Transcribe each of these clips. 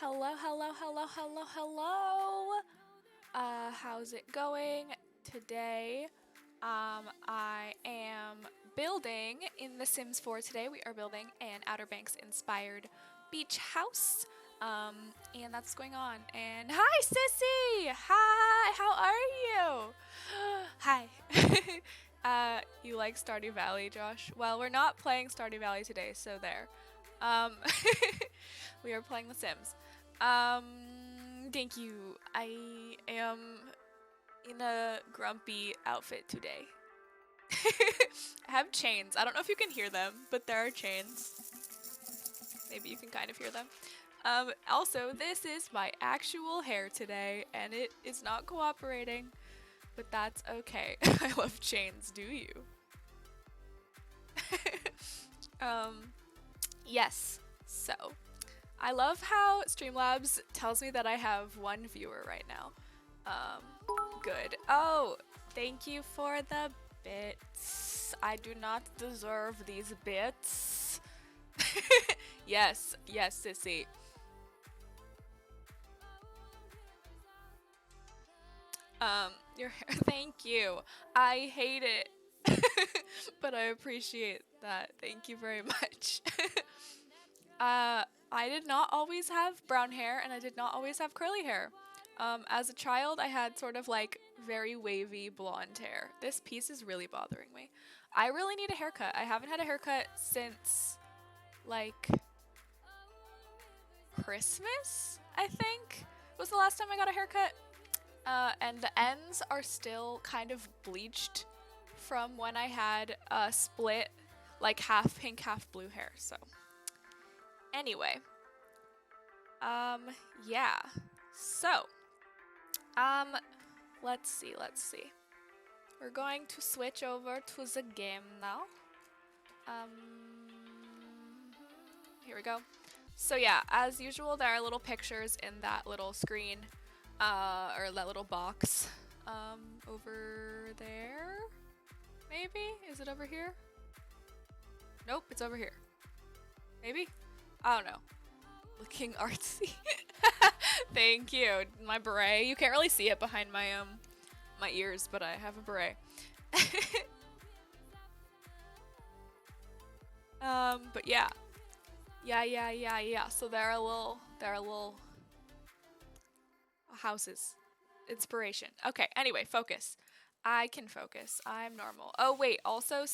Hello, hello, hello, hello, hello. How's it going today? I am building in The Sims 4 today. We are building an Outer Banks inspired beach house. And that's what's going on. And hi, Sissy! Hi, how are you? Hi. You like Stardew Valley, Josh? Well, we're not playing Stardew Valley today, so there. Um, we are playing The Sims. Um, Thank you. I am in a grumpy outfit today. I have chains. I don't know if you can hear them, but there are chains. Maybe you can kind of hear them. Also, this is my actual hair today, and it is not cooperating, but that's okay. I love chains, do you? um, yes. So, I love how Streamlabs tells me that I have one viewer right now. Um, Good. Oh, thank you for the bits. I do not deserve these bits. Yes, yes, sissy. Your hair. Thank you. I hate it, but I appreciate that. Thank you very much. I did not always have brown hair, and I did not always have curly hair. As a child, I had sort of like very wavy blonde hair. This piece is really bothering me. I really need a haircut. I haven't had a haircut since like Christmas, I think, was the last time I got a haircut. And the ends are still kind of bleached from when I had a split, like half pink, half blue hair. So, anyway, yeah. So, um, let's see, let's see. We're going to switch over to the game now. Um, Here we go. So yeah, as usual, there are little pictures in that little screen, or that little box, over there. Maybe? Is it over here? Nope, it's over here. Maybe? I don't know. Looking artsy. Thank you. My beret. You can't really see it behind my ears, but I have a beret. But yeah. Yeah. So there are little houses. Inspiration. Okay, anyway, focus. I can focus. I'm normal. Oh wait, also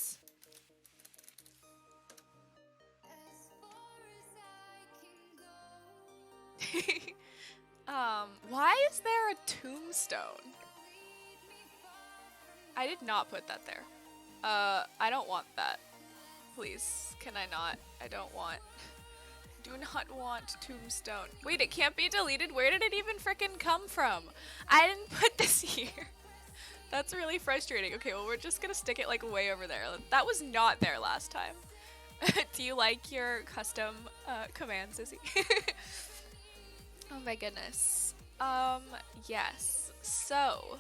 why is there a tombstone? I did not put that there. I don't want that. Please, can I not? I don't want. Do not want tombstone. Wait, it can't be deleted? Where did it even frickin' come from? I didn't put this here. That's really frustrating. Okay, well, we're just gonna stick it like way over there. That was not there last time. Do you like your custom commands, Izzy? Oh my goodness. Yes. So,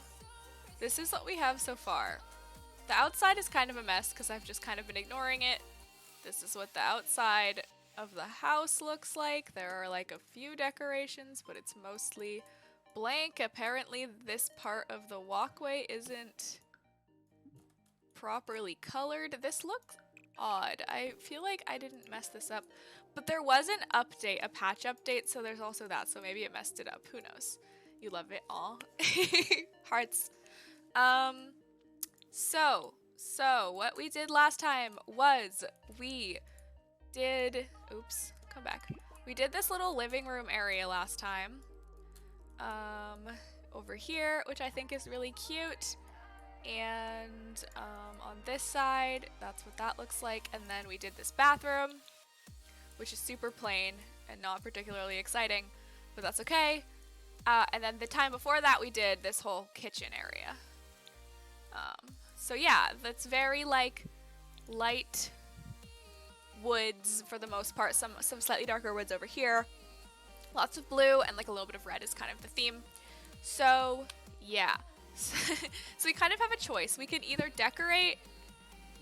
this is what we have so far. The outside is kind of a mess because I've just kind of been ignoring it. This is what the outside of the house looks like. There are like a few decorations, but it's mostly blank. Apparently this part of the walkway isn't properly colored. This looks odd. I feel like I didn't mess this up, but there was an update, a patch update, so there's also that, so maybe it messed it up. Who knows? You love it all. Hearts. So what we did last time was we did, oops, come back. We did this little living room area last time. Over here, which I think is really cute. And on this side, that's what that looks like. And then we did this bathroom, which is super plain and not particularly exciting, but that's okay. And then the time before that, we did this whole kitchen area. So yeah, that's very like light woods for the most part. Some slightly darker woods over here. Lots of blue and like a little bit of red is kind of the theme. So yeah. So we kind of have a choice. We can either decorate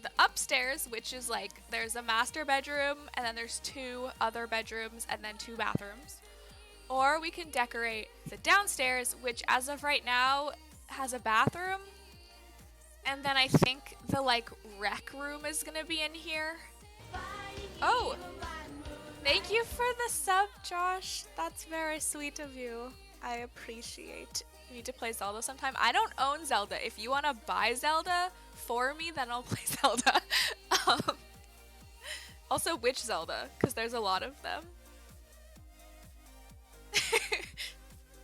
the upstairs, which is like there's a master bedroom and then there's two other bedrooms and then two bathrooms. Or we can decorate the downstairs, which as of right now has a bathroom. And then I think the like rec room is gonna be in here. Oh, thank you for the sub, Josh. That's very sweet of you. I appreciate. You need to play Zelda sometime. I don't own Zelda. If you want to buy Zelda for me, then I'll play Zelda. um, also, which Zelda? Because there's a lot of them.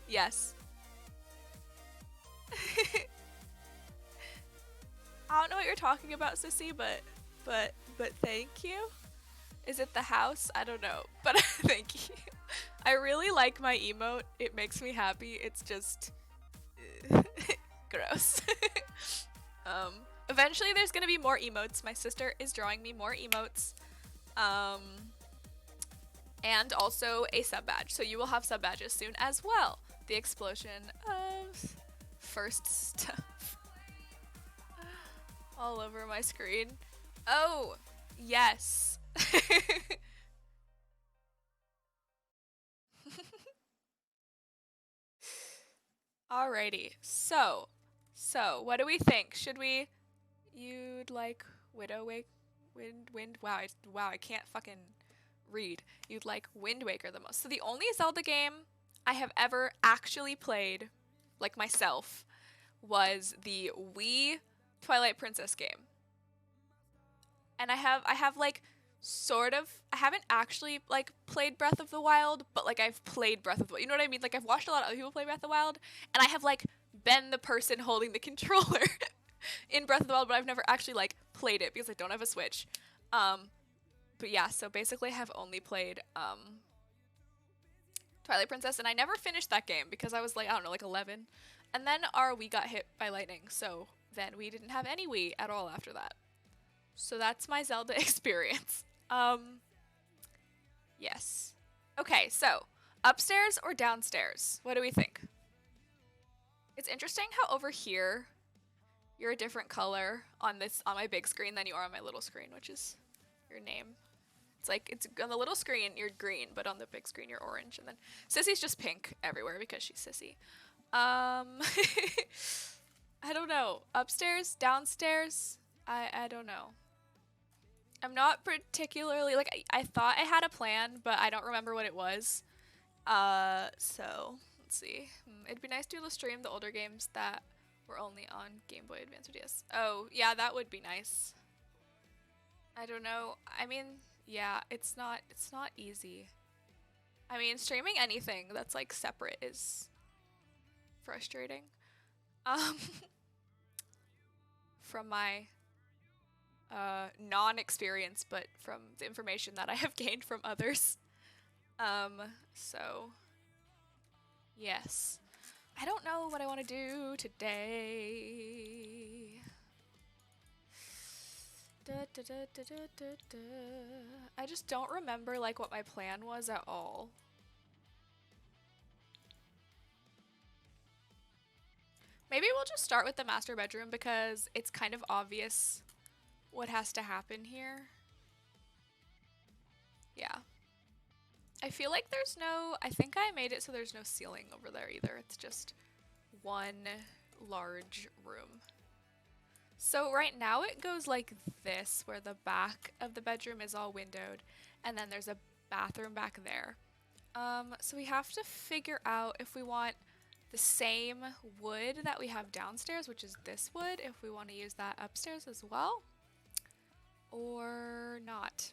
Yes. I don't know what you're talking about, Sissy, but thank you. Is it the house? I don't know, but thank you. I really like my emote. It makes me happy. It's just gross. Eventually there's gonna be more emotes. My sister is drawing me more emotes. And also a sub badge. So you will have sub badges soon as well. The explosion of first stuff all over my screen. Oh, yes. Alrighty, so what do we think? Should we? You'd like Wind Waker? Wow, I can't fucking read. You'd like Wind Waker the most. So the only Zelda game I have ever actually played, like myself, was the Wii Twilight Princess game. And I have like sort of, I haven't actually like played Breath of the Wild, but like I've played Breath of the Wild. You know what I mean? Like I've watched a lot of other people play Breath of the Wild, and I have like been the person holding the controller in Breath of the Wild, but I've never actually like played it because I don't have a Switch. But yeah, so basically I have only played Twilight Princess, and I never finished that game because I was like, I don't know, like 11. And then our Wii got hit by lightning, so then we didn't have any Wii at all after that. So that's my Zelda experience. Yes. Okay, so upstairs or downstairs? What do we think? It's interesting how over here you're a different color on my big screen than you are on my little screen, which is your name. It's like, it's on the little screen you're green, but on the big screen you're orange, and then Sissy's just pink everywhere because she's Sissy. I don't know. Upstairs, downstairs, I don't know. I'm not particularly, like, I thought I had a plan, but I don't remember what it was. So, let's see. It'd be nice to be able to stream the older games that were only on Game Boy Advance or DS. Oh, yeah, that would be nice. I don't know. I mean, yeah, it's not easy. I mean, streaming anything that's, like, separate is frustrating. From my non-experience, but from the information that I have gained from others. So yes. I don't know what I want to do today. I just don't remember like what my plan was at all. Maybe we'll just start with the master bedroom because it's kind of obvious what has to happen here. Yeah. I feel like there's no, I think I made it so there's no ceiling over there either. It's just one large room. So right now it goes like this, where the back of the bedroom is all windowed, and then there's a bathroom back there. So we have to figure out if we want the same wood that we have downstairs, which is this wood, if we want to use that upstairs as well, or not.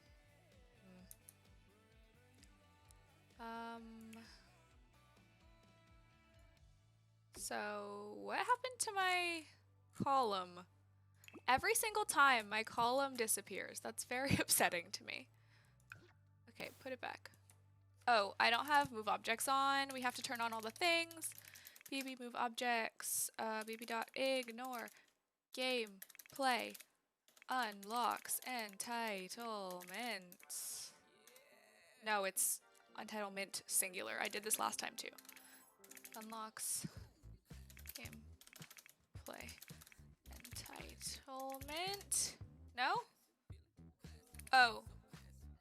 So what happened to my column? Every single time my column disappears. That's very upsetting to me. Okay, put it back. Oh, I don't have move objects on. We have to turn on all the things. BB move objects. BB.ignore. Game. Play. Unlocks. Entitlements. No, it's entitlement singular. I did this last time too. Unlocks. Game. Play. Entitlement. No? Oh.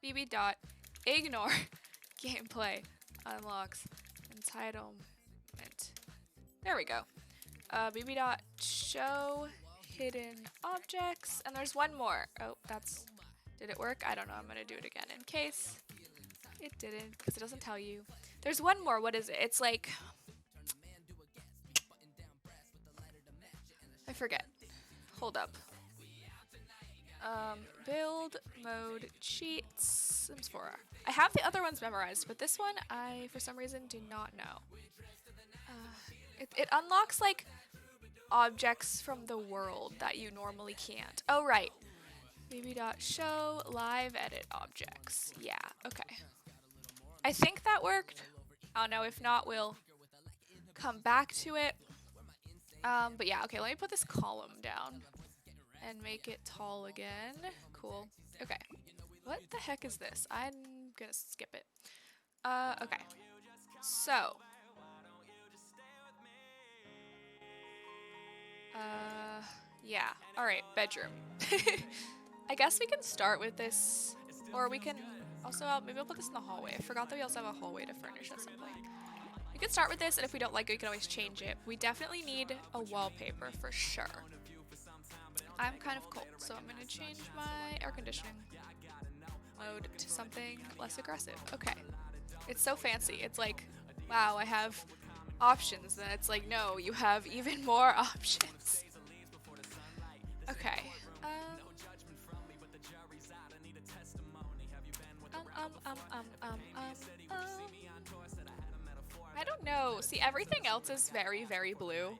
BB.ignore. Gameplay. Unlocks. entitlement. There we go. bb.show hidden objects, and there's one more. Oh, did it work? I don't know. I'm gonna do it again in case it didn't, because it doesn't tell you. There's one more. What is it? It's like, I forget. Hold up. Build mode cheats. Sims 4. I have the other ones memorized, but this one I, for some reason, do not know. It unlocks like objects from the world that you normally can't. Oh, right. bb.show live edit objects. Yeah, okay. I think that worked. I don't know. If not, we'll come back to it. But yeah, okay, let me put this column down and make it tall again. Cool. Okay. What the heck is this? I'm gonna skip it. Okay. So. Yeah. Alright, bedroom. I guess we can start with this, or we can also, maybe I'll put this in the hallway. I forgot that we also have a hallway to furnish at some point. We can start with this, and if we don't like it, we can always change it. We definitely need a wallpaper for sure. I'm kind of cold, so I'm gonna change my air conditioning mode to something less aggressive. Okay. It's so fancy. It's like, wow, I have options. Then it's like, no, you have even more options. Okay. I don't know. See, everything else is very, very blue.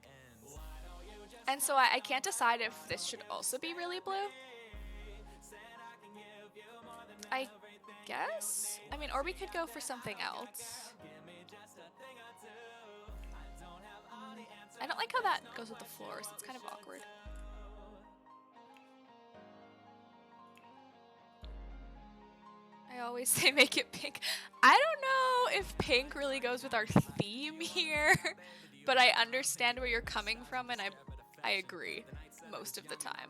And so I can't decide if this should also be really blue. I guess? I mean, or we could go for something else. I don't like how that goes with the floors. It's kind of awkward. I always say make it pink. I don't know if pink really goes with our theme here, but I understand where you're coming from, and I agree most of the time.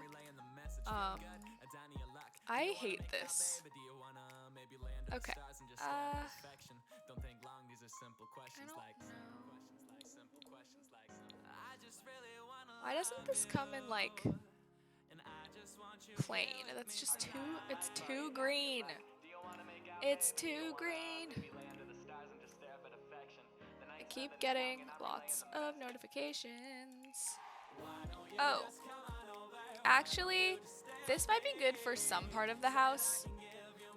I hate this. Okay. I don't know. Why doesn't this come in like plain? That's just too, it's too green. It's too green. I keep getting lots of notifications. Oh. Actually, this might be good for some part of the house.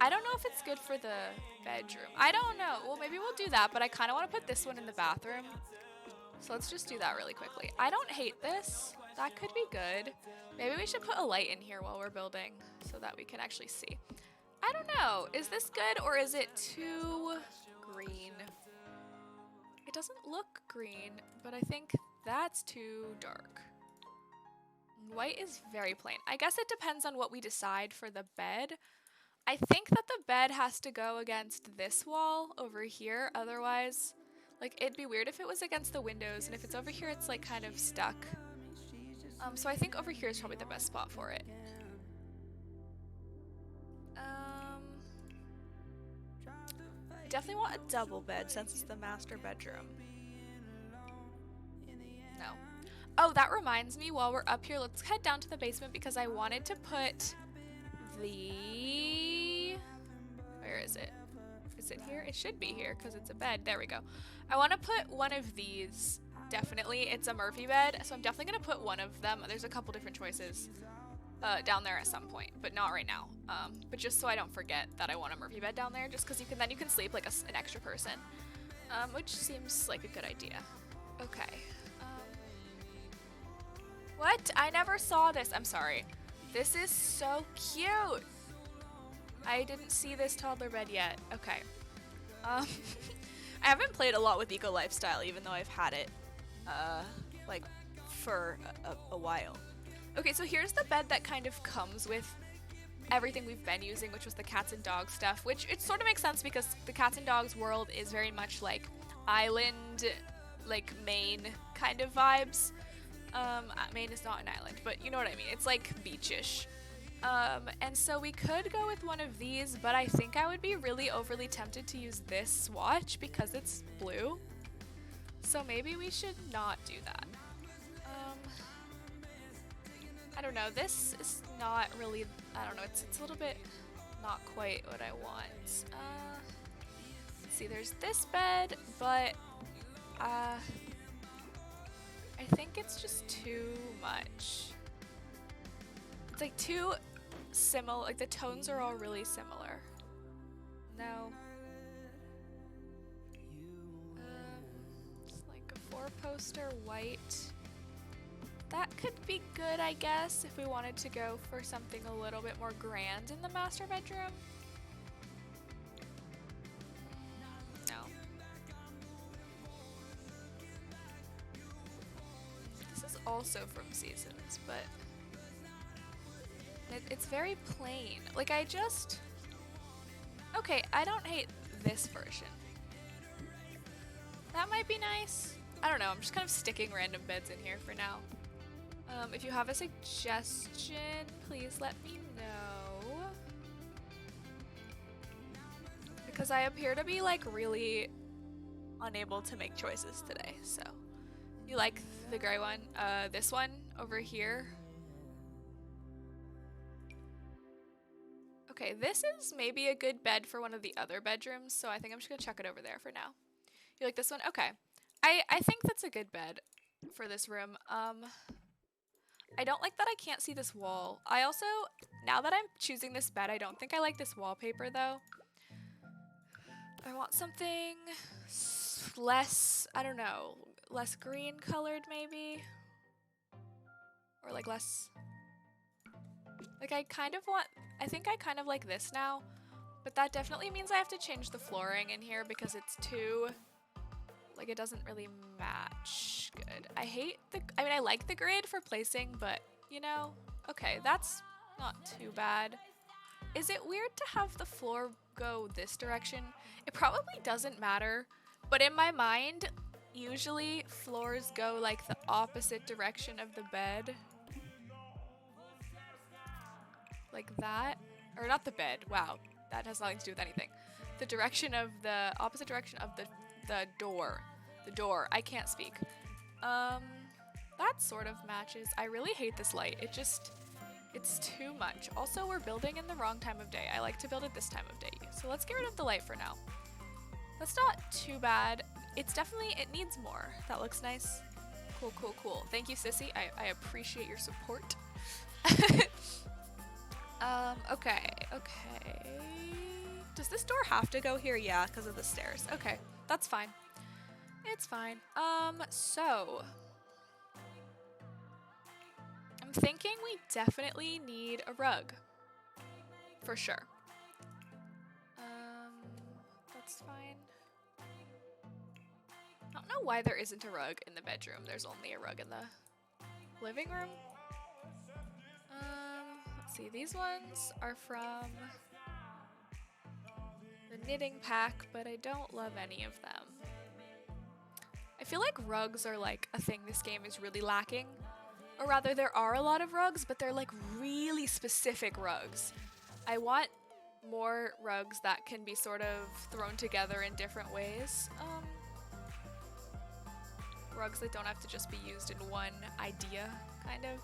I don't know if it's good for the bedroom. I don't know. Well, maybe we'll do that, but I kind of want to put this one in the bathroom. So let's just do that really quickly. I don't hate this. That could be good. Maybe we should put a light in here while we're building so that we can actually see. I don't know. Is this good or is it too green? It doesn't look green, but I think that's too dark. White is very plain. I guess it depends on what we decide for the bed. I think that the bed has to go against this wall over here. Otherwise, like, it'd be weird if it was against the windows, and if it's over here, it's like kind of stuck. So I think over here is probably the best spot for it. Definitely want a double bed since it's the master bedroom. No. Oh, that reminds me, while we're up here, let's head down to the basement because I wanted to put the... Where is it? Is it here? It should be here because it's a bed. There we go. I want to put one of these. Definitely. It's a Murphy bed, so I'm definitely going to put one of them. There's a couple different choices down there at some point, but not right now. But just so I don't forget that I want a Murphy bed down there, just because then you can sleep like an extra person, which seems like a good idea. Okay. What? I never saw this. I'm sorry. This is so cute. I didn't see this toddler bed yet. Okay. I haven't played a lot with Eco Lifestyle, even though I've had it, like, for a while. Okay, so here's the bed that kind of comes with everything we've been using, which was the cats and dogs stuff, which it sort of makes sense because the cats and dogs world is very much like island, like Maine kind of vibes. Maine is not an island, but you know what I mean. It's like beachish. And so we could go with one of these, but I think I would be really overly tempted to use this swatch because it's blue. So maybe we should not do that. I don't know, this is not really, I don't know, it's a little bit not quite what I want. See, there's this bed, but I think it's just too much. It's like too similar, like the tones are all really similar. No. It's like a 4-poster white. That could be good, I guess, if we wanted to go for something a little bit more grand in the master bedroom. No. This is also from Seasons, but it's very plain. Like, okay, I don't hate this version. That might be nice. I don't know, I'm just kind of sticking random beds in here for now. If you have a suggestion, please let me know. Because I appear to be like really unable to make choices today, so. You like the gray one? This one over here. Okay, this is maybe a good bed for one of the other bedrooms, so I think I'm just gonna chuck it over there for now. You like this one? Okay. I think that's a good bed for this room. I don't like that I can't see this wall. I also, now that I'm choosing this bed, I don't think I like this wallpaper though. I want something less, I don't know, less green colored maybe? Or like less, like I think I kind of like this now, but that definitely means I have to change the flooring in here because it's too, like it doesn't really match good. I like the grid for placing, but you know, okay, that's not too bad. Is it weird to have the floor go this direction? It probably doesn't matter, but in my mind, usually floors go like the opposite direction of the bed. Like that, or not the bed, wow, that has nothing to do with anything. The direction of the opposite direction of the door. The door, I can't speak. That sort of matches. I really hate this light. It's too much. Also, we're building in the wrong time of day. I like to build it this time of day. So let's get rid of the light for now. That's not too bad. It needs more. That looks nice. Cool, cool, cool. Thank you, Sissy. I appreciate your support. Okay. Does this door have to go here? Yeah, because of the stairs. Okay, that's fine. It's fine. So I'm thinking we definitely need a rug. For sure. That's fine. I don't know why there isn't a rug in the bedroom. There's only a rug in the living room. Let's see, these ones are from the knitting pack, but I don't love any of them. I feel like rugs are like a thing this game is really lacking. Or rather, there are a lot of rugs, but they're like really specific rugs. I want more rugs that can be sort of thrown together in different ways. Rugs that don't have to just be used in one idea, kind of.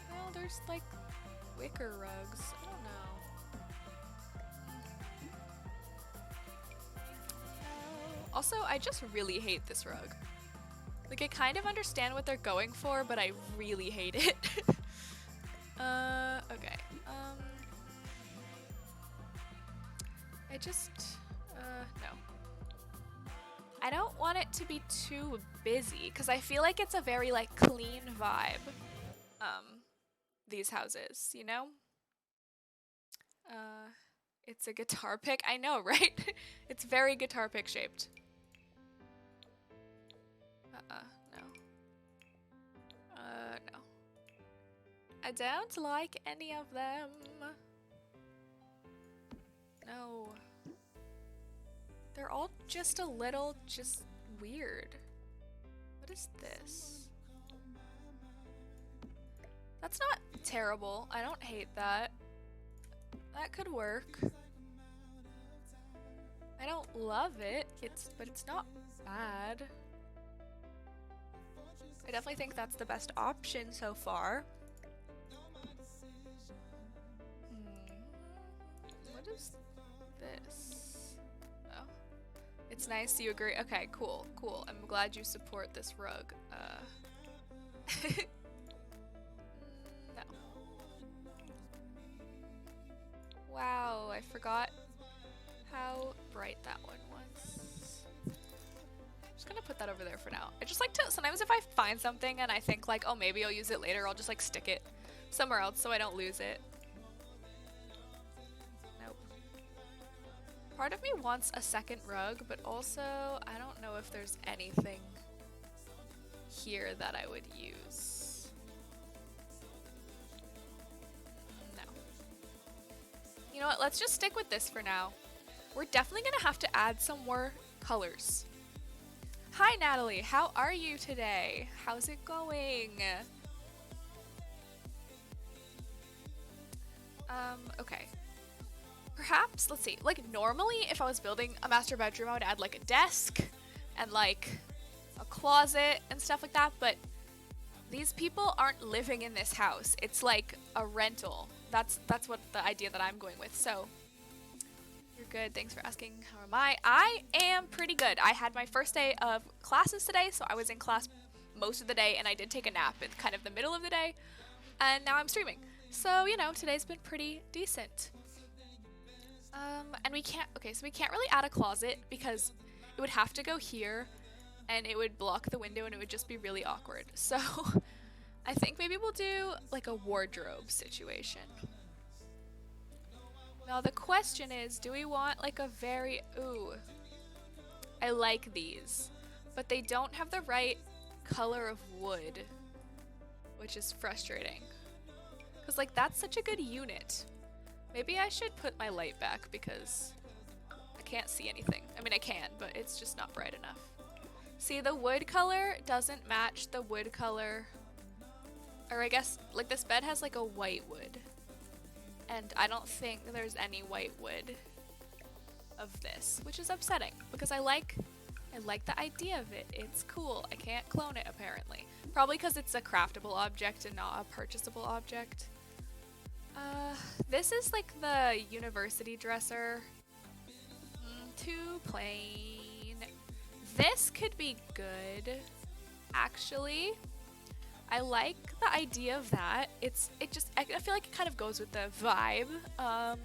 Well, there's like wicker rugs. I don't know. Also, I just really hate this rug. Like, I kind of understand what they're going for, but I really hate it. Okay. No. I don't want it to be too busy, because I feel like it's a very, like, clean vibe, these houses, you know? It's a guitar pick. I know, right? It's very guitar pick shaped. No. No. I don't like any of them. No. They're all just a little, just weird. What is this? That's not terrible. I don't hate that. That could work. I don't love it, but it's not bad. I definitely think that's the best option so far. What is this? Oh. It's nice you agree. Okay, cool, cool. I'm glad you support this rug. No. Wow, I forgot how bright that one was. I'm just gonna put that over there for now. I just like to, sometimes if I find something and I think like, oh, maybe I'll use it later, I'll just like stick it somewhere else so I don't lose it. Nope. Part of me wants a second rug, but also I don't know if there's anything here that I would use. No. You know what, let's just stick with this for now. We're definitely gonna have to add some more colors. Hi Natalie, how are you today? How's it going? Okay. Perhaps, let's see, like normally if I was building a master bedroom I would add like a desk and like a closet and stuff like that, but these people aren't living in this house. It's like a rental. That's what the idea that I'm going with. So you're good. Thanks for asking. How am I? I am pretty good. I had my first day of classes today, so I was in class most of the day, and I did take a nap in kind of the middle of the day, and now I'm streaming. So, you know, today's been pretty decent. And we can't, okay, so we can't really add a closet because it would have to go here, and it would block the window, and it would just be really awkward. So I think maybe we'll do like a wardrobe situation. Now the question is, do we want like a very, ooh, I like these, but they don't have the right color of wood, which is frustrating. Because like that's such a good unit. Maybe I should put my light back because I can't see anything. I mean I can, but it's just not bright enough. See, the wood color doesn't match the wood color, or I guess like this bed has like a white wood. And I don't think there's any white wood of this, which is upsetting because I like the idea of it. It's cool. I can't clone it apparently. Probably because it's a craftable object and not a purchasable object. This is like the university dresser. Too plain. This could be good, actually. I like the idea of that. I feel like it kind of goes with the vibe. I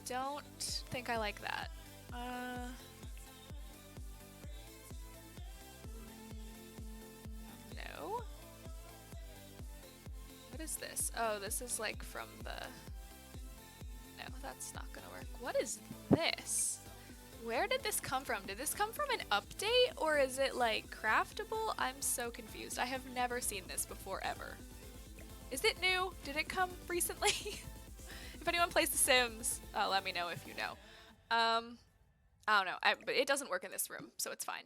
don't think I like that. No. What is this? Oh, this is like from the... No, that's not gonna work. What is this? Where did this come from? Did this come from an update or is it like craftable? I'm so confused. I have never seen this before ever. Is it new? Did it come recently? If anyone plays The Sims, let me know if you know. I don't know, but it doesn't work in this room, so it's fine.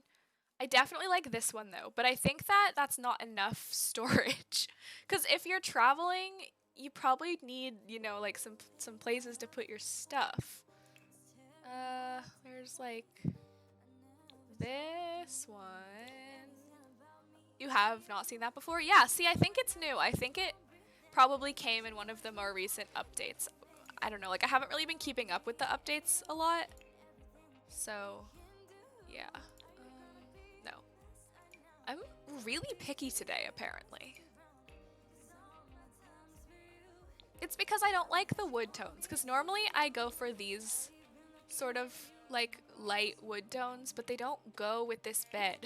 I definitely like this one though, but I think that that's not enough storage. Because if you're traveling, you probably need, you know, like some places to put your stuff. There's like this one. You have not seen that before? Yeah, see, I think it's new. I think it probably came in one of the more recent updates. I don't know, like I haven't really been keeping up with the updates a lot. So, yeah. No. I'm really picky today, apparently. It's because I don't like the wood tones, because normally I go for these sort of like light wood tones, but they don't go with this bed.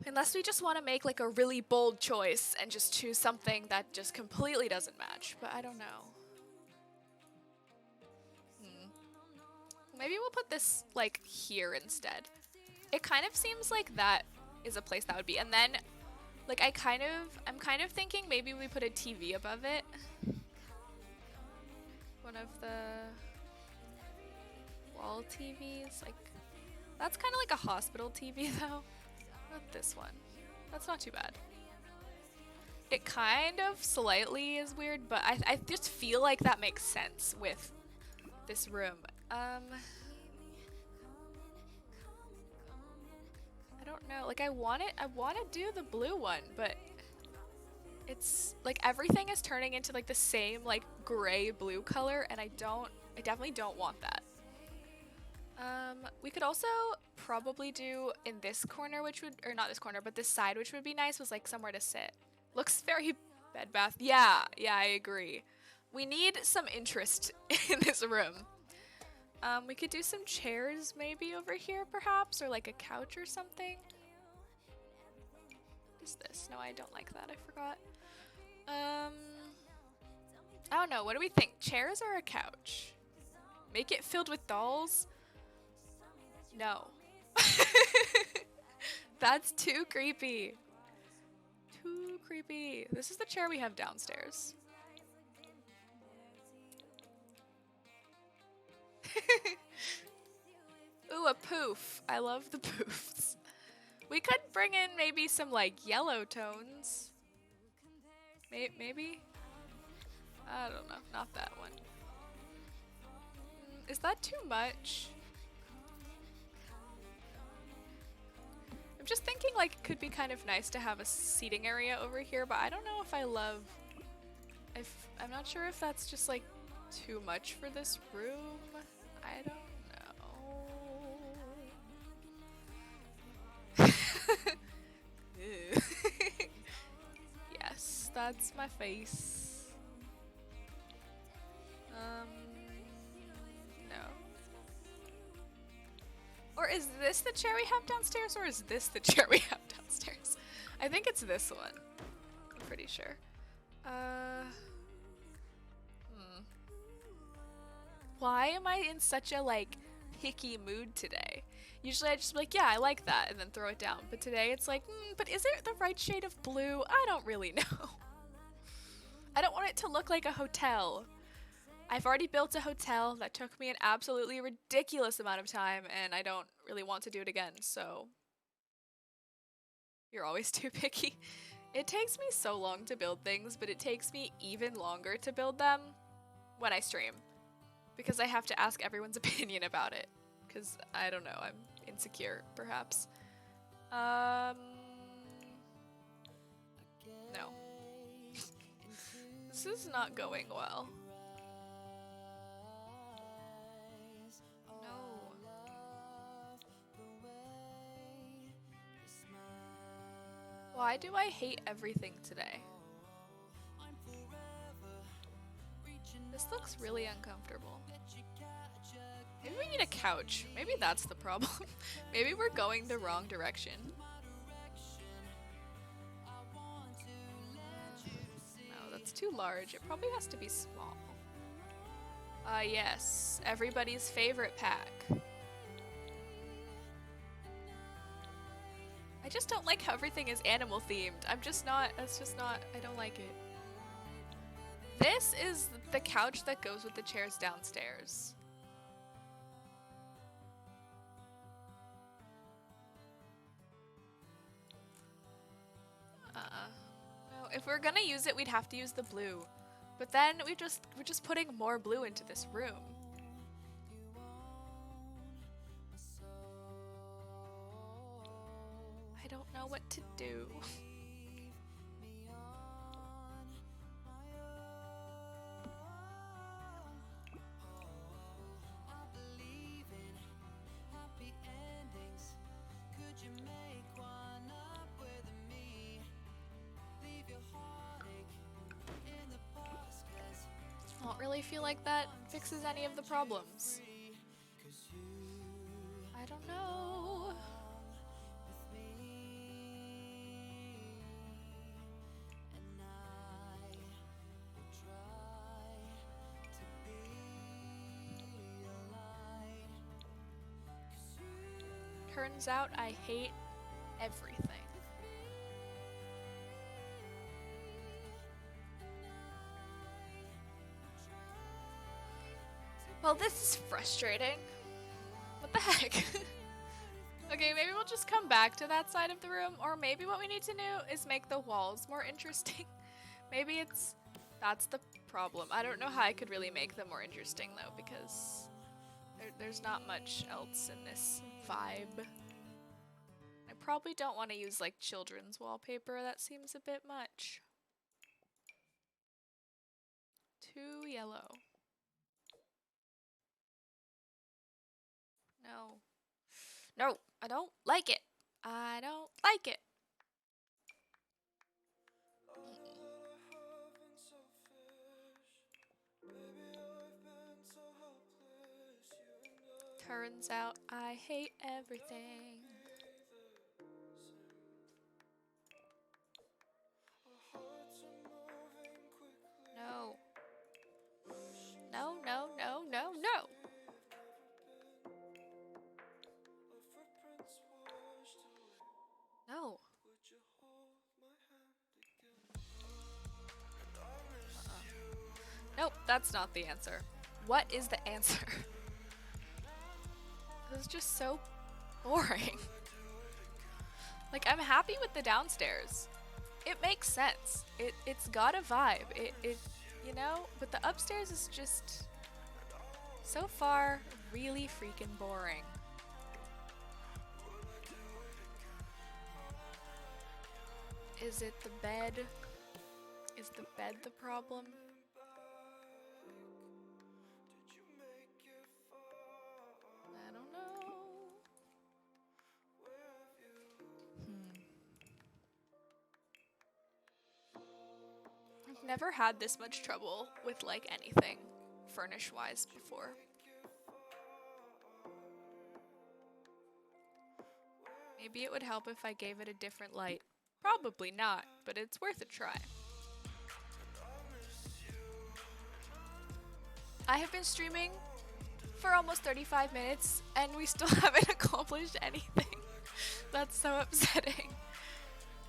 Unless we just want to make like a really bold choice and just choose something that just completely doesn't match, but I don't know. Maybe we'll put this like here instead. It kind of seems like that is a place that would be, and then like I'm kind of thinking maybe we put a TV above it. One of the wall TVs, like that's kind of like a hospital TV though. Not this one. That's not too bad. It kind of slightly is weird, but I just feel like that makes sense with this room. I don't know. Like I want to do the blue one, but it's like everything is turning into like the same like gray blue color, and I definitely don't want that. We could also probably do in this corner, which would, or not this corner, but this side, which would be nice, was like somewhere to sit. Looks very Bed Bath. Yeah, I agree. We need some interest in this room. We could do some chairs maybe over here perhaps, or like a couch or something. What is this? No, I don't like that. I forgot. I don't know. What do we think? Chairs or a couch? Make it filled with dolls? No. That's too creepy. Too creepy. This is the chair we have downstairs. Ooh, a poof. I love the poofs. We could bring in maybe some like yellow tones. Maybe? I don't know. Not that one. Is that too much? I'm just thinking like it could be kind of nice to have a seating area over here, but I don't know if I love... I'm not sure if that's just like too much for this room. I don't know. Yes, that's my face. No. Or is this the chair we have downstairs, or is this the chair we have downstairs? I think it's this one. I'm pretty sure. Why am I in such a like picky mood today? Usually I just be like, yeah, I like that, and then throw it down. But today it's like, but is it the right shade of blue? I don't really know. I don't want it to look like a hotel. I've already built a hotel that took me an absolutely ridiculous amount of time, and I don't really want to do it again, so... You're always too picky. It takes me so long to build things, but it takes me even longer to build them when I stream. Because I have to ask everyone's opinion about it. Because, I don't know, I'm insecure, perhaps. No. This is not going well. Why do I hate everything today? This looks really uncomfortable. Maybe we need a couch. Maybe that's the problem. Maybe we're going the wrong direction. No, that's too large. It probably has to be small. Yes. Everybody's favorite pack. I just don't like how everything is animal themed. That's just not, I don't like it. This is the couch that goes with the chairs downstairs. No, if we're gonna use it, we'd have to use the blue. But then we're just putting more blue into this room. I don't know what to do. I don't really feel like that fixes any of the problems. I don't know. Turns out I hate everything. Well, this is frustrating. What the heck? Okay, maybe we'll just come back to that side of the room, or maybe what we need to do is make the walls more interesting. Maybe it's That's the problem. I don't know how I could really make them more interesting though, because there's not much else in this vibe. I probably don't want to use like children's wallpaper. That seems a bit much. Too yellow. No. No, I don't like it. I don't like it. Turns out I hate everything. No. No, no, no, no, no. No. Nope, that's not the answer. What is the answer? This is just so boring. Like, I'm happy with the downstairs. It makes sense. It's got a vibe. It you know, but the upstairs is just so far really freaking boring. Is it the bed? Is the bed the problem? I don't know. I've never had this much trouble with like anything furnish-wise before. Maybe it would help if I gave it a different light. Probably not, but it's worth a try. I have been streaming for almost 35 minutes and we still haven't accomplished anything. That's so upsetting.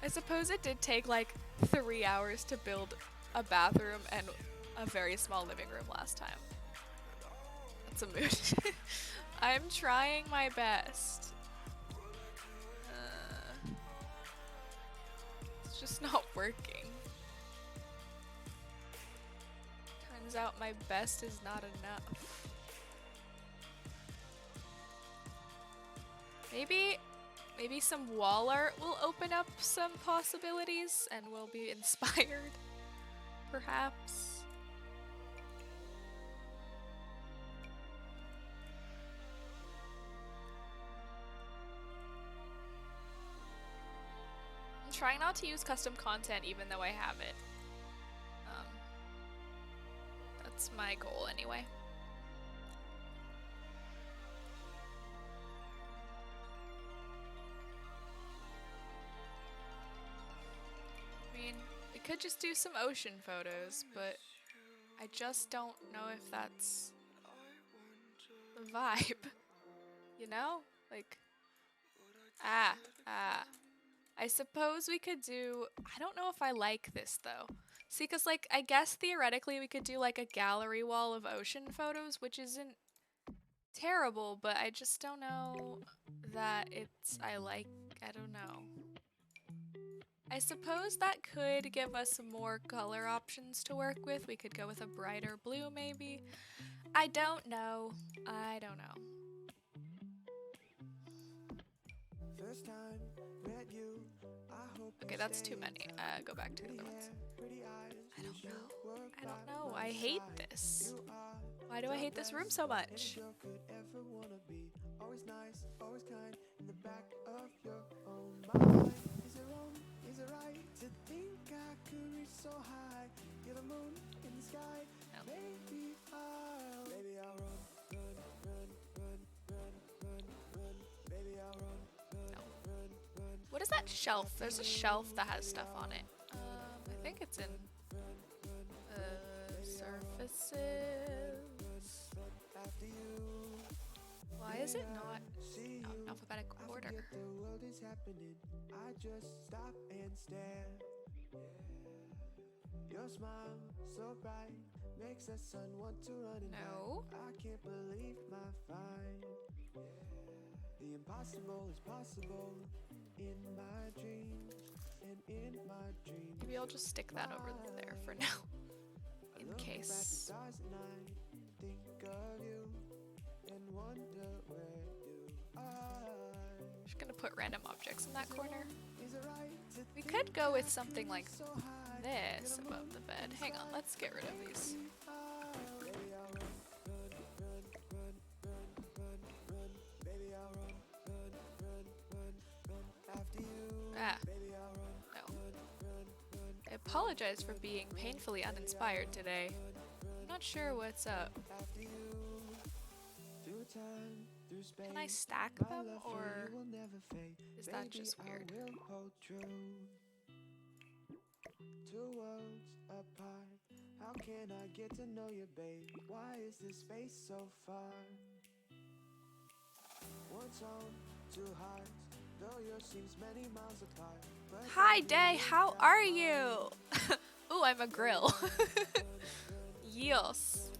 I suppose it did take like 3 hours to build a bathroom and a very small living room last time. That's a mood. I'm trying my best. It's just not working. Turns out my best is not enough. Maybe some wall art will open up some possibilities and we'll be inspired, perhaps. I'm trying not to use custom content even though I have it. That's my goal anyway. I mean, we could just do some ocean photos, but I just don't know if that's the vibe. You know? Like, I suppose we could do, I don't know if I like this though. See, cause like, I guess theoretically we could do like a gallery wall of ocean photos, which isn't terrible, but I just don't know that I don't know. I suppose that could give us more color options to work with. We could go with a brighter blue maybe. I don't know. I don't know. Okay, that's too many. Go back to the other ones. I don't know. I don't know. I hate this. Why do I hate this room so much? What is that shelf? There's a shelf that has stuff on it. I think it's in surfaces. Why is it not in alphabetical order? I just stop and stare. Your smile so bright makes the sun want to run. No. I can't believe my find. The impossible is possible in my dreams and in my dreams. Maybe I'll just stick that over there for now. put random objects in that corner. We could go with something like this above the bed. Hang on, let's get rid of these. Ah. No. I apologize for being painfully uninspired today. I'm not sure what's up. Can I stack them, or is that just weird? Two worlds apart. How can I get to know you, babe? Why is this space so far? One tone, two hearts, though yours seems many miles apart. Hi, Day, how are you? Ooh, I'm a grill. Yes.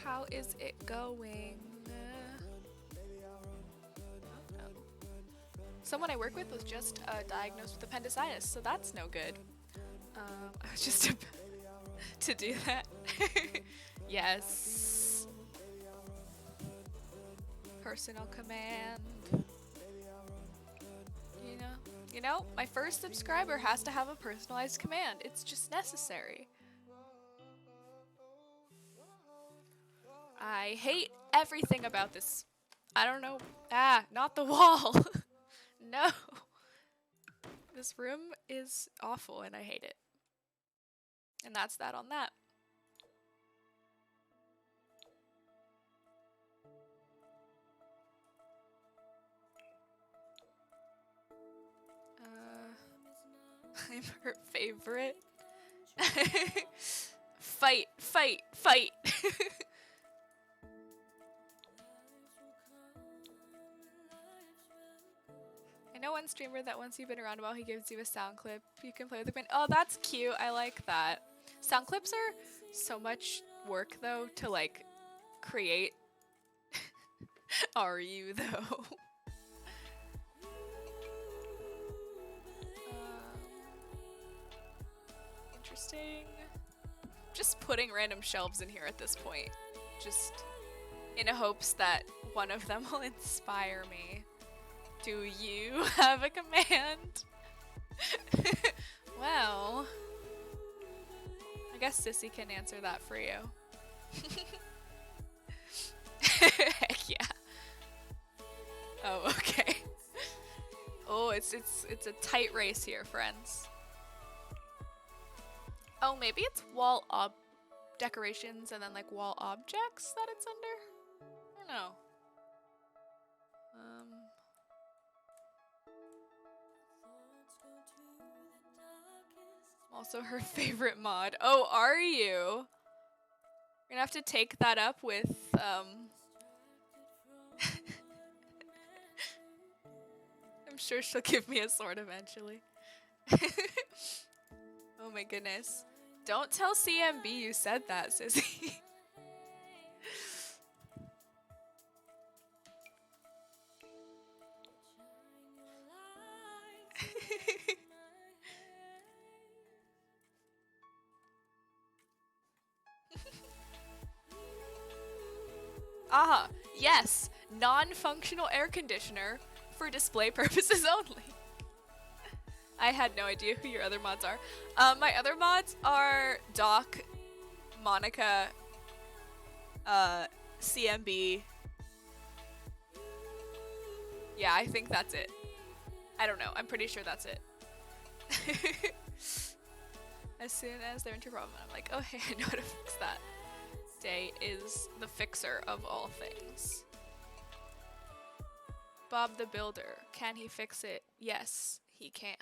How is it going? Someone I work with was just diagnosed with appendicitis, so that's no good. I was just about to do that. Yes. Personal command. You know, my first subscriber has to have a personalized command. It's just necessary. I hate everything about this. I don't know. Ah, not the wall. No. This room is awful and I hate it. And that's that on that. I'm her favorite. Fight, fight, fight. I know one streamer that once you've been around a while, he gives you a sound clip. You can play with the band. Oh, that's cute. I like that. Sound clips are so much work, though, to, like, create. Are you, though? Interesting. Just putting random shelves in here at this point. Just in hopes that one of them will inspire me. Do you have a command? Well, I guess Sissy can answer that for you. Heck yeah. Oh, okay. Oh, it's a tight race here, friends. Oh, maybe it's wall decorations and then like wall objects that it's under? I don't know. Also her favorite mod. Oh, are you? You're gonna have to take that up with, I'm sure she'll give me a sword eventually. Oh my goodness. Don't tell CMB you said that, Sissy. Aha, yes, non-functional air conditioner for display purposes only. I had no idea who your other mods are. My other mods are Doc, Monica, CMB. Yeah, I think that's it. I don't know. I'm pretty sure that's it. As soon as they're into problem, I'm like, oh hey, I know how to fix that. Day is the fixer of all things. Bob the Builder. Can he fix it? Yes, he can.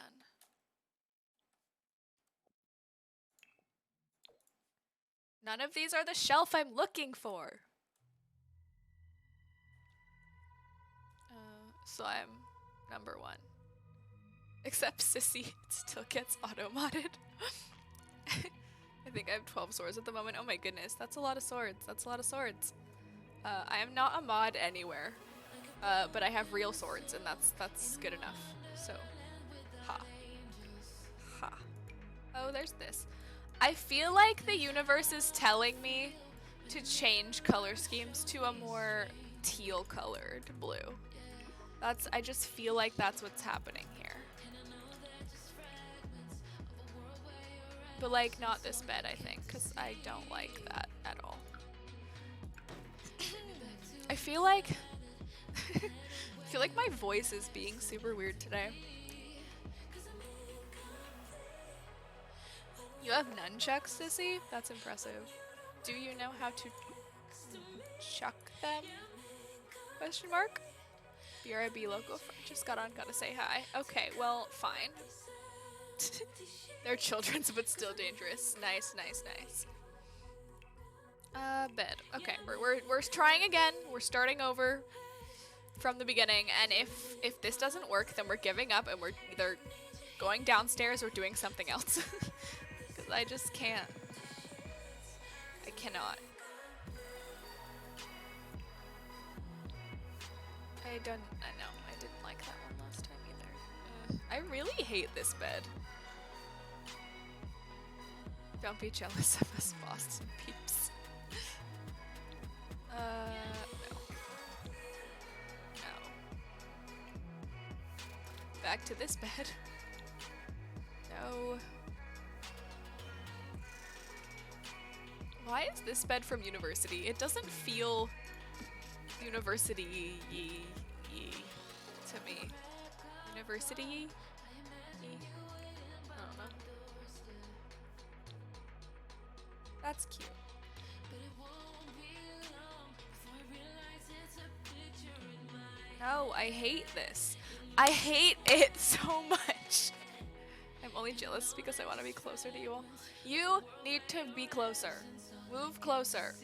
None of these are the shelf I'm looking for. So I'm number 1. Except Sissy still gets auto-modded. I think I have 12 swords at the moment. Oh my goodness, that's a lot of swords. That's a lot of swords. I am not a mod anywhere, but I have real swords, and that's good enough. So, ha. Ha. Oh, there's this. I feel like the universe is telling me to change color schemes to a more teal colored blue. I just feel like that's what's happening here. But like not this bed, I think, because I don't like that at all. I feel like my voice is being super weird today. You have nunchucks, Sissy? That's impressive. Do you know how to chuck them? Question mark? BRIB local friend just got on, gotta say hi. Okay, well, fine. They're children's but still dangerous. Nice, nice, nice. Bed. Okay, we're trying again. We're starting over from the beginning, and if this doesn't work, then we're giving up and we're either going downstairs or doing something else. Because I just can't. I cannot. I know, I didn't like that one last time either. I really hate this bed. Don't be jealous of us Boston peeps. No. No. Back to this bed. No. Why is this bed from university? It doesn't feel university-y to me. University-y? I don't know. That's cute. No, I hate this. I hate it so much. I'm only jealous because I want to be closer to you all. You need to be closer. Move closer.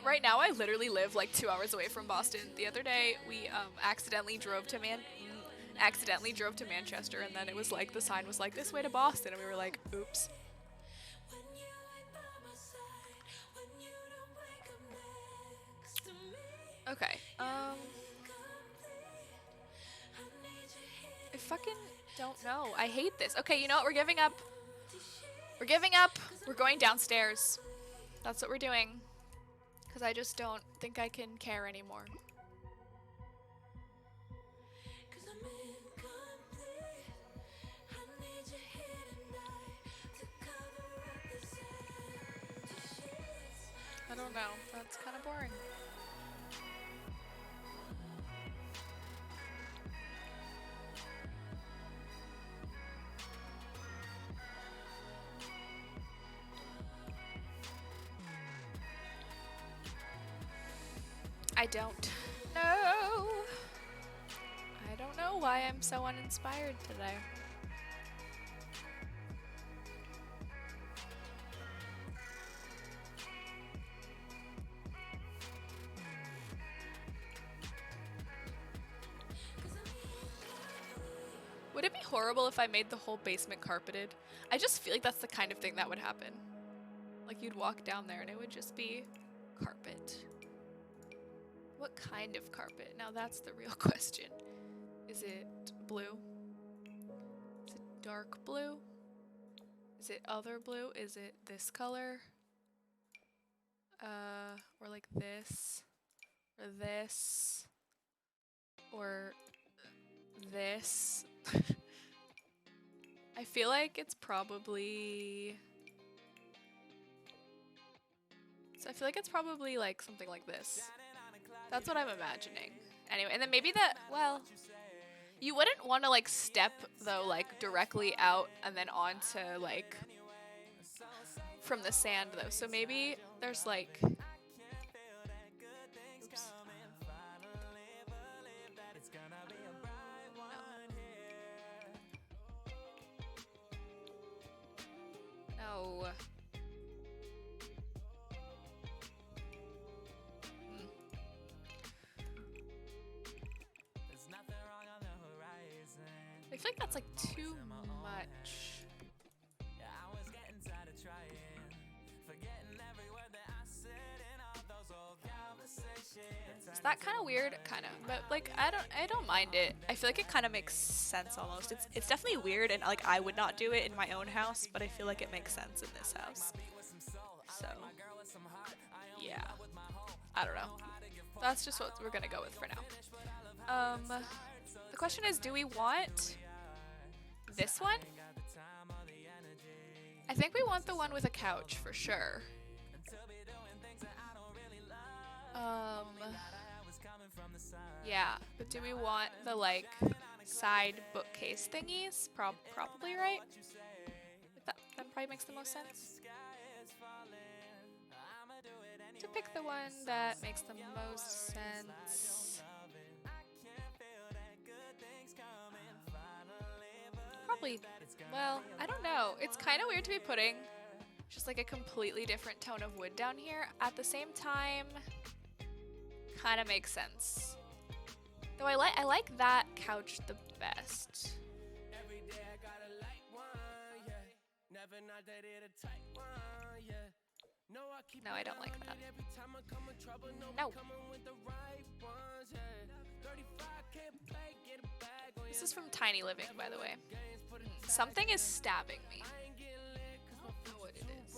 Right now I literally live like 2 hours away from Boston. The other day we accidentally drove to Manchester, and then it was like the sign was like this way to Boston, and we were like, oops. Okay. I fucking don't know. I hate this. Okay, you know what? We're giving up. We're giving up. We're going downstairs. That's what we're doing. Because I just don't think I can care anymore. I don't know. That's kind of boring. I don't know. I don't know why I'm so uninspired today. Would it be horrible if I made the whole basement carpeted? I just feel like that's the kind of thing that would happen. Like you'd walk down there and it would just be carpet. What kind of carpet? Now that's the real question. Is it blue? Is it dark blue? Is it other blue? Is it this color? Or like this? Or this? Or this? I feel like it's probably... So I feel like it's probably like something like this. That's what I'm imagining. Anyway, and then maybe that, well, you wouldn't want to like step though like directly out and then onto like from the sand though. So maybe there's like, oops. No. No. I feel like that's like too much. Is that kind of weird? Kind of, but like I don't mind it. I feel like it kind of makes sense almost. It's definitely weird, and like I would not do it in my own house, but I feel like it makes sense in this house. So Yeah. I don't know. That's just what we're gonna go with for now. The question is, do we want this one? I think we want the one with a couch for sure. Yeah, but do we want the like side bookcase thingies? Probably, right? That probably makes the most sense. To pick the one that makes the most sense. Probably, well, I don't know. It's kind of weird to be putting just like a completely different tone of wood down here. At the same time, kind of makes sense. Though I like that couch the best. No, I don't like that. No. This is from Tiny Living, by the way. Something is stabbing me. I don't know what it is.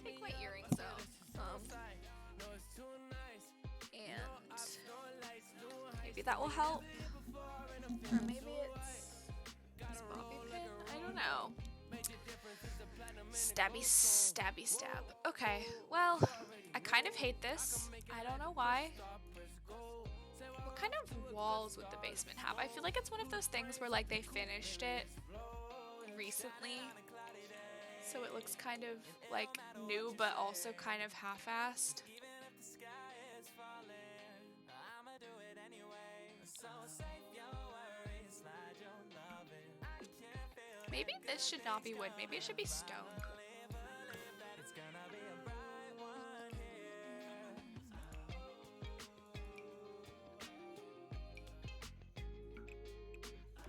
Take my earrings out. And maybe that will help. Or maybe it's bobby pin? I don't know. Stabby, stabby, stab. Okay, well, I kind of hate this. I don't know why. What kind of walls would the basement have? I feel like it's one of those things where like they finished it recently, so it looks kind of like new but also kind of half-assed. Maybe this should not be wood. Maybe it should be stone.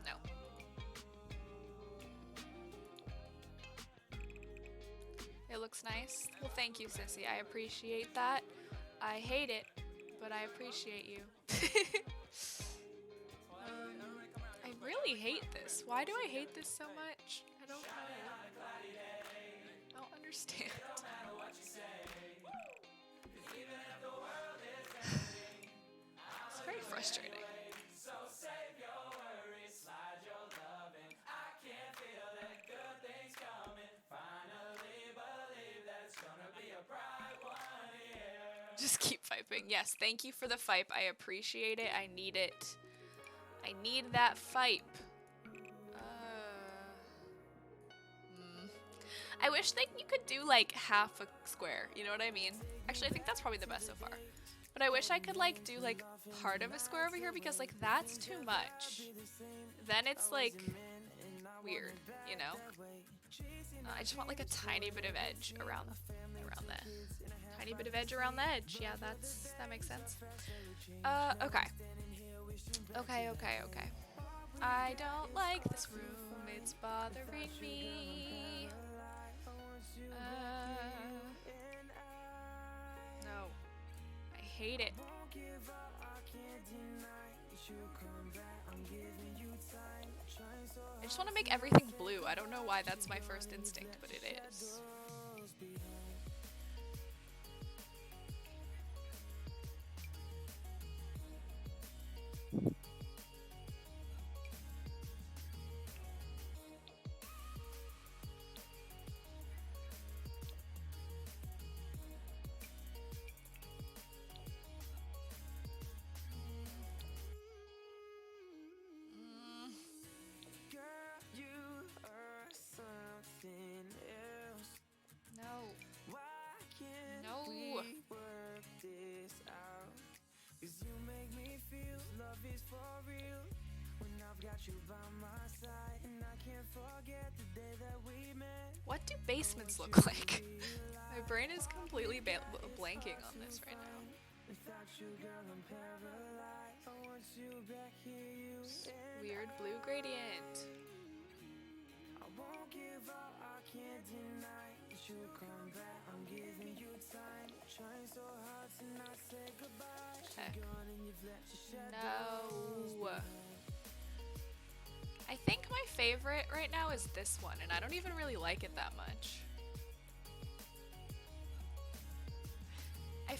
No. It looks nice. Well, thank you, Sissy. I appreciate that. I hate it, but I appreciate you. I really hate this. Why do I hate this so much? I don't know. I don't understand. It's very frustrating. Just keep fiping. Yes, thank you for the fipe. I appreciate it. I need it. I need that fipe. I wish that you could do like half a square, you know what I mean? Actually, I think that's probably the best so far. But I wish I could like do like part of a square over here because like that's too much. Then it's like weird, you know? I just want like a tiny bit of edge around the tiny bit of edge around the edge. Yeah, that makes sense. Okay. Okay. I don't like this room. It's bothering me. No. I hate it. I just want to make everything blue. I don't know why that's my first instinct, but it is. What do basements look like? My brain is completely blanking on this right now. Weird blue gradient. Okay. No. I think my favorite right now is this one, and I don't even really like it that much.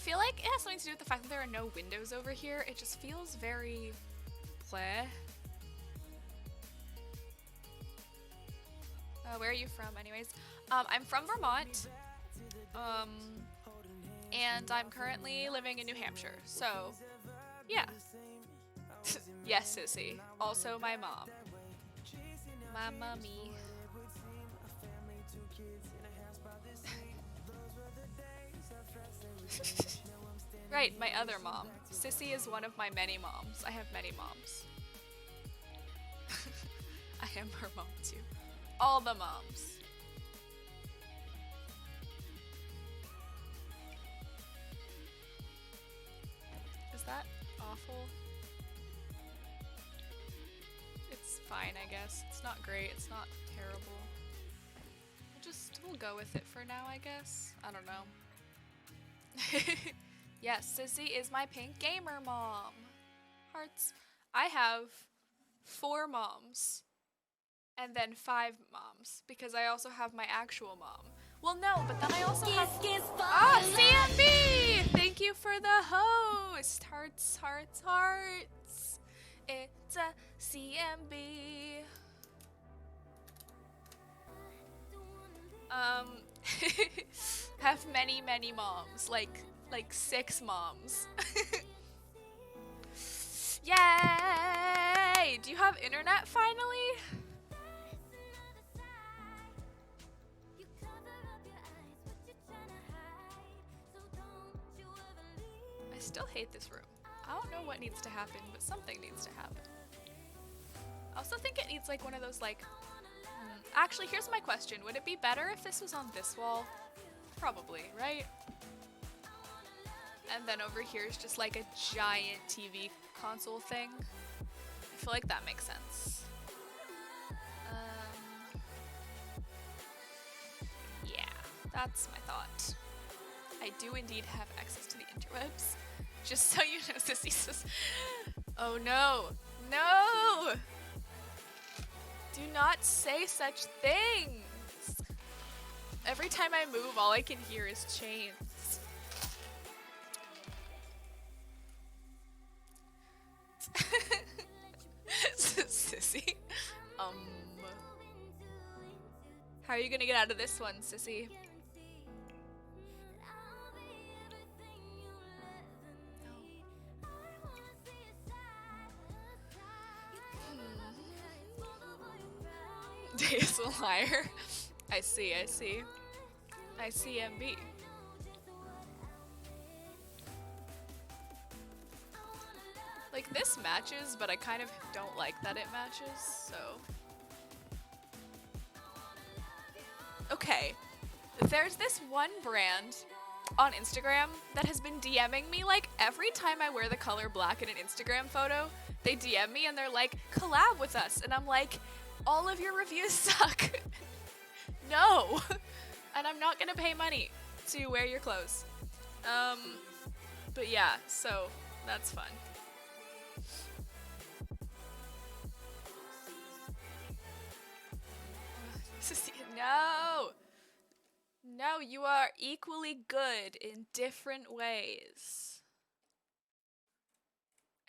feel like it has something to do with the fact that there are no windows over here. It just feels very bleh. Where are you from anyways? I'm from Vermont. And I'm currently living in New Hampshire. So, yeah. Yes, sissy. Also my mom. My mummy. Right, my other mom. Sissy is one of my many moms. I have many moms. I am her mom too. All the moms. Is that awful? It's fine, I guess. It's not great. It's not terrible. We'll go with it for now, I guess. I don't know. Yes, Sissy is my pink gamer mom. Hearts. I have 4 moms. And then 5 moms. Because I also have my actual mom. Well, no, but then I also have... Ah, CMB! Thank you for the host. Hearts, hearts, hearts. It's a CMB. Have many, many moms. Like 6 moms. Yay! Do you have internet finally? I still hate this room. I don't know what needs to happen, but something needs to happen. I also think it needs like one of those like... Actually, here's my question. Would it be better if this was on this wall? Probably, right? And then over here is just like a giant TV console thing. I feel like that makes sense. Yeah, that's my thought. I do indeed have access to the interwebs. Just so you know, Sissy says, oh no, no! Do not say such things! Every time I move, all I can hear is chains. Sissy. How are you gonna get out of this one, Sissy? Day is a liar. I see, I see. I see MB. Like, this matches, but I kind of don't like that it matches, so... Okay. There's this one brand on Instagram that has been DMing me, like, every time I wear the color black in an Instagram photo, they DM me and they're like, collab with us. And I'm like, all of your reviews suck. No. And I'm not gonna pay money to wear your clothes. But yeah, so that's fun. No! No, you are equally good in different ways.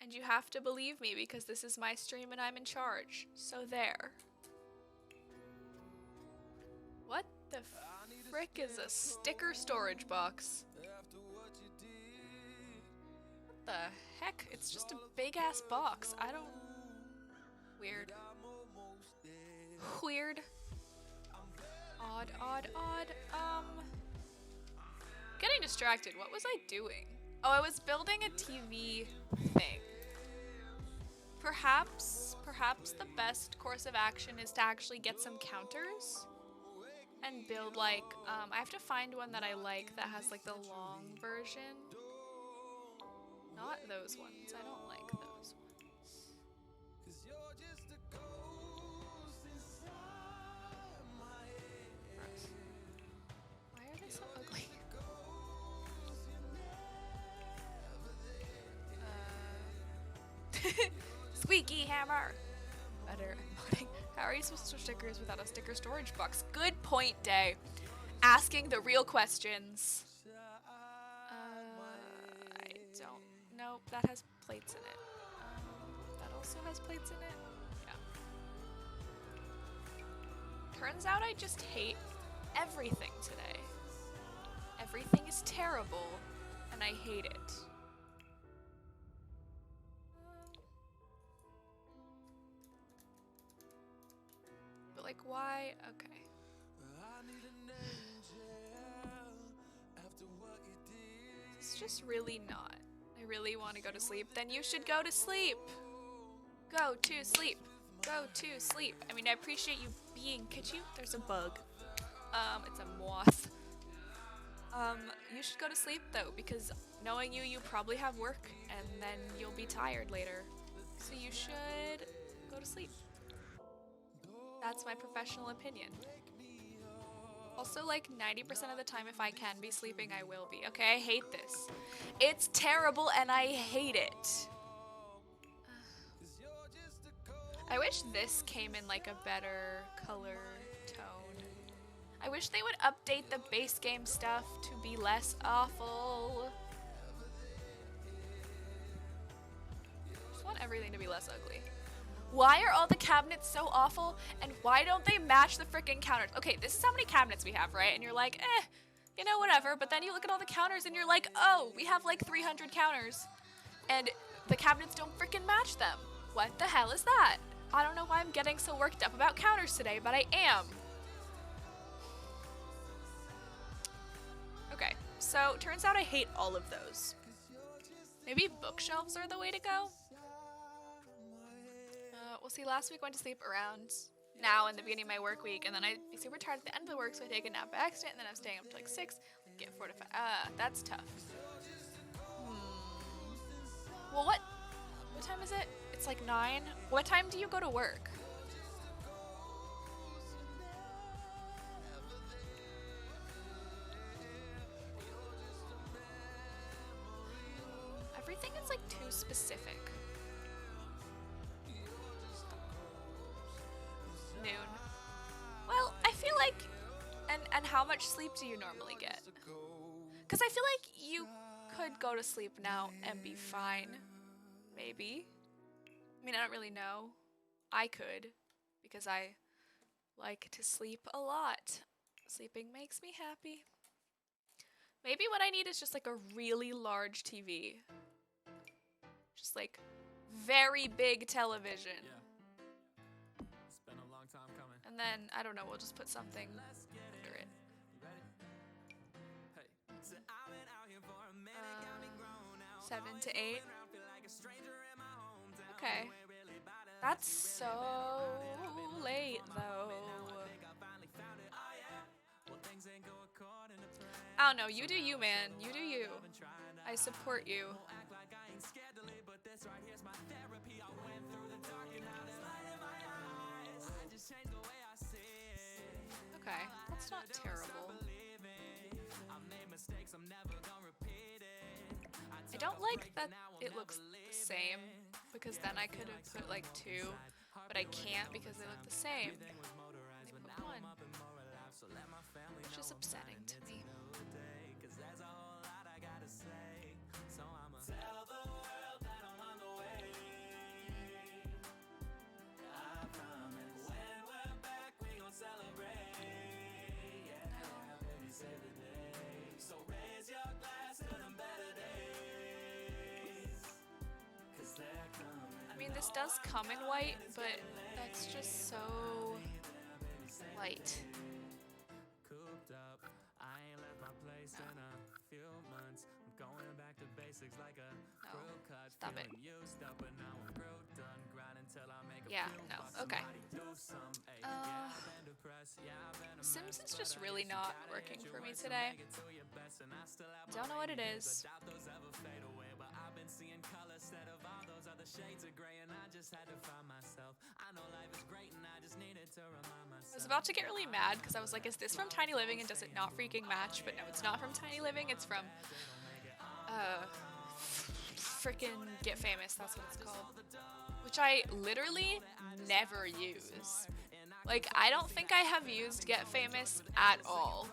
And you have to believe me because this is my stream and I'm in charge. So there. What the frick is a sticker storage box? What the heck? It's just a big ass box. I don't... Weird. Weird. Odd, odd, odd. Getting distracted. What was I doing? Oh, I was building a TV thing. Perhaps the best course of action is to actually get some counters and build like, I have to find one that I like that has like the long version. Not those ones. I don't like those ones. Gross. Why are they so ugly? Squeaky hammer! Better modding. How are you supposed to store stickers without a sticker storage box? Good point, Day. Asking the real questions. that has plates in it. That also has plates in it. Yeah. Turns out I just hate everything today. Everything is terrible, and I hate it. But like, why? Okay. It's just really not. I really want to go to sleep. Then you should go to sleep. Go to sleep. Go to sleep. I mean, I appreciate you being. Could you? There's a bug. It's a moth. You should go to sleep though, because knowing you, you probably have work, and then you'll be tired later. So you should go to sleep. That's my professional opinion. Also, like 90% of the time, if I can be sleeping, I will be. Okay, I hate this. It's terrible and I hate it. I wish this came in like a better color tone. I wish they would update the base game stuff to be less awful. Just want everything to be less ugly. Why are all the cabinets so awful, and why don't they match the freaking counters? Okay, this is how many cabinets we have, right? And you're like, you know, whatever. But then you look at all the counters and you're like, oh, we have like 300 counters. And the cabinets don't freaking match them. What the hell is that? I don't know why I'm getting so worked up about counters today, but I am. Okay, so turns out I hate all of those. Maybe bookshelves are the way to go? We'll see, last week I went to sleep around now in the beginning of my work week, and then I'd be super tired at the end of the work, so I take a nap by accident, and then I'm staying up to like 6, get 4 to 5. That's tough. Well, what time is it? It's like 9. What time do you go to work? Everything is like too specific. Noon. Well, I feel like, and how much sleep do you normally get? Because I feel like you could go to sleep now and be fine. Maybe. I mean, I don't really know. I could, because I like to sleep a lot. Sleeping makes me happy. Maybe what I need is just like a really large TV. Just like very big television. Yeah. It's been a long time coming. And then, I don't know, we'll just put something under it. Hey. 7 to 8. Okay. That's so late, though. I don't know, you do you, man. You do you. I support you. Okay, that's not terrible. I don't like that it looks the same, because then I could have put like 2, but I can't because they look the same. They put 1, which is upsetting to me. I mean, this does come in white, but that's just so light. Cooped up, I ain't left my place in a few months. I'm going back to basics like a crew cut. Stop it. Used up, but now I'm through, done grinding till I make a Yeah, few no, bucks. okay. Somebody do some, ay, yeah, I've been depressed, yeah, I've been a Sims mess, is but just at really least you not gotta working hit for your me ways to today. make it to your best, and I still have Don't know what it days. is. I doubt those ever fade away, but I've been seeing color instead of all those other shades of gray, and I just had to find myself. I know life is great, and I just needed to remind myself. I was about to get really mad because I was like, is this from Tiny Living and does it not freaking match? But no, it's not from Tiny Living, it's from freaking Get Famous, that's what it's called. Which I literally never use. Like, I don't think I have used Get Famous at all.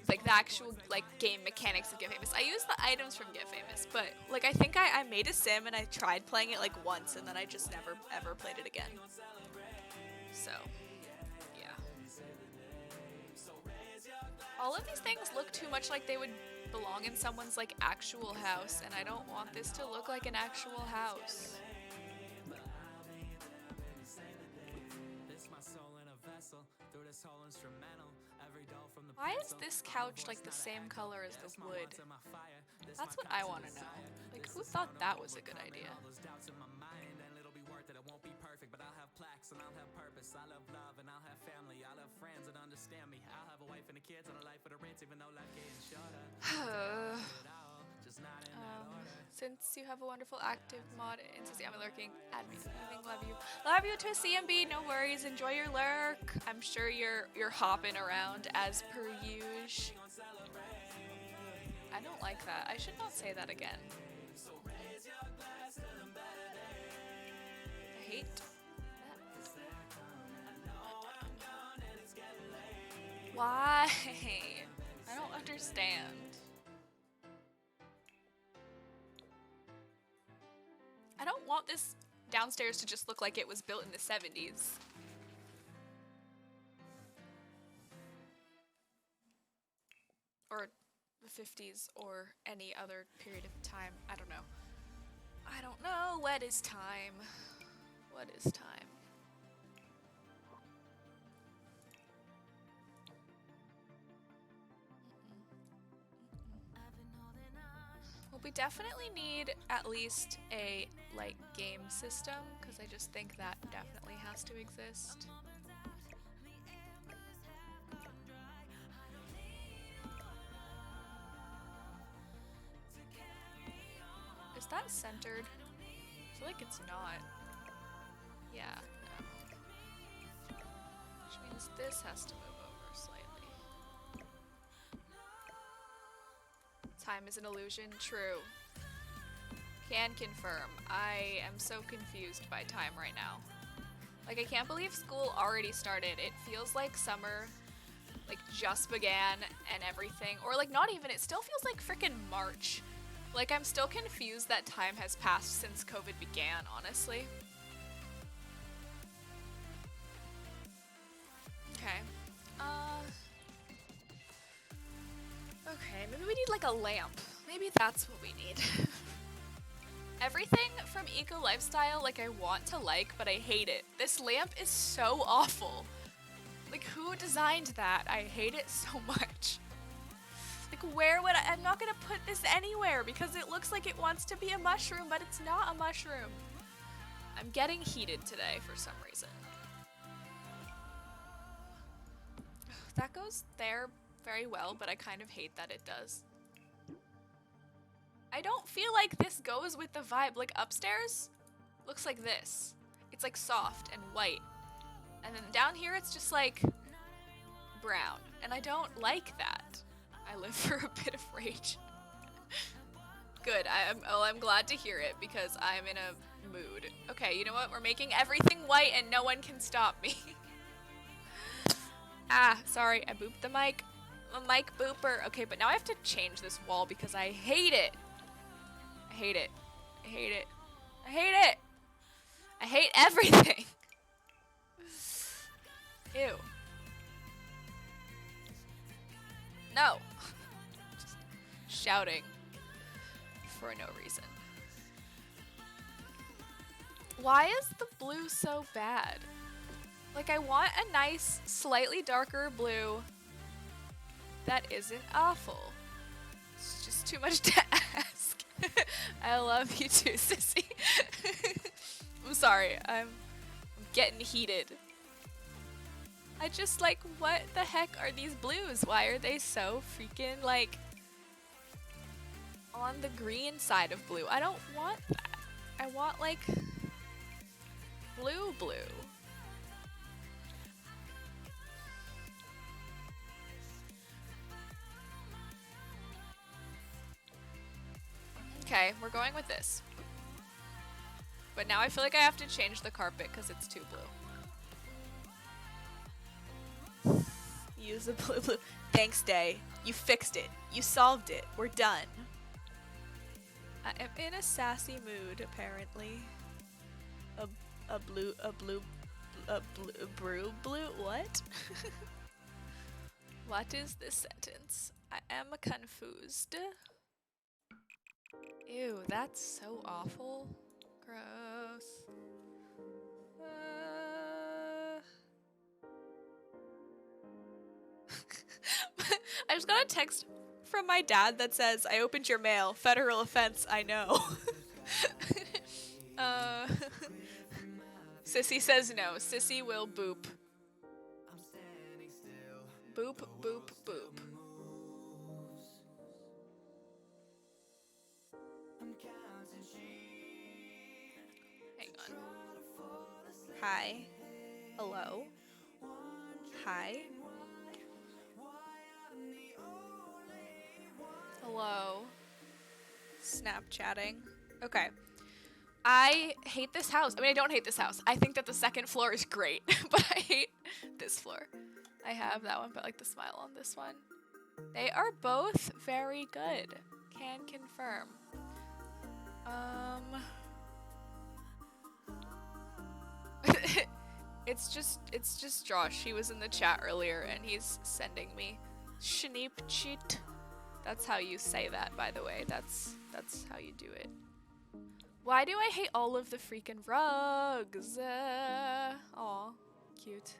like the actual like game mechanics of Get Famous. I use the items from Get Famous, but like I think I made a sim and I tried playing it like once and then I just never ever played it again. So, yeah. All of these things look too much like they would belong in someone's like actual house, and I don't want this to look like an actual house. Why is this couch like the same color as the wood? That's what I want to know. Like, who thought that was a good idea? Since you have a wonderful active mod in CC, I'm lurking. Add me. Love you. Love you to CMB. No worries. Enjoy your lurk. I'm sure you're hopping around as per usual. I don't like that. I should not say that again. I hate that. Why? I don't understand. I don't want this downstairs to just look like it was built in the 70s. Or the 50s or any other period of time. I don't know. I don't know. What is time? What is time? Well, we definitely need at least a like game system, because I just think that definitely has to exist. Is that centered? I feel like it's not. Yeah, no. Which means this has to move over slightly. Time is an illusion. True. Can confirm. I am so confused by time right now. Like, I can't believe school already started. It feels like summer, like, just began and everything. Or, like, not even. It still feels like frickin' March. Like, I'm still confused that time has passed since COVID began, honestly. Okay. Okay, maybe we need like a lamp. Maybe that's what we need. Everything from Eco Lifestyle, like, I want to like, but I hate it. This lamp is so awful. Like, who designed that? I hate it so much. Like, where would I'm not gonna put this anywhere because it looks like it wants to be a mushroom, but it's not a mushroom. I'm getting heated today for some reason. That goes there very well, but I kind of hate that it does. I don't feel like this goes with the vibe. Like, upstairs looks like this. It's like soft and white. And then down here it's just like brown. And I don't like that. I live for a bit of rage. Good. I'm glad to hear it because I'm in a mood. Okay, you know what? We're making everything white and no one can stop me. Ah, sorry, I booped the mic. A mic booper. Okay, but now I have to change this wall because I hate it. I hate it. I hate it. I hate it. I hate everything. Ew. No. Just shouting for no reason. Why is the blue so bad? Like, I want a nice, slightly darker blue that isn't awful. It's just too much to ask. I love you too, sissy. I'm sorry, I'm getting heated. I just, like, what the heck are these blues? Why are they so freaking, like, on the green side of blue? I don't want that. I want, like, blue. Okay, we're going with this. But now I feel like I have to change the carpet because it's too blue. use a blue. Thanks, Day. You fixed it. You solved it. We're done. I am in a sassy mood, apparently. Blue, what? What is this sentence? I am confused. Ew, that's so awful. Gross. I just got a text from my dad that says, I opened your mail. Federal offense, I know. Sissy says no. Sissy will boop. Boop, boop, boop. Hang on. Hi. Hello. Hi. Hello. Snapchatting. Okay. I hate this house. I mean, I don't hate this house. I think that the second floor is great, but I hate this floor. I have that one, but like the smile on this one. They are both very good. Can confirm. It's just Josh. He was in the chat earlier and he's sending me Schneep cheat. That's how you say that, by the way. That's how you do it. Why do I hate all of the freaking rugs? Aw, cute.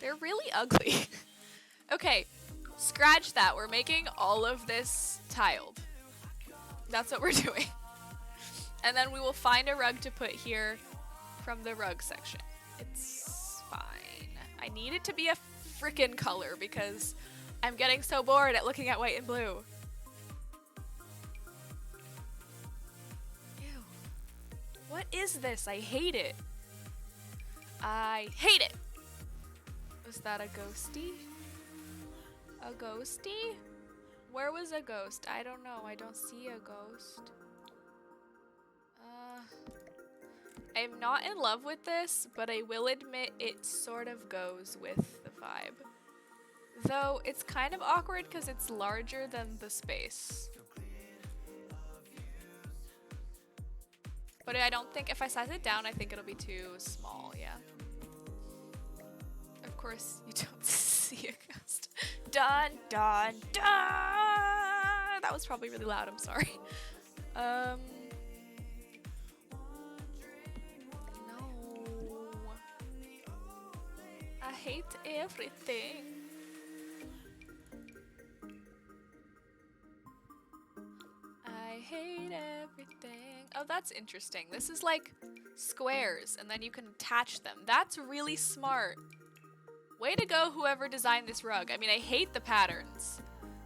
They're really ugly. Okay, scratch that. We're making all of this tiled. That's what we're doing. And then we will find a rug to put here from the rug section. It's fine. I need it to be a freaking color because I'm getting so bored at looking at white and blue. Ew. What is this? I hate it. I hate it. Was that a ghosty? A ghosty? Where was a ghost? I don't know. I don't see a ghost. I'm not in love with this, but I will admit it sort of goes with the vibe. Though it's kind of awkward because it's larger than the space. But I don't think, if I size it down, I think it'll be too small, yeah. Of course, you don't see a ghost. Dun, dun, dun! That was probably really loud, I'm sorry. No. I hate everything. I hate everything. Oh, that's interesting. This is like squares, and then you can attach them. That's really smart. Way to go, whoever designed this rug. I mean, I hate the patterns,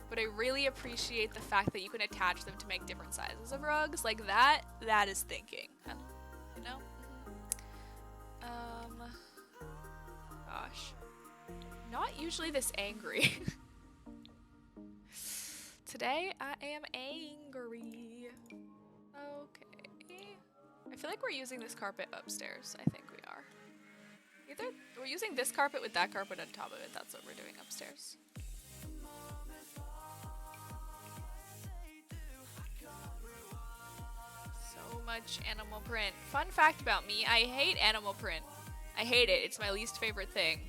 but I really appreciate the fact that you can attach them to make different sizes of rugs. Like that is thinking. You know? Gosh. Not usually this angry. Today, I am angry. Okay. I feel like we're using this carpet upstairs. I think we are. Either we're using this carpet with that carpet on top of it. That's what we're doing upstairs. So much animal print. Fun fact about me, I hate animal print. I hate it. It's my least favorite thing.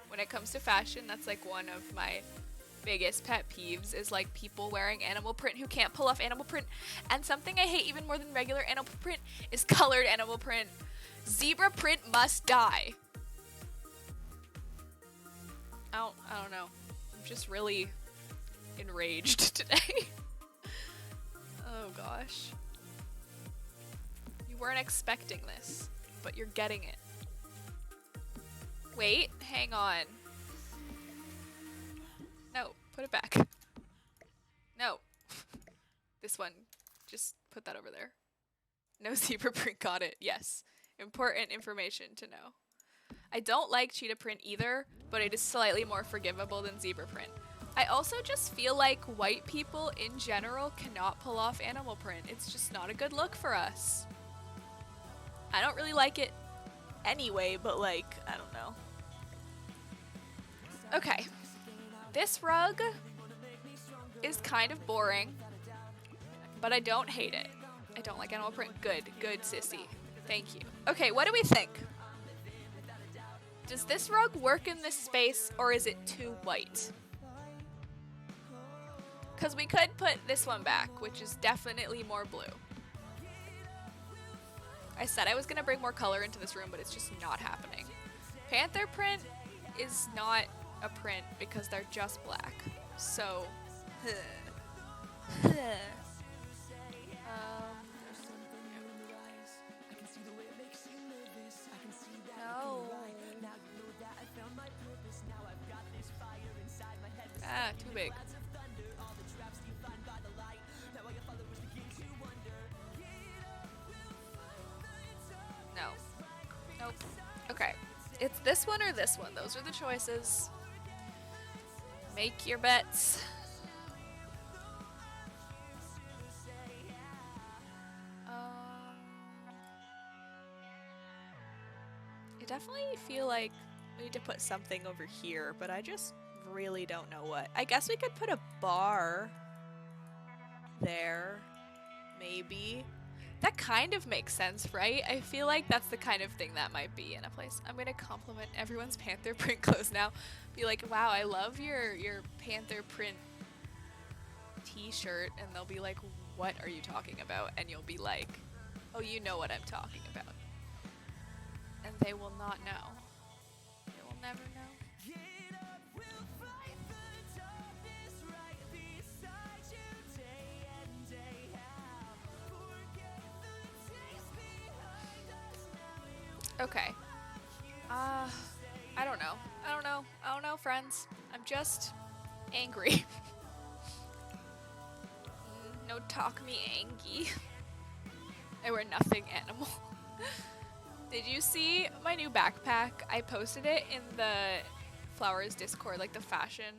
When it comes to fashion, that's like one of my biggest pet peeves is like people wearing animal print who can't pull off animal print. And something I hate even more than regular animal print is colored animal print. Zebra print must die. I don't know. I'm just really enraged today. Oh gosh. You weren't expecting this, but you're getting it. Wait, hang on. No, put it back. No. This one. Just put that over there. No zebra print, got it. Yes. Important information to know. I don't like cheetah print either, but it is slightly more forgivable than zebra print. I also just feel like white people in general cannot pull off animal print. It's just not a good look for us. I don't really like it anyway, but like, I don't know. Okay. This rug is kind of boring, but I don't hate it. I don't like animal print. Good, sissy. Thank you. Okay, what do we think? Does this rug work in this space, or is it too white? Because we could put this one back, which is definitely more blue. I said I was going to bring more color into this room, but it's just not happening. Panther print is not a print because they're just black. So, no. Ah, too big. No. Nope. Okay. It's this one or this one. Those are the choices. Make your bets. I definitely feel like we need to put something over here, but I just really don't know what. I guess we could put a bar there, maybe. That kind of makes sense, right? I feel like that's the kind of thing that might be in a place. I'm gonna compliment everyone's Panther print clothes now. Be like, wow, I love your Panther print t-shirt, and they'll be like, what are you talking about? And you'll be like, oh, you know what I'm talking about. And they will not know. They will never know. Okay. I don't know. I don't know, friends. I'm just angry. No talk me angy. I wear nothing animal. Did you see my new backpack? I posted it in the Flowers Discord, like the fashion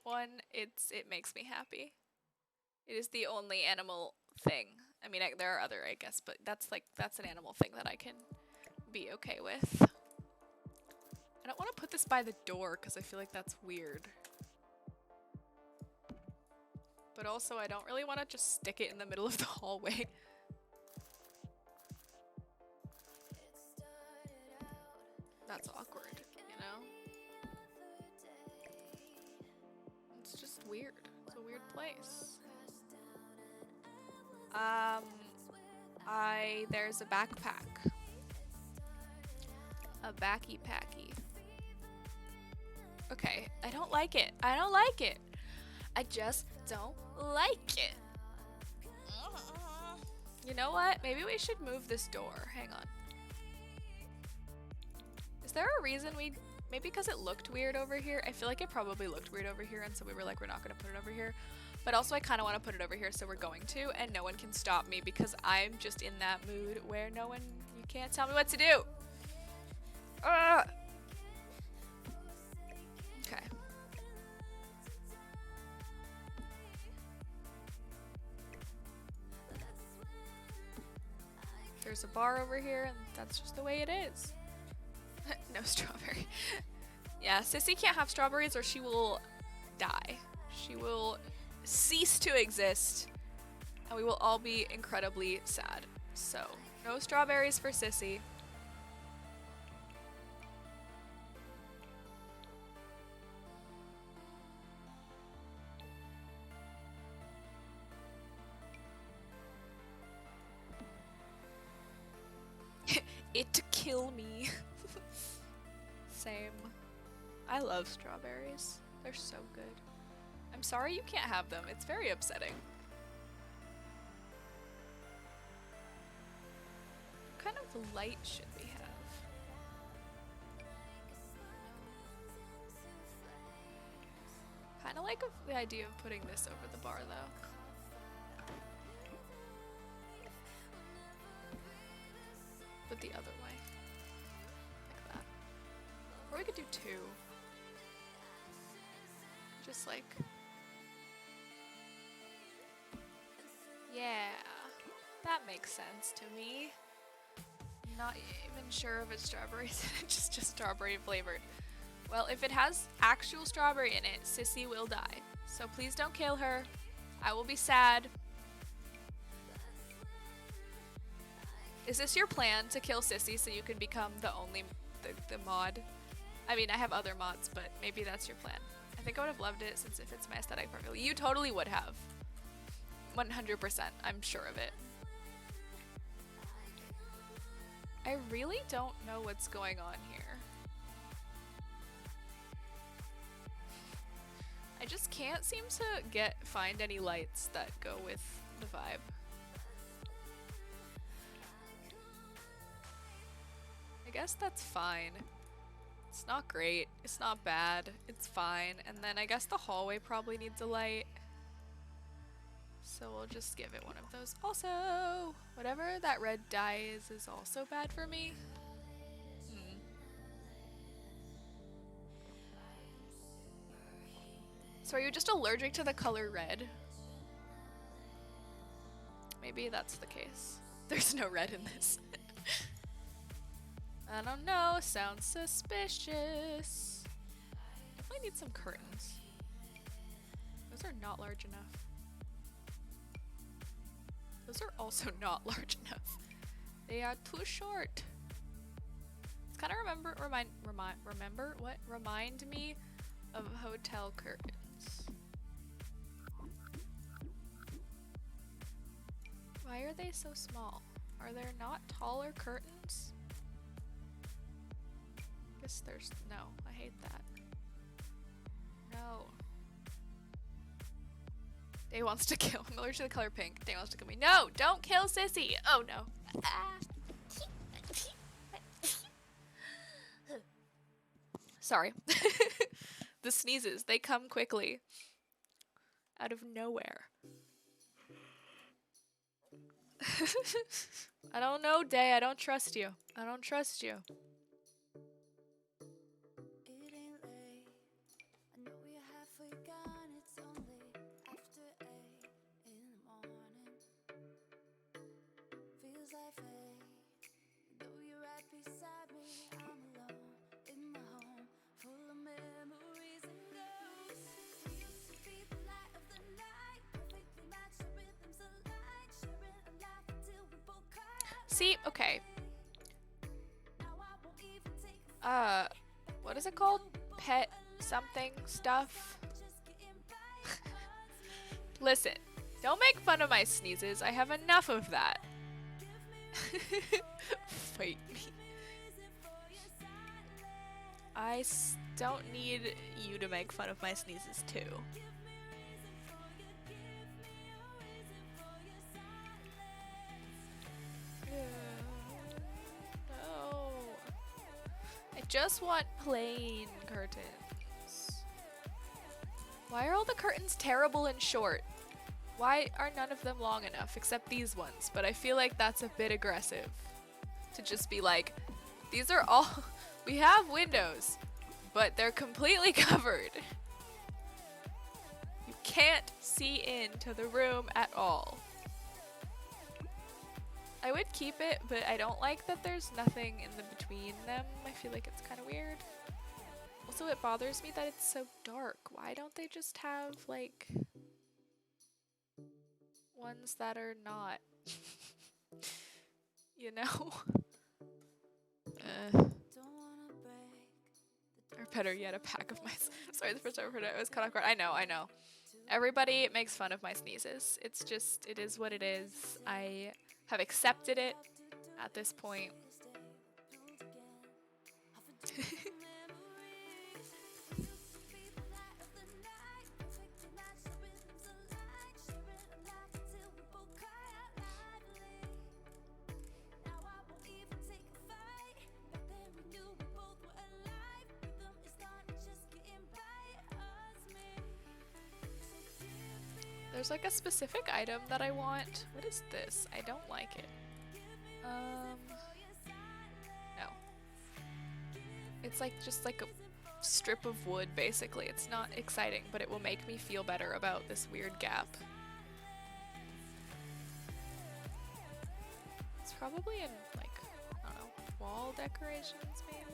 one. It makes me happy. It is the only animal thing. I mean, there are other, I guess, but that's an animal thing that I can be okay with. I don't want to put this by the door because I feel like that's weird. But also, I don't really want to just stick it in the middle of the hallway. That's awkward, you know? It's just weird. It's a weird place. There's a backpack. A backy packy. Okay, I don't like it. I don't like it. I just don't like it. You know what? Maybe we should move this door. Hang on. Is there a reason maybe because it looked weird over here? I feel like it probably looked weird over here, and so we were like, we're not going to put it over here. But also I kind of want to put it over here, so we're going to, and no one can stop me because I'm just in that mood where you can't tell me what to do. Okay. There's a bar over here, and that's just the way it is. No strawberry. Yeah, Sissy can't have strawberries or she will die. She will cease to exist, and we will all be incredibly sad. So, no strawberries for Sissy. It to kill me. Same. I love strawberries. They're so good. I'm sorry you can't have them. It's very upsetting. What kind of light should we have? Kind of like the idea of putting this over the bar though. But the other way. Like that. Or we could do two. Just like... Yeah. That makes sense to me. not even sure if it's strawberries. It's just strawberry flavored. Well, if it has actual strawberry in it, Sissy will die. So please don't kill her. I will be sad. Is this your plan, to kill Sissy so you can become the only the mod? I mean, I have other mods, but maybe that's your plan. I think I would have loved it since it fits my aesthetic perfectly. You totally would have. 100%, I'm sure of it. I really don't know what's going on here. I just can't seem to find any lights that go with the vibe. I guess that's fine. It's not great, it's not bad, it's fine. And then I guess the hallway probably needs a light. So we'll just give it one of those. Also, whatever that red dye is also bad for me. So are you just allergic to the color red? Maybe that's the case. There's no red in this. I don't know, sounds suspicious. Definitely need some curtains. Those are not large enough. Those are also not large enough. They are too short. It's kind of remind me of hotel curtains. Why are they so small? Are there not taller curtains? Guess there's no. I hate that. No. Day wants to kill. I'm allergic to the color pink. Day wants to kill me. No! Don't kill Sissy! Oh no. Sorry. The sneezes, they come quickly. Out of nowhere. I don't know, Day. I don't trust you. I don't trust you. See, okay. What is it called? Pet something stuff? Listen, don't make fun of my sneezes. I have enough of that. Fight me. I don't need you to make fun of my sneezes too. No. I just want plain curtains. Why are all the curtains terrible and short? Why are none of them long enough except these ones? But I feel like that's a bit aggressive to just be like, these are all, we have windows, but they're completely covered. You can't see into the room at all. I would keep it, but I don't like that there's nothing in the between them. I feel like it's kind of weird. Also, it bothers me that it's so dark. Why don't they just have, like, ones that are not, you know? Or better yet, a pack of mice. Sorry, the first time I heard it, I was cut off guard. I know. Everybody makes fun of my sneezes. It's just, it is what it is. I have accepted it at this point. There's like a specific item that I want. What is this? I don't like it. No. It's like just like a strip of wood basically. It's not exciting, but it will make me feel better about this weird gap. It's probably in like, I don't know, wall decorations, maybe?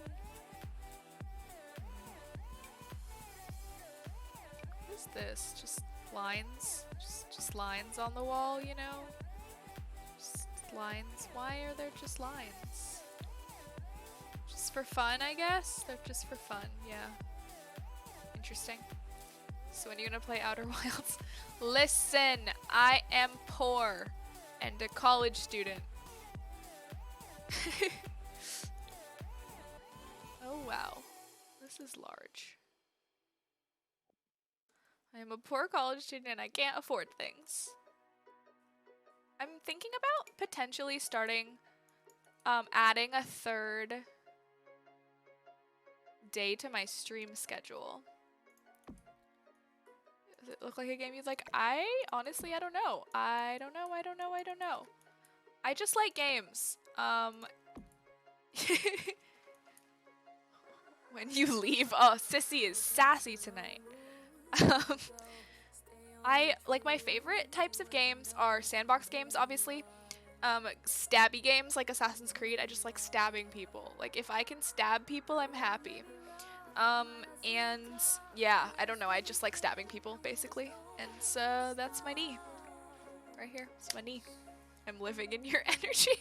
What is this? Just lines? Just lines on the wall, you know? Just lines. Why are there just lines? Just for fun, I guess? They're just for fun, yeah. Interesting. So when are you gonna play Outer Wilds? Listen, I am poor and a college student. Oh wow, this is large. I am a poor college student and I can't afford things. I'm thinking about potentially starting, adding a third day to my stream schedule. Does it look like a game you'd like? I honestly, I don't know. I don't know. I just like games. When you leave, oh, Sissy is sassy tonight. I like my favorite types of games are sandbox games, obviously. Stabby games like Assassin's Creed. I just like stabbing people. Like if I can stab people, I'm happy. And yeah, I don't know. I just like stabbing people basically. And so that's my knee. Right here. It's my knee. I'm living in your energy.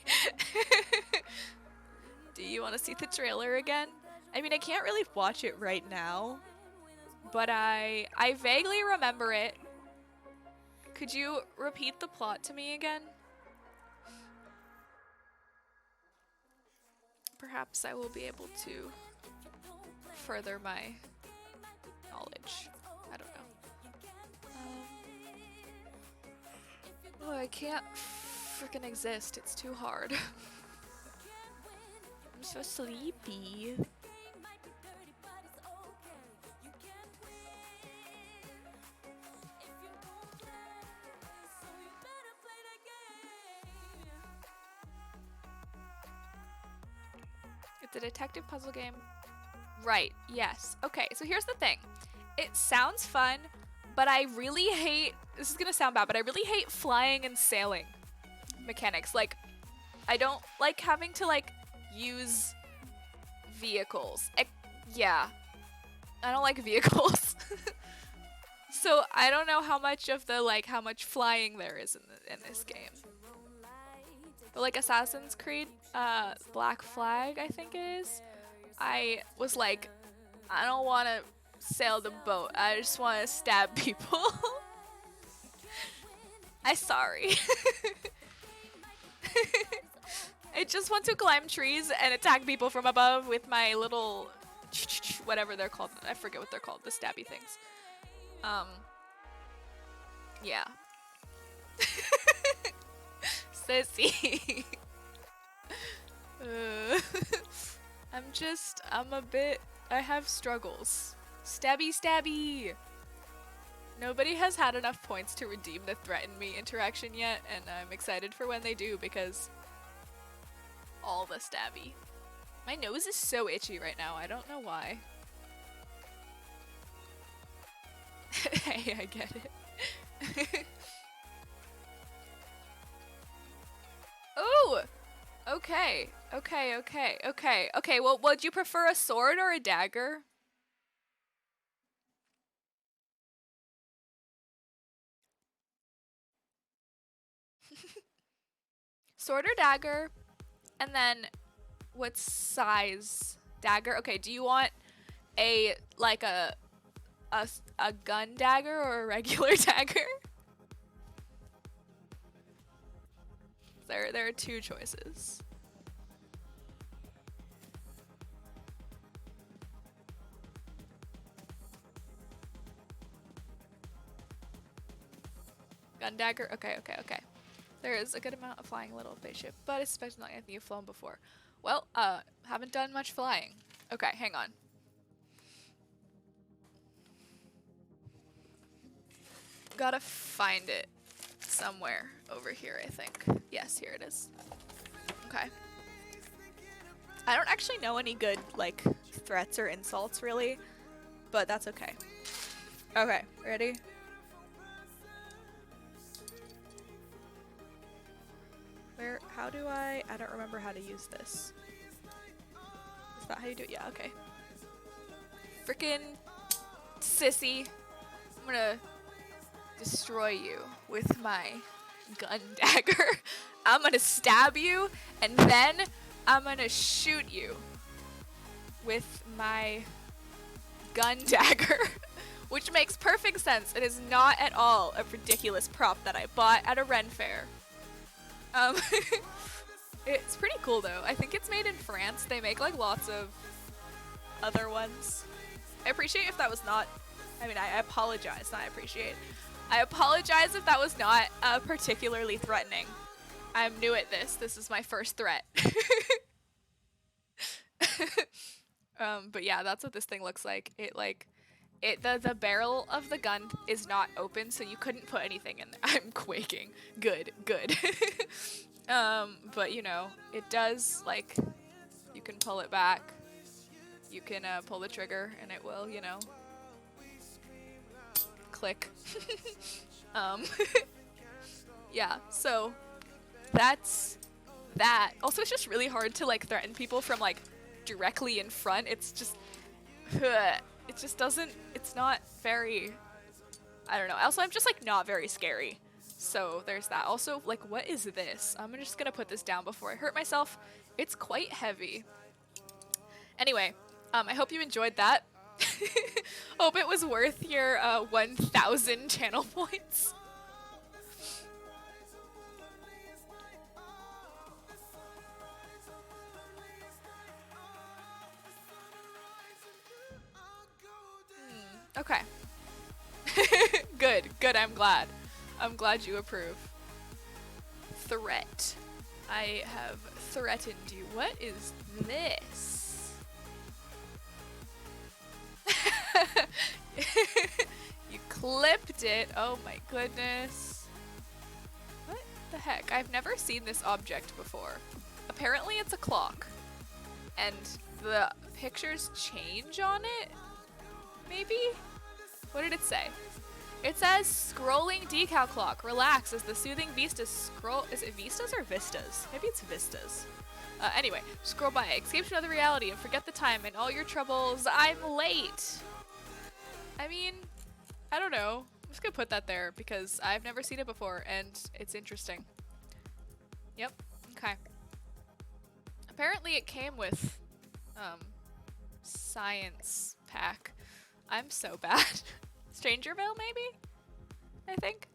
Do you want to see the trailer again? I mean, I can't really watch it right now, but I vaguely remember it. Could you repeat the plot to me again? Perhaps I will be able to further my knowledge. I don't know. Oh, I can't freaking exist. It's too hard. I'm so sleepy. It's a detective puzzle game. Right, yes. Okay, so here's the thing. It sounds fun, but I really hate, this is gonna sound bad, but I really hate flying and sailing mechanics. Like, I don't like having to, like, use vehicles. Yeah. I don't like vehicles. So I don't know how much of the, like, how much flying there is in this game. But like Assassin's Creed, Black Flag, I think it is. I was like, I don't want to sail the boat. I just want to stab people. I'm sorry. I just want to climb trees and attack people from above with my little whatever they're called. I forget what they're called. The stabby things. Yeah. Sissy. I have struggles. Stabby. Nobody has had enough points to redeem the threaten me interaction yet, and I'm excited for when they do because all the stabby. My nose is so itchy right now. I don't know why. Hey, I get it. Ooh! Okay. Well, would you prefer a sword or a dagger? Sword or dagger? And then what size dagger? Okay, do you want a like a gun dagger or a regular dagger? There are two choices. Gun dagger? Okay. There is a good amount of flying a little spaceship, but especially not anything you've flown before. Well, haven't done much flying. Okay, hang on. Gotta find it somewhere over here, I think. Yes, here it is. Okay. I don't actually know any good, like, threats or insults, really, but that's okay. Okay, ready? How do I don't remember how to use this. Is that how you do it? Yeah, okay. Frickin' sissy. I'm gonna destroy you with my gun dagger. I'm gonna stab you, and then I'm gonna shoot you with my gun dagger. Which makes perfect sense. It is not at all a ridiculous prop that I bought at a Ren fair. It's pretty cool though. I think it's made in France. They make like lots of other ones. I appreciate if that was not, I mean, I apologize, not appreciate. I apologize if that was not particularly threatening. I'm new at this. This is my first threat. But yeah, that's what this thing looks like. The barrel of the gun is not open, so you couldn't put anything in there. I'm quaking. Good. But you know, it does, like, you can pull it back. You can pull the trigger and it will, you know, click. Yeah, so that's that. Also, it's just really hard to like threaten people from like directly in front. It's just, it just doesn't, it's not very, I don't know. Also, I'm just like not very scary. So there's that. Also, like, what is this? I'm just gonna put this down before I hurt myself. It's quite heavy. Anyway, I hope you enjoyed that. Hope it was worth your 1,000 channel points. Okay. Good, I'm glad. I'm glad you approve. Threat. I have threatened you. What is this? You clipped it. Oh my goodness. What the heck? I've never seen this object before. Apparently it's a clock. And the pictures change on it? Maybe? What did it say? It says scrolling decal clock. Relax as the soothing vistas scroll. Is it vistas or vistas? Maybe it's vistas. Anyway, scroll by, escape to another reality, and forget the time and all your troubles. I'm late. I mean, I don't know. I'm just gonna put that there because I've never seen it before and it's interesting. Yep. Okay. Apparently it came with science pack. I'm so bad. Strangerville, maybe? I think.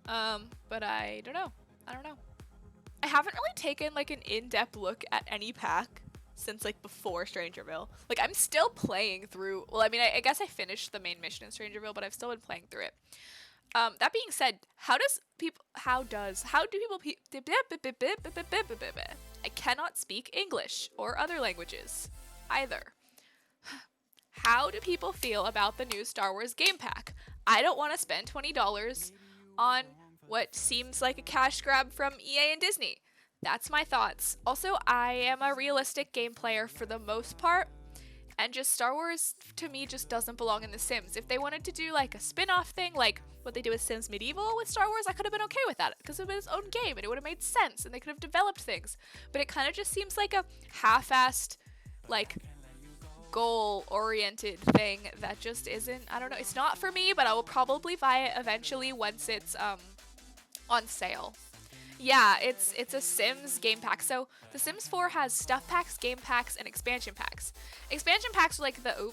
But I don't know. I haven't really taken like an in-depth look at any pack since like before Strangerville. Like I'm still playing through, well, I mean, I guess I finished the main mission in Strangerville, but I've still been playing through it. That being said, how do people, I cannot speak English or other languages either. How do people feel about the new Star Wars game pack? I don't want to spend $20 on what seems like a cash grab from EA and Disney. That's my thoughts. Also, I am a realistic game player for the most part, and just Star Wars to me just doesn't belong in The Sims. If they wanted to do like a spin-off thing, like what they did with Sims Medieval with Star Wars, I could have been okay with that because it was its own game and it would have made sense and they could have developed things. But it kind of just seems like a half-assed, like, goal-oriented thing that just isn't, I don't know, it's not for me, but I will probably buy it eventually once it's on sale. Yeah, it's a Sims game pack. So The Sims 4 has stuff packs, game packs, and expansion packs. Expansion packs are like the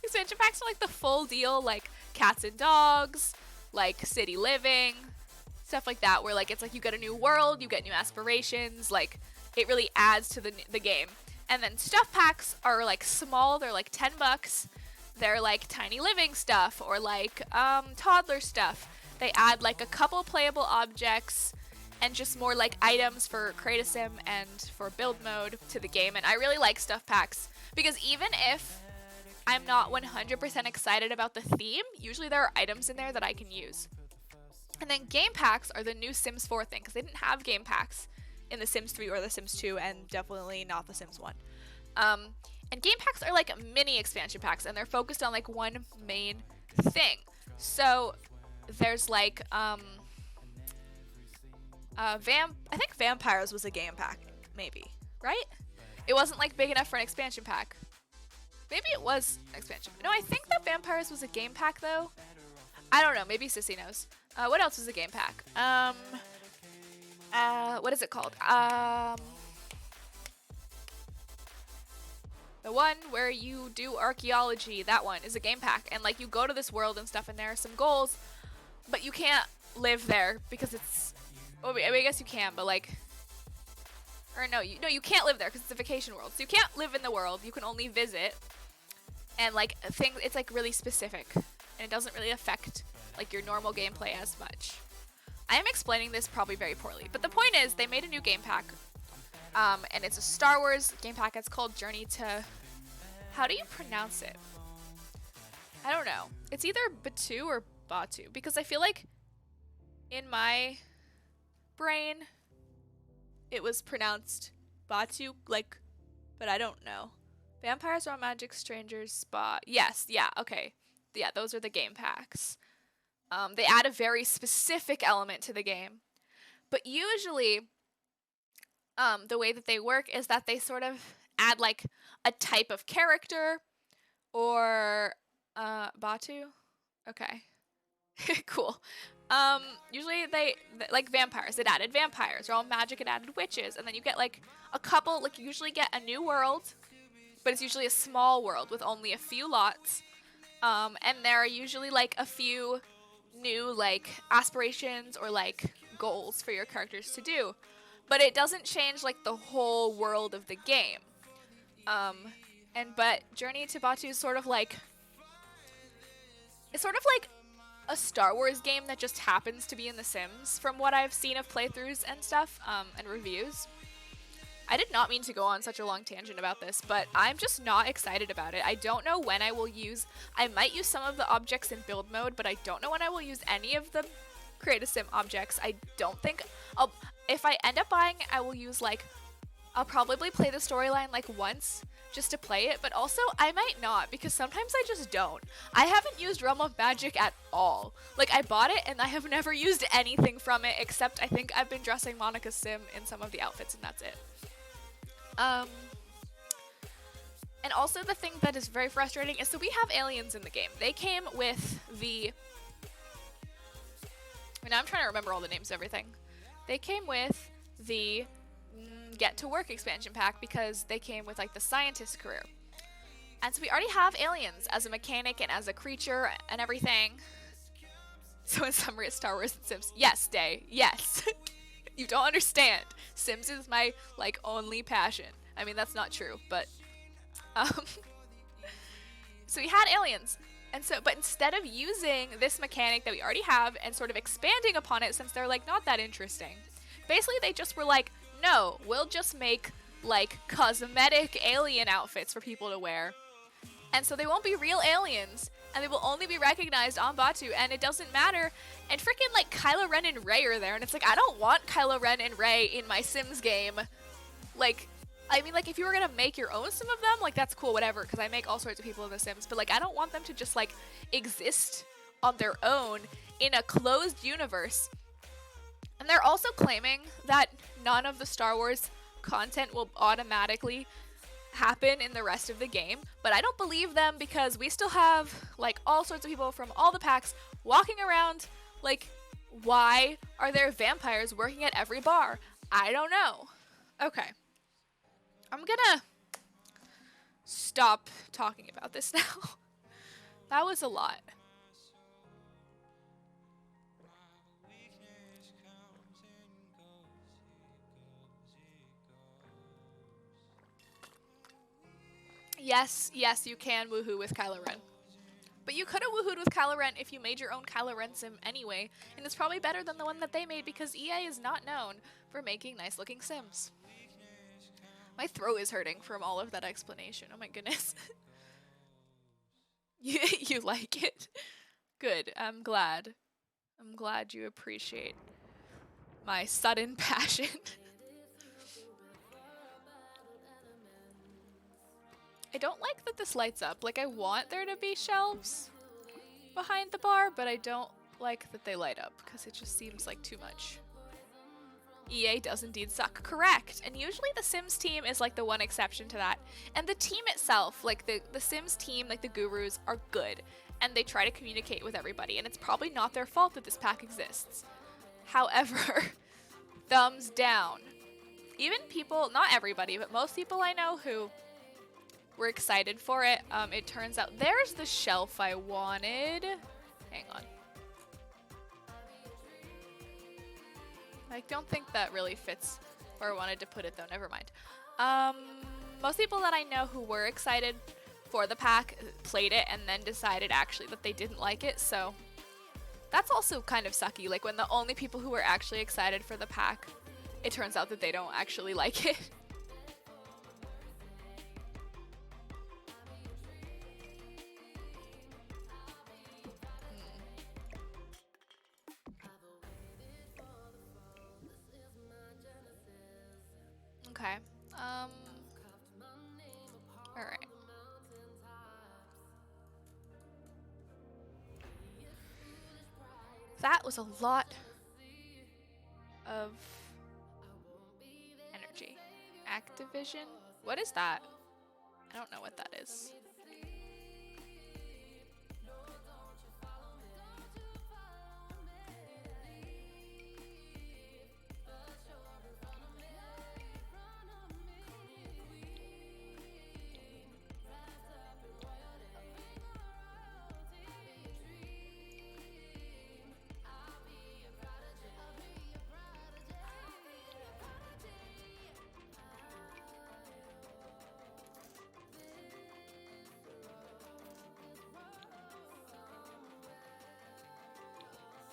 expansion packs are like the full deal, like cats and dogs, like city living, stuff like that, where like it's like you get a new world, you get new aspirations, like it really adds to the game. And then stuff packs are like small, they're like $10. They're like tiny living stuff or like toddler stuff. They add like a couple playable objects and just more like items for Create a Sim and for build mode to the game. And I really like stuff packs because even if I'm not 100% excited about the theme, usually there are items in there that I can use. And then game packs are the new Sims 4 thing because they didn't have game packs in The Sims 3 or The Sims 2 and definitely not The Sims 1. And game packs are like mini expansion packs and they're focused on like one main thing. So there's like I think Vampires was a game pack, maybe, right? it wasn't like big enough for an expansion pack. Maybe it was an expansion. No, I think that Vampires was a game pack though. I don't know. Maybe Sissy knows. What else was a game pack? What is it called? The one where you do archaeology, that one is a game pack. And like you go to this world and stuff and there are some goals, but you can't live there because it's, well, I mean, I guess you can, but like, or no, you can't live there because it's a vacation world. So you can't live in the world, you can only visit. And like it's like really specific and it doesn't really affect like your normal gameplay as much. I am explaining this probably very poorly, but the point is they made a new game pack. And it's a Star Wars game pack. It's called Journey to... How do you pronounce it? I don't know. It's either Batu or Batu, because I feel like in my brain it was pronounced Batu, like, but I don't know. Vampires, Raw Magic, Strangers, Spa. Yes, yeah, okay. Yeah, those are the game packs. They add a very specific element to the game. But usually... the way that they work is that they sort of add like a type of character or Batu. Okay. Cool. Usually they like vampires. It added vampires. Raw Magic, it added witches, and then you get like a couple. Like you usually get a new world, but it's usually a small world with only a few lots. And there are usually like a few new like aspirations or like goals for your characters to do. But it doesn't change like the whole world of the game. But Journey to Batu is sort of like, it's sort of like a Star Wars game that just happens to be in The Sims from what I've seen of playthroughs and stuff, and reviews. I did not mean to go on such a long tangent about this, but I'm just not excited about it. I don't know when I will use, I might use some of the objects in build mode, but I don't know when I will use any of the Create a Sim objects. I don't think if I end up buying, I will use like, I'll probably play the storyline like once just to play it, but also I might not because sometimes I just don't. I haven't used Realm of Magic at all. Like I bought it and I have never used anything from it except I think I've been dressing Monica Sim in some of the outfits and that's it. And also the thing that is very frustrating is so we have aliens in the game. They came with the, and I'm trying to remember all the names of everything. They came with the Get to Work expansion pack because they came with like the scientist career. And so we already have aliens as a mechanic and as a creature and everything. So in summary, it's Star Wars and Sims. Yes, Day. Yes. You don't understand. Sims is my like only passion. I mean, that's not true, but so we had aliens. And so, but instead of using this mechanic that we already have and sort of expanding upon it since they're like not that interesting, basically they just were like, no, we'll just make like cosmetic alien outfits for people to wear. And so they won't be real aliens and they will only be recognized on Batu and it doesn't matter. And freaking like Kylo Ren and Rey are there and it's like, I don't want Kylo Ren and Rey in my Sims game. Like, I mean, like, if you were gonna make your own Sim of them, like, that's cool, whatever, because I make all sorts of people in The Sims, but, like, I don't want them to just, like, exist on their own in a closed universe. And they're also claiming that none of the Star Wars content will automatically happen in the rest of the game, but I don't believe them because we still have, like, all sorts of people from all the packs walking around, like, why are there vampires working at every bar? I don't know. Okay. I'm gonna stop talking about this now. That was a lot. Yes, you can woohoo with Kylo Ren. But you could have woohooed with Kylo Ren if you made your own Kylo Ren Sim anyway, and it's probably better than the one that they made because EA is not known for making nice looking Sims. My throat is hurting from all of that explanation. Oh my goodness. You like it? Good. I'm glad. I'm glad you appreciate my sudden passion. I don't like that this lights up. Like, I want there to be shelves behind the bar, but I don't like that they light up because it just seems like too much. EA does indeed suck. Correct. And usually the Sims team is like the one exception to that. And the team itself, like the Sims team, like the gurus, are good. And they try to communicate with everybody. And it's probably not their fault that this pack exists. However, thumbs down. Even people, not everybody, but most people I know who were excited for it, it turns out there's the shelf I wanted. Hang on. I don't think that really fits where I wanted to put it though, never mind. Most people that I know who were excited for the pack played it and then decided actually that they didn't like it, so that's also kind of sucky. Like when the only people who were actually excited for the pack, it turns out that they don't actually like it. Okay. Alright. That was a lot of energy. Activision? What is that? I don't know what that is.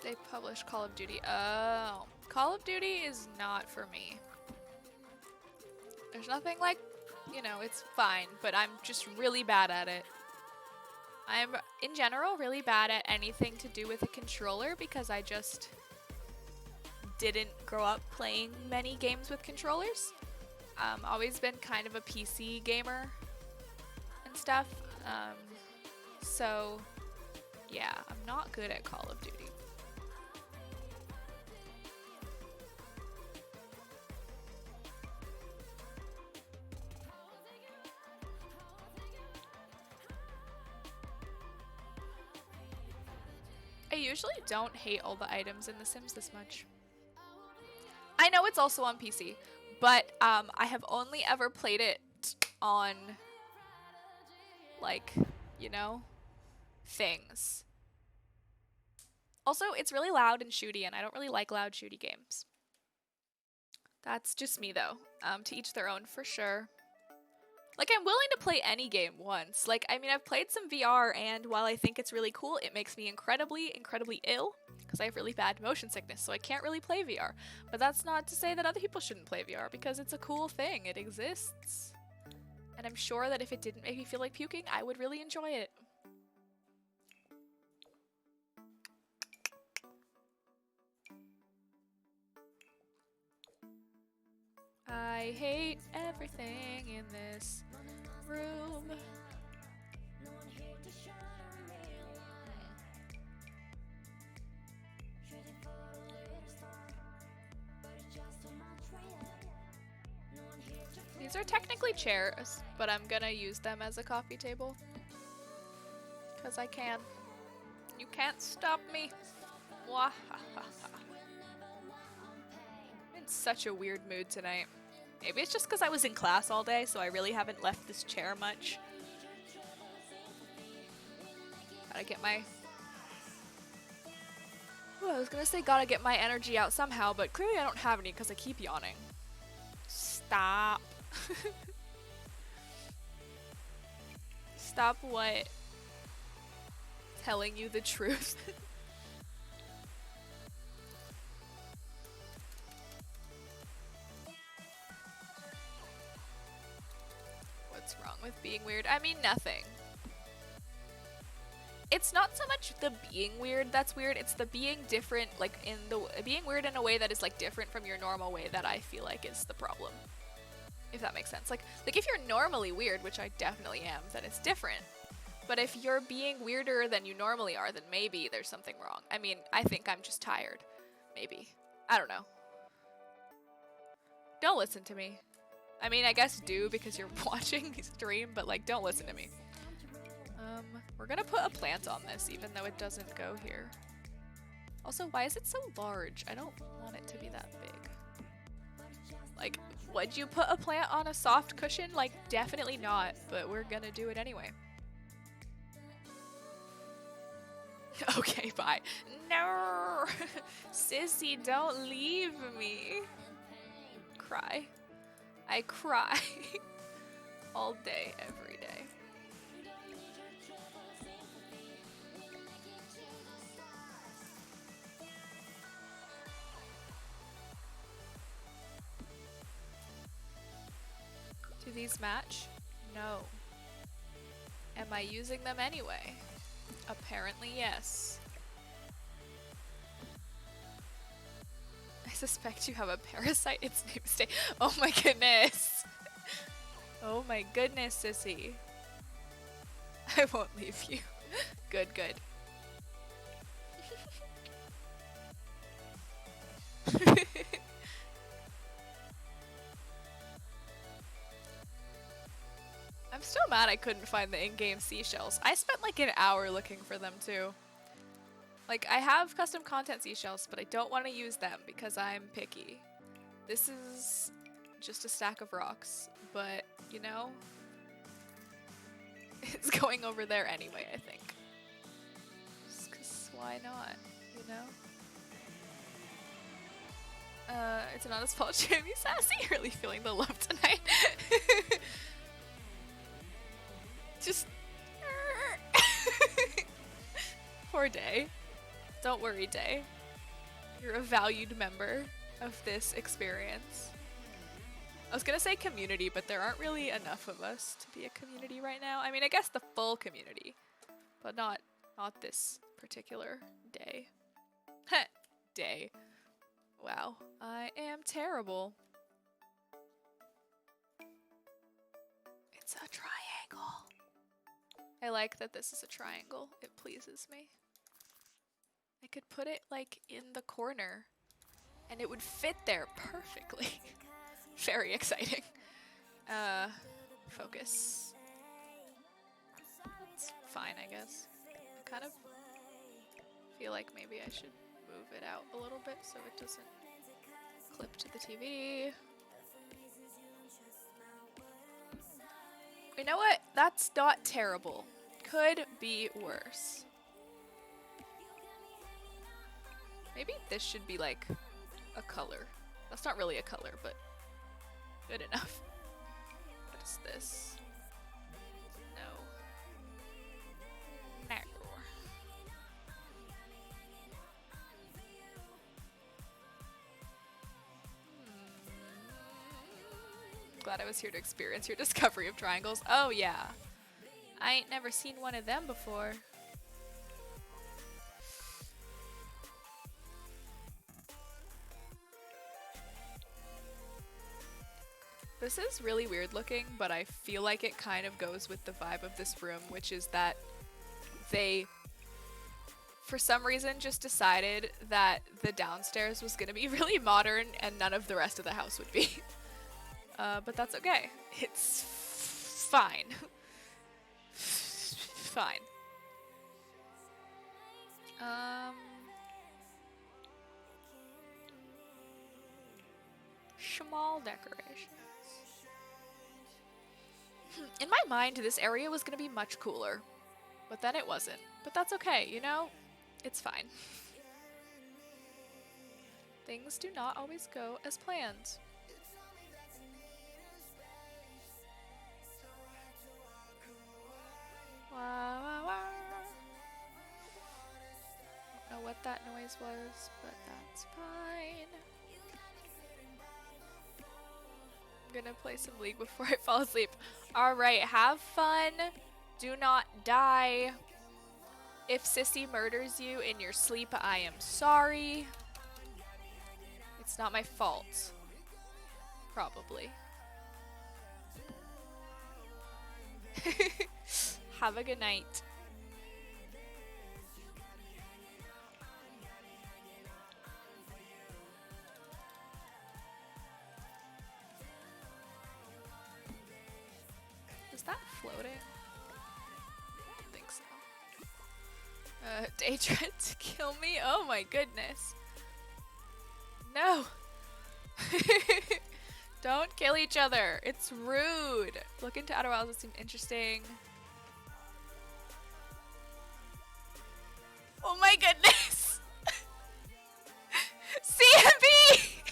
They published Call of Duty. Oh. Call of Duty is not for me. There's nothing like, you know, it's fine, but I'm just really bad at it. I'm, in general, really bad at anything to do with a controller because I just didn't grow up playing many games with controllers. Always been kind of a PC gamer and stuff. So, yeah, I'm not good at Call of Duty. I usually don't hate all the items in The Sims this much. I know it's also on PC, but I have only ever played it on, like, you know, things. Also, it's really loud and shooty, and I don't really like loud shooty games. That's just me, though. To each their own, for sure. Like, I'm willing to play any game once. Like, I mean, I've played some VR, and while I think it's really cool, it makes me incredibly, incredibly ill, because I have really bad motion sickness, so I can't really play VR. But that's not to say that other people shouldn't play VR, because it's a cool thing. It exists. And I'm sure that if it didn't make me feel like puking, I would really enjoy it. I hate everything in this room. These are technically chairs, but I'm gonna use them as a coffee table. Because I can. You can't stop me. I'm in such a weird mood tonight. Maybe it's just because I was in class all day, so I really haven't left this chair much. Gotta get my... Ooh, I was gonna say gotta get my energy out somehow, but clearly I don't have any because I keep yawning. Stop. Stop what? Telling you the truth. What's wrong with being weird? I mean, nothing. It's not so much the being weird that's weird, it's the being different, like in the being weird in a way that is like different from your normal way that I feel like is the problem. If that makes sense. Like if you're normally weird, which I definitely am, then it's different. But if you're being weirder than you normally are, then maybe there's something wrong. I mean, I think I'm just tired. Maybe. I don't know. Don't listen to me. I mean, I guess do because you're watching the stream, but like, don't listen to me. We're gonna put a plant on this, even though it doesn't go here. Also, why is it so large? I don't want it to be that big. Like, would you put a plant on a soft cushion? Like, definitely not, but we're gonna do it anyway. Okay, bye. No! Sissy, don't leave me. Cry. I cry. All day, every day. Do these match? No. Am I using them anyway? Apparently yes. I suspect you have a parasite. Its name is Stay. Oh my goodness. Oh my goodness, sissy. I won't leave you. Good, good. I'm still mad I couldn't find the in-game seashells. I spent like an hour looking for them too. Like, I have custom content seashells, but I don't want to use them because I'm picky. This is just a stack of rocks, but, you know, it's going over there anyway, I think. Just 'cause why not, you know? It's an honest fault, Jamie Sassy. Really feeling the love tonight. Just... Poor Day. Don't worry, Day. You're a valued member of this experience. I was gonna say community, but there aren't really enough of us to be a community right now. I mean, I guess the full community, but not this particular day. Day. Wow, I am terrible. It's a triangle. I like that this is a triangle. It pleases me. I could put it like in the corner and it would fit there perfectly. Very exciting. Focus. It's fine, I guess. I kind of feel like maybe I should move it out a little bit so it doesn't clip to the TV. You know what? That's not terrible. Could be worse. Maybe this should be like a color. That's not really a color, but good enough. What is this? No. No. Glad I was here to experience your discovery of triangles. Oh yeah. I ain't never seen one of them before. This is really weird looking, but I feel like it kind of goes with the vibe of this room, which is that they, for some reason, just decided that the downstairs was going to be really modern and none of the rest of the house would be. But that's okay. It's fine. Fine. Small decorations. In my mind, this area was going to be much cooler, but then it wasn't. But that's okay, you know? It's fine. Things do not always go as planned. Wah, wah, wah. Don't know what that noise was, but that's fine. I'm gonna play some League before I fall asleep. Alright, have fun. Do not die. If Sissy murders you in your sleep, I am sorry. It's not my fault. Probably. Have a good night. floating? I don't think so. Day tried to kill me? Oh my goodness. No! Don't kill each other. It's rude. Look into Outer Wilds. It seemed interesting. Oh my goodness! CMB!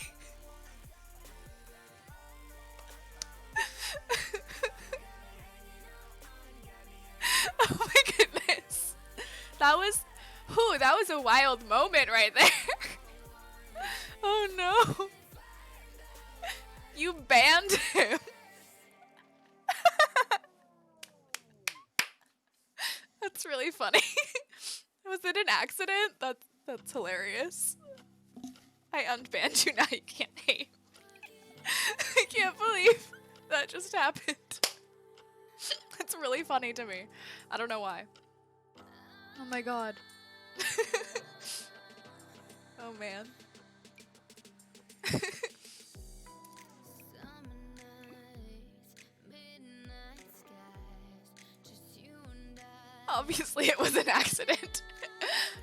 Oh my goodness. That was a wild moment right there. Oh no. You banned him. That's really funny. Was it an accident? That's hilarious. I unbanned you, now you can't hate. I can't believe that just happened. It's really funny to me. I don't know why. Oh my god. Oh man. Obviously it was an accident.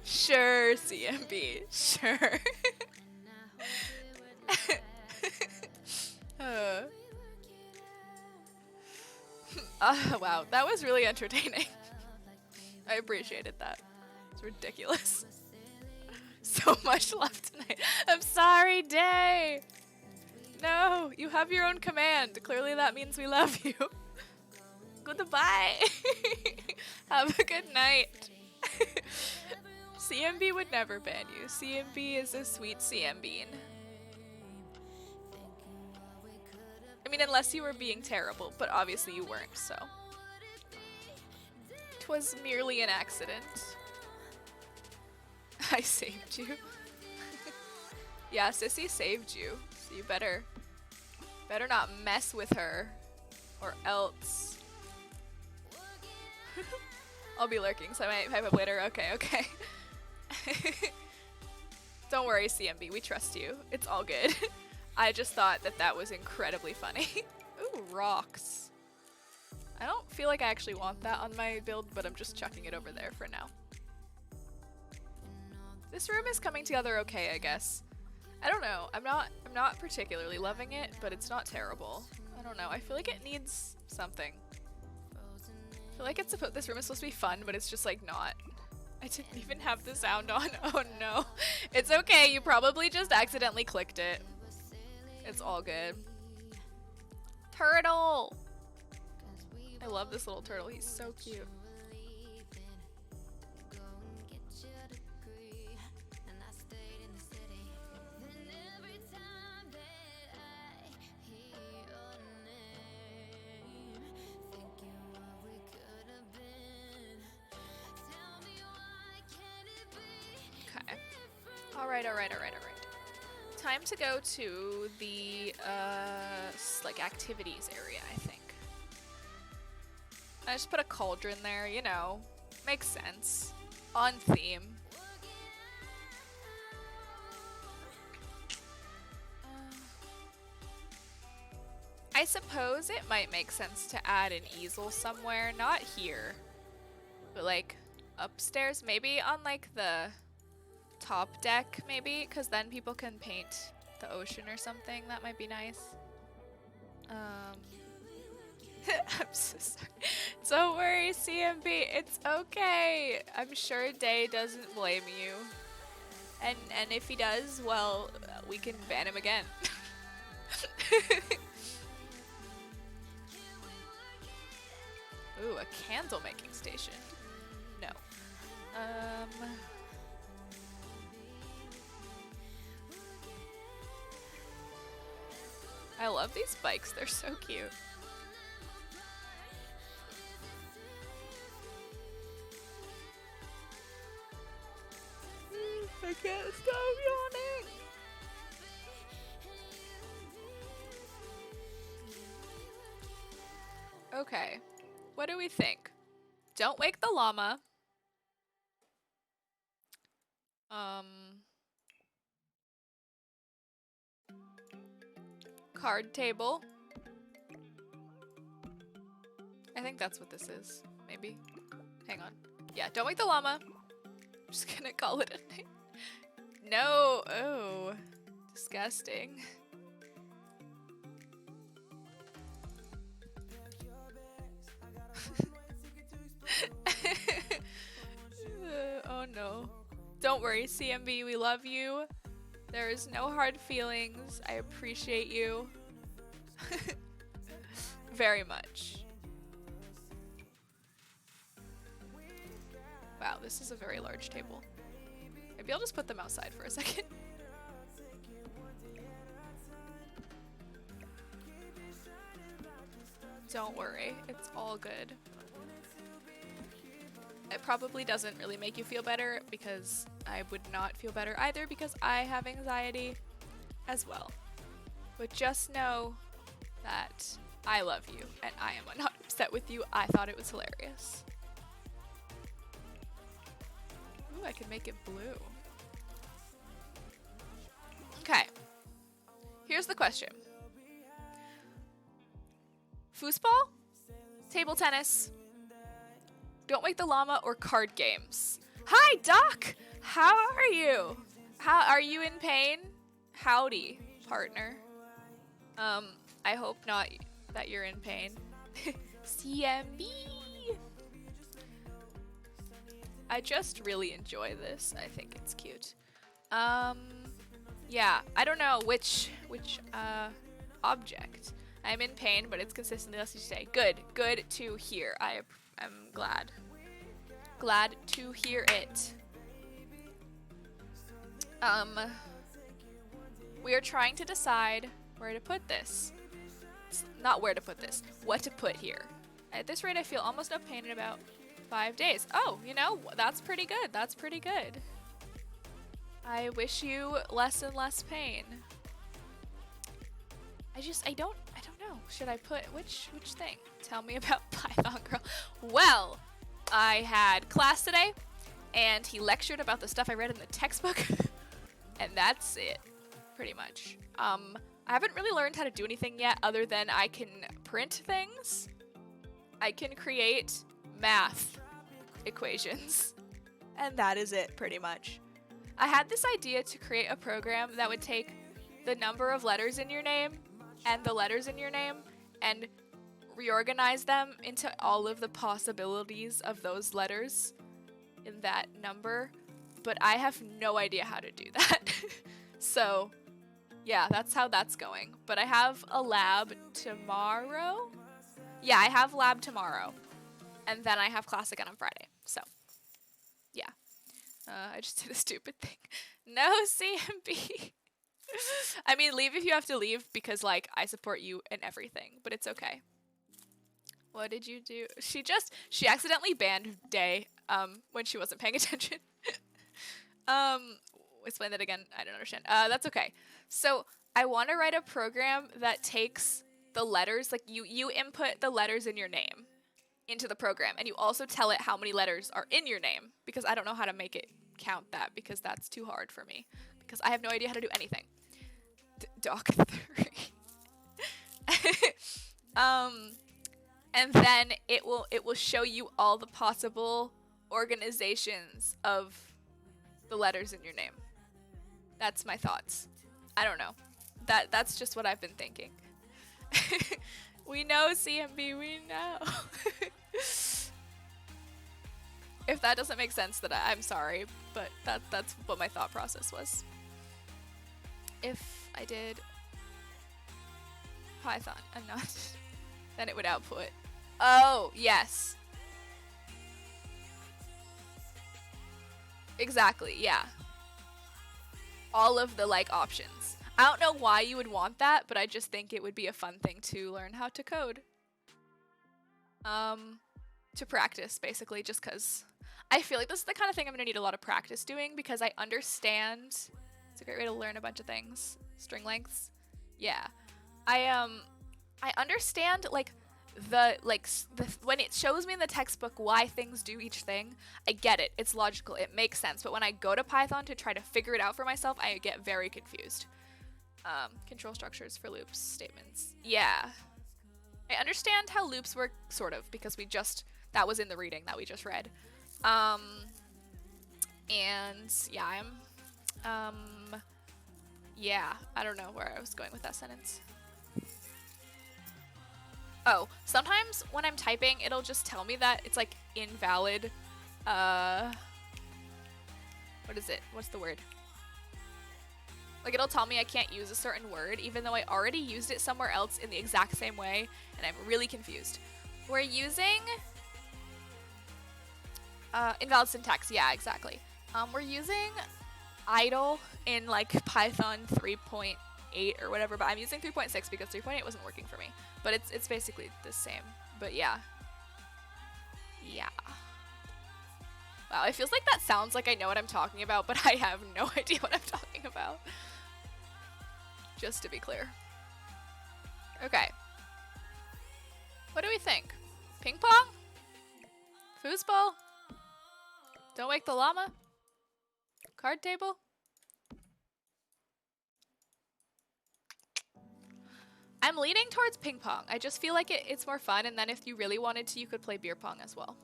Sure, CMB. Sure. Wow, that was really entertaining. I appreciated that. It's ridiculous. So much left tonight. I'm sorry, Day. No, you have your own command. Clearly that means we love you. Goodbye. Have a good night. CMB would never ban you. CMB is a sweet CM bean. I mean, unless you were being terrible, but obviously you weren't, so. 'Twas merely an accident. I saved you. Yeah, Sissy saved you, so you better not mess with her, or else. I'll be lurking, so I might pipe up later. Okay. Don't worry, CMB, we trust you. It's all good. I just thought that was incredibly funny. Ooh, rocks. I don't feel like I actually want that on my build, but I'm just chucking it over there for now. This room is coming together okay, I guess. I don't know. I'm not particularly loving it, but it's not terrible. I don't know. I feel like it needs something. I feel like this room is supposed to be fun, but it's just like not. I didn't even have the sound on. Oh no. It's okay. You probably just accidentally clicked it. It's all good. Turtle! I love this little turtle. He's so cute. Okay. Alright. Time to go to the, like, activities area, I think. I just put a cauldron there, you know. Makes sense. On theme. I suppose it might make sense to add an easel somewhere. Not here. But, like, upstairs. Maybe on, like, the top deck, maybe? Because then people can paint the ocean or something. That might be nice. I'm so sorry. Don't worry, CMB. It's okay. I'm sure Day doesn't blame you. And if he does, well, we can ban him again. Ooh, a candle making station. No. I love these bikes. They're so cute. I can't stop yawning. Okay, what do we think? Don't wake the llama. Card table. I I think that's what this is. Maybe. Hang on. Yeah, don't wake the llama. I'm just gonna call it a night. No. Oh. Disgusting. Oh no. Don't worry, CMB, we love you. There is no hard feelings. I appreciate you. Very much. Wow, this is a very large table. Maybe I'll just put them outside for a second. Don't worry, it's all good. It probably doesn't really make you feel better because I would not feel better either because I have anxiety as well. But just know that I love you and I am not upset with you. I thought it was hilarious. Ooh, I could make it blue. Okay. Here's the question. Foosball? Table tennis? Don't Wake the Llama or card games? Hi, Doc! How are you? How are you in pain? Howdy, partner. I hope not that you're in pain. CMB! I just really enjoy this. I think it's cute. Yeah, I don't know which object. I'm in pain, but it's consistently less each day. Good to hear. I am glad. Glad to hear it. We are trying to decide where to put this. Not where to put this, what to put here. At this rate, I feel almost no pain in about 5 days. Oh, you know, that's pretty good. That's pretty good. I wish you less and less pain. I don't know. Should I put which thing? Tell me about Python Girl. Well, I had class today and he lectured about the stuff I read in the textbook and that's it pretty much. I haven't really learned how to do anything yet other than I can print things. I can create math equations and that is it pretty much. I had this idea to create a program that would take the number of letters in your name and the letters in your name and reorganize them into all of the possibilities of those letters in that number, but I have no idea how to do that. So yeah, that's how that's going. But I have a lab tomorrow. Yeah, I have lab tomorrow. And then I have class again on Friday. So yeah. I just did a stupid thing. No CMB. I mean, leave if you have to leave because, like, I support you in everything, but it's okay. What did you do? She accidentally banned Day, when she wasn't paying attention. Explain that again. I don't understand. That's okay. So, I want to write a program that takes the letters, like, you input the letters in your name into the program, and you also tell it how many letters are in your name, because I don't know how to make it count that, because that's too hard for me, because I have no idea how to do anything. Doc 3. And then it will show you all the possible organizations of the letters in your name. That's my thoughts. I don't know. That's just what I've been thinking. We know, CMB, we know. If that doesn't make sense, then I'm sorry, but that's what my thought process was. If I did Python and not, then it would output. Oh, yes. Exactly, yeah. All of the, like, options. I don't know why you would want that, but I just think it would be a fun thing to learn how to code. To practice, basically, just because I feel like this is the kind of thing I'm going to need a lot of practice doing, because I understand. It's a great way to learn a bunch of things. String lengths. Yeah. I understand, like, when it shows me in the textbook why things do each thing, I get it. It's logical. It makes sense. But when I go to Python to try to figure it out for myself, I get very confused. Control structures for loops, statements. Yeah. I understand how loops work, sort of, because that was in the reading that we just read. And yeah, yeah, I don't know where I was going with that sentence. Oh, sometimes when I'm typing, it'll just tell me that it's like invalid, what is it? What's the word? Like, it'll tell me I can't use a certain word, even though I already used it somewhere else in the exact same way, and I'm really confused. We're using invalid syntax. Yeah, exactly. We're using idle in like Python 3.8 or whatever, but I'm using 3.6 because 3.8 wasn't working for me. But it's basically the same. But yeah. Yeah. Wow, it feels like that sounds like I know what I'm talking about, but I have no idea what I'm talking about. Just to be clear. Okay. What do we think? Ping pong? Foosball? Don't wake the llama? Card table? I'm leaning towards ping pong. I just feel like it's more fun, and then if you really wanted to, you could play beer pong as well.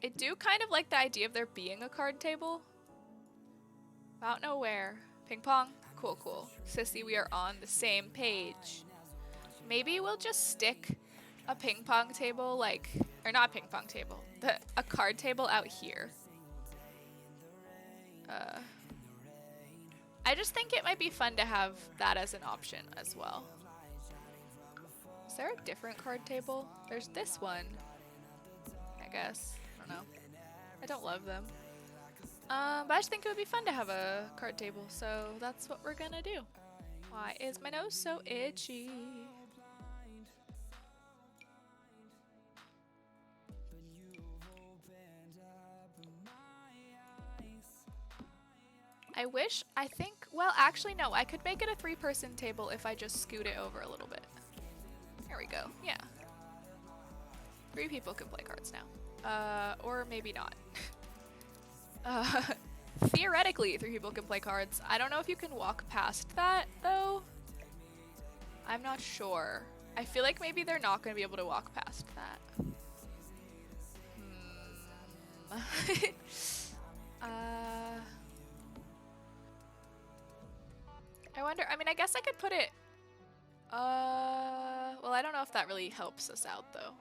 I do kind of like the idea of there being a card table. Out nowhere. Ping pong? Cool, cool. Sissy, we are on the same page. Maybe we'll just stick a ping pong table, like, or not a ping pong table, a card table out here. I just think it might be fun to have that as an option as well. Is there a different card table? There's this one, I guess. I don't know. I don't love them. But I just think it would be fun to have a card table, so that's what we're gonna do. Why is my nose so itchy? Well, actually no, I could make it a 3-person table if I just scoot it over a little bit. There we go, yeah. 3 people can play cards now. Or maybe not. Theoretically, 3 people can play cards. I don't know if you can walk past that, though. I'm not sure. I feel like maybe they're not going to be able to walk past that. I wonder, I mean, I guess I could put it, well, I don't know if that really helps us out, though.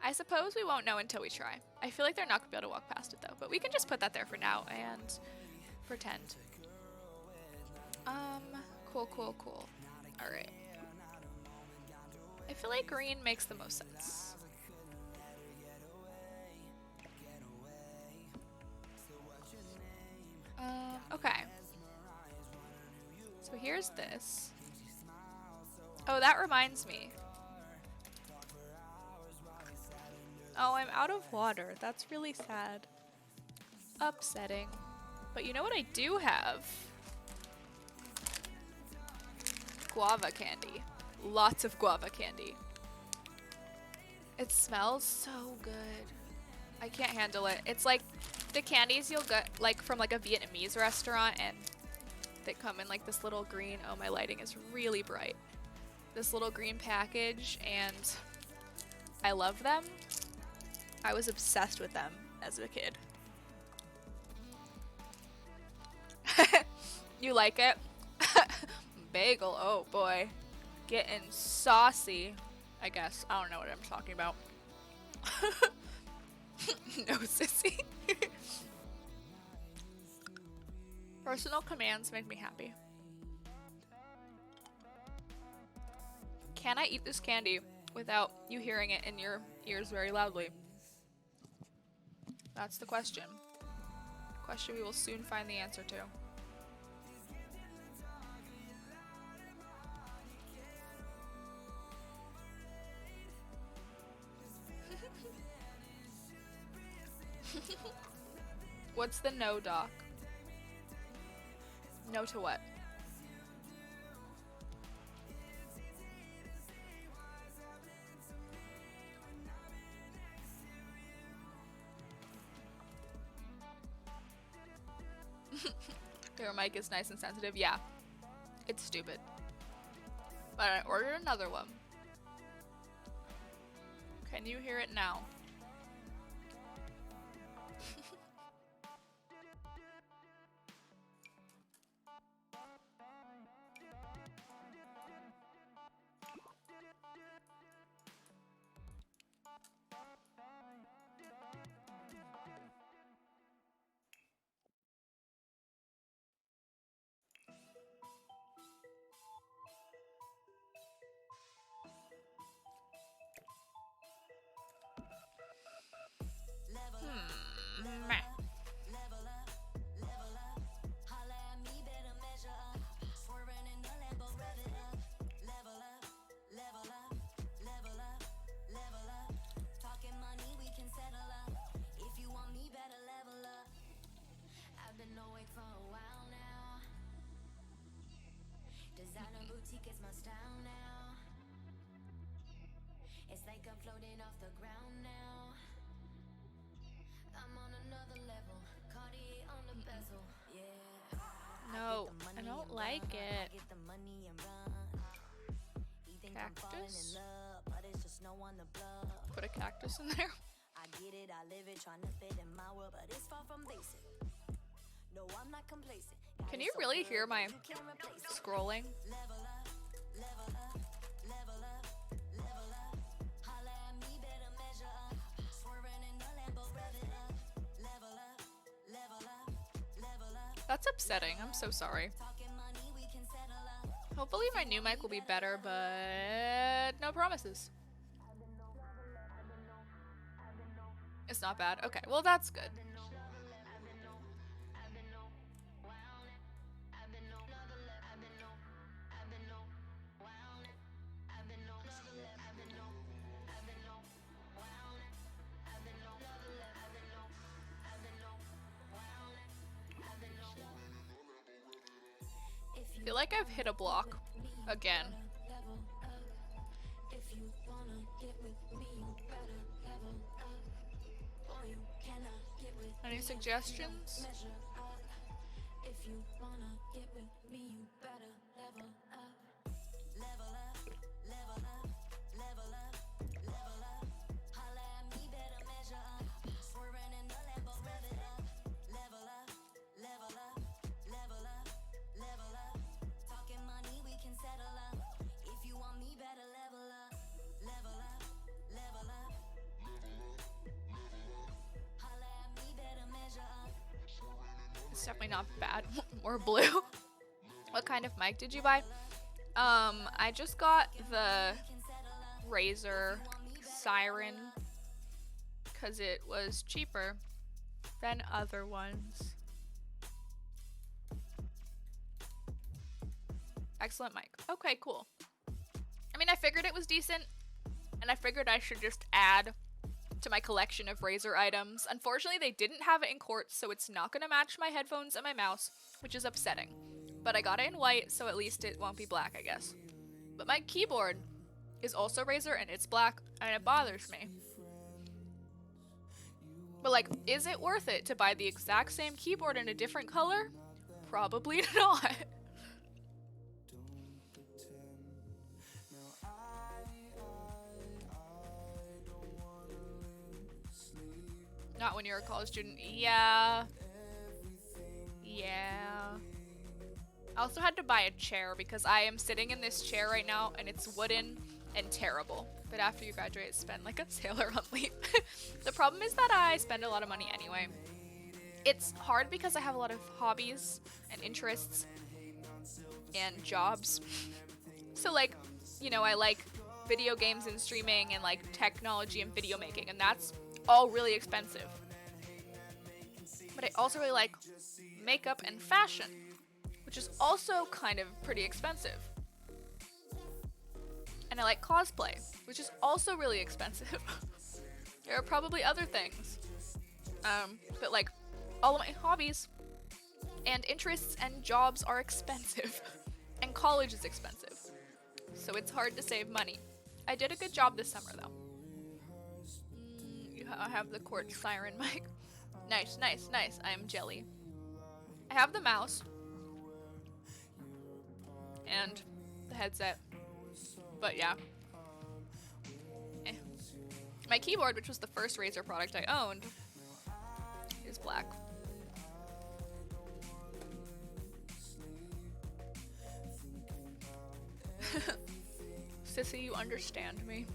I suppose we won't know until we try. I feel like they're not going to be able to walk past it, though. But we can just put that there for now and pretend. Cool, cool, cool. Alright. I feel like green makes the most sense. Okay. So here's this. Oh, that reminds me. Oh, I'm out of water. That's really sad. Upsetting. But you know what I do have? Guava candy. Lots of guava candy. It smells so good. I can't handle it. It's like the candies you'll get like from like a Vietnamese restaurant, and they come in like this little green, oh, my lighting is really bright. This little green package, and I love them. I was obsessed with them as a kid. You like it? Bagel, oh boy. Getting saucy, I guess. I don't know what I'm talking about. No, sissy. Personal commands make me happy. Can I eat this candy without you hearing it in your ears very loudly? That's the question. Question we will soon find the answer to. What's the no, Doc? No to what? Your mic is nice and sensitive. Yeah. It's stupid. But I ordered another one. Can you hear it now? Meh. Designer boutique is my style now. It's like I'm floating off the ground now. I'm on another level. Cartier on the bezel. Yeah. No, I don't like it. Get the money and run. He think I'm falling in Cactus? love, but it's just no one to bluff. Put a cactus in there. I get it, I live it, trying to fit in my world, but it's far from basic. No, I'm not complacent. Can you really hear my scrolling? That's upsetting. I'm so sorry. Hopefully my new mic will be better, but no promises. It's not bad. Okay, well that's good. I feel like I've hit a block again. Any suggestions? It's definitely not bad. Or blue. What kind of mic did you buy? I just got the Razer Siren because it was cheaper than other ones. Excellent mic. Okay, cool. I mean, I figured it was decent, and I figured I should just add to my collection of Razer items. Unfortunately, they didn't have it in quartz, so it's not going to match my headphones and my mouse, which is upsetting. But I got it in white, so at least it won't be black, I guess. But my keyboard is also Razer, and it's black, and it bothers me. But like, is it worth it to buy the exact same keyboard in a different color? Probably not. Not when you're a college student. Yeah. I also had to buy a chair because I am sitting in this chair right now and it's wooden and terrible. But after you graduate, spend like a sailor on leave. The problem is that I spend a lot of money anyway. It's hard because I have a lot of hobbies and interests and jobs. So like, you know, I like video games and streaming and like technology and video making, and that's all really expensive. But I also really like makeup and fashion, which is also kind of pretty expensive. And I like cosplay, which is also really expensive. There are probably other things. But like all of my hobbies and interests and jobs are expensive. And college is expensive. So it's hard to save money. I did a good job this summer though. I have the Quartz Siren mic. Nice. I am jelly. I have the mouse. And the headset. But yeah. My keyboard, which was the first Razer product I owned, is black. Sissy, you understand me.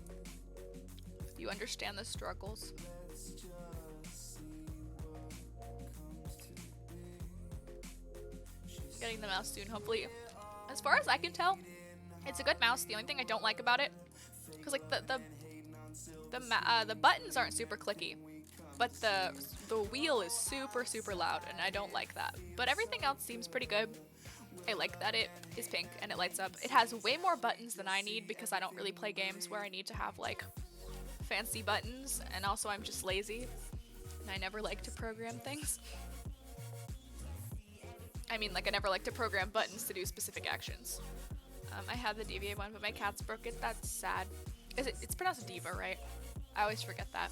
You understand the struggles. Getting the mouse soon, hopefully. As far as I can tell, it's a good mouse. The only thing I don't like about it, because like the buttons aren't super clicky, but the wheel is super loud, and I don't like that. But everything else seems pretty good. I like that it is pink and it lights up. It has way more buttons than I need because I don't really play games where I need to have like fancy buttons, and also I'm just lazy and I never like to program things. I mean, like, I never like to program buttons to do specific actions. I have the DVA one, but my cat's broke it. That's sad. It's pronounced Diva, right? I always forget that.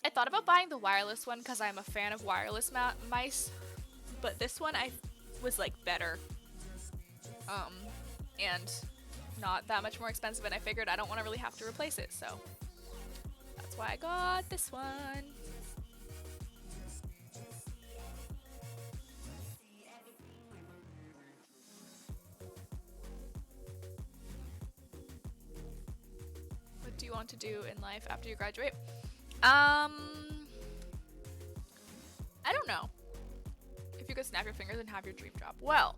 I thought about buying the wireless one because I'm a fan of wireless mice, but this one I was like better, and not that much more expensive, and I figured I don't want to really have to replace it, so that's why I got this one. What do you want to do in life after you graduate? I don't know. If you could snap your fingers and have your dream job. Well,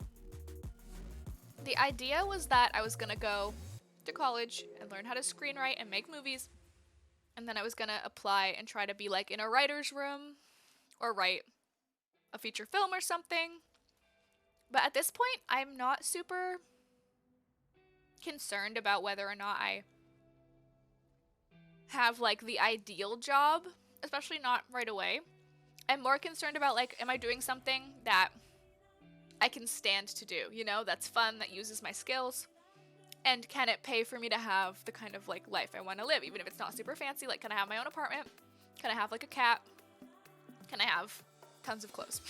the idea was that I was gonna go to college and learn how to screenwrite and make movies, and then I was gonna apply and try to be like in a writer's room or write a feature film or something. But at this point, I'm not super concerned about whether or not I have like the ideal job, especially not right away. I'm more concerned about like, am I doing something that I can stand to do, you know, that's fun, that uses my skills, and can it pay for me to have the kind of like life I want to live, even if it's not super fancy? Like, can I have my own apartment? Can I have like a cat? Can I have tons of clothes?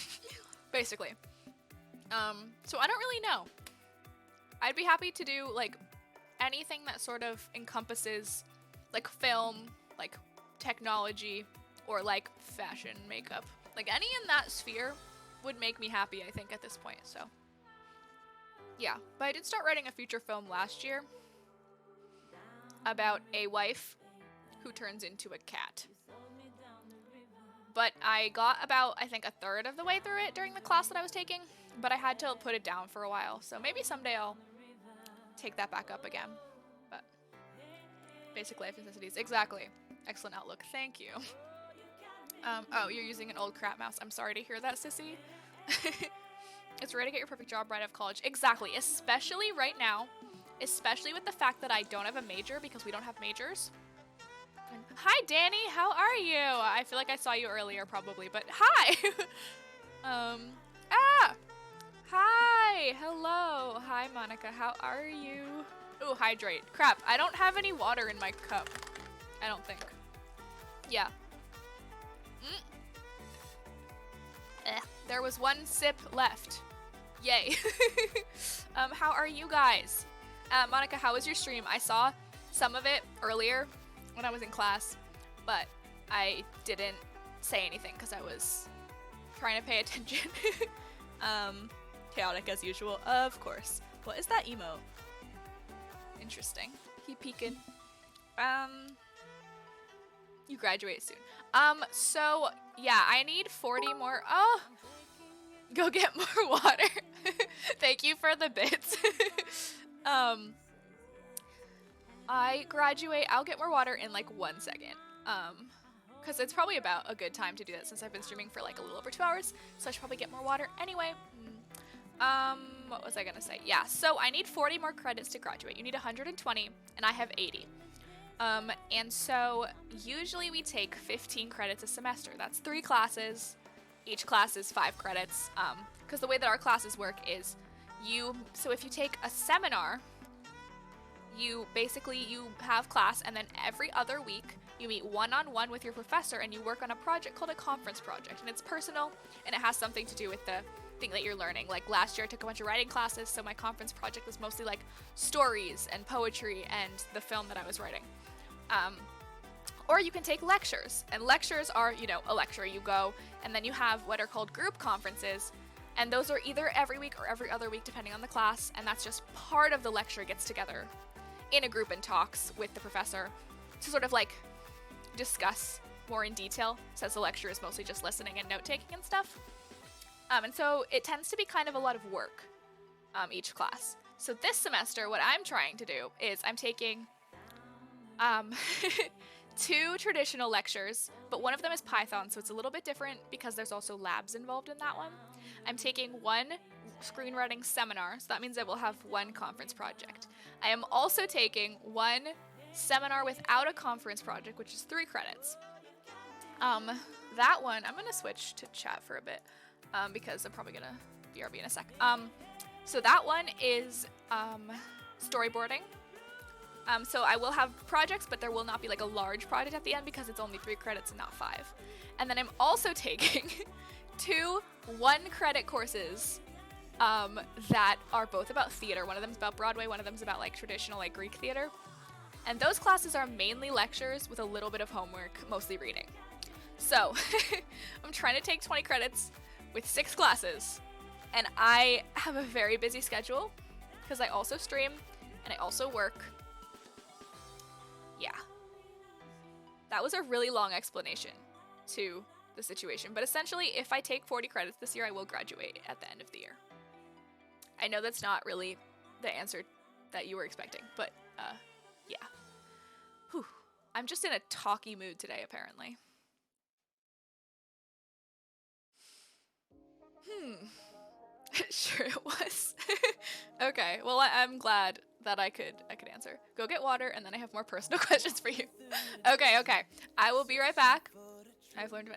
Basically. So I don't really know. I'd be happy to do like anything that sort of encompasses like film, like technology, or like fashion, makeup. Like any in that sphere would make me happy, I think, at this point, so. Yeah, but I did start writing a feature film last year about a wife who turns into a cat. But I got about, I think, a third of the way through it during the class that I was taking, but I had to put it down for a while, so maybe someday I'll take that back up again. But basic life necessities, exactly. Excellent outlook, thank you. Oh, you're using an old crap mouse. I'm sorry to hear that, sissy. It's rare to get your perfect job right out of college. Exactly, especially right now. Especially with the fact that I don't have a major because we don't have majors. And, hi, Danny. How are you? I feel like I saw you earlier probably, but hi. Hi. Hello. Hi, Monica. How are you? Ooh, hydrate. Crap, I don't have any water in my cup. I don't think. Yeah. There was one sip left. Yay. How are you guys? Monica, how was your stream? I saw some of it earlier when I was in class, but I didn't say anything because I was trying to pay attention. Chaotic as usual, of course. What is that emote? Interesting. He peeking. You graduate soon. So yeah, I need 40 more. Oh, go get more water. Thank you for the bits. I graduate. I'll get more water in like 1 second. Because it's probably about a good time to do that since I've been streaming for like a little over 2 hours. So I should probably get more water anyway. What was I gonna say? Yeah, so I need 40 more credits to graduate. You need 120, and I have 80. And so usually we take 15 credits a semester. That's 3 classes. Each class is 5 credits. Because the way that our classes work is so if you take a seminar, you have class, and then every other week you meet one-on-one with your professor and you work on a project called a conference project. And it's personal, and it has something to do with the thing that you're learning. Like last year I took a bunch of writing classes, so my conference project was mostly like stories and poetry and the film that I was writing. Or you can take lectures, and lectures are, you know, a lecture. You go, and then you have what are called group conferences, and those are either every week or every other week depending on the class, and that's just part of the lecture gets together in a group and talks with the professor to sort of like discuss more in detail, since the lecture is mostly just listening and note-taking and stuff. And so it tends to be kind of a lot of work, each class. So this semester, what I'm trying to do is I'm taking 2 traditional lectures, but one of them is Python, so it's a little bit different because there's also labs involved in that one. I'm taking 1 screenwriting seminar, so that means I will have 1 conference project. I am also taking 1 seminar without a conference project, which is 3 credits. That one, I'm gonna switch to chat for a bit, because I'm probably gonna BRB in a sec. So that one is storyboarding. So I will have projects, but there will not be like a large project at the end because it's only 3 credits and not 5. And then I'm also taking 2 1-credit courses that are both about theater. One of them is about Broadway, one of them is about like traditional like Greek theater. And those classes are mainly lectures with a little bit of homework, mostly reading. So I'm trying to take 20 credits with 6 classes, and I have a very busy schedule because I also stream and I also work. Yeah. That was a really long explanation to the situation, but essentially if I take 40 credits this year, I will graduate at the end of the year. I know that's not really the answer that you were expecting, but yeah. Whew. I'm just in a talky mood today, apparently. Sure it was. Okay, well I'm glad that I could answer. Go get water, and then I have more personal questions for you. Okay, I will be right back. I've learned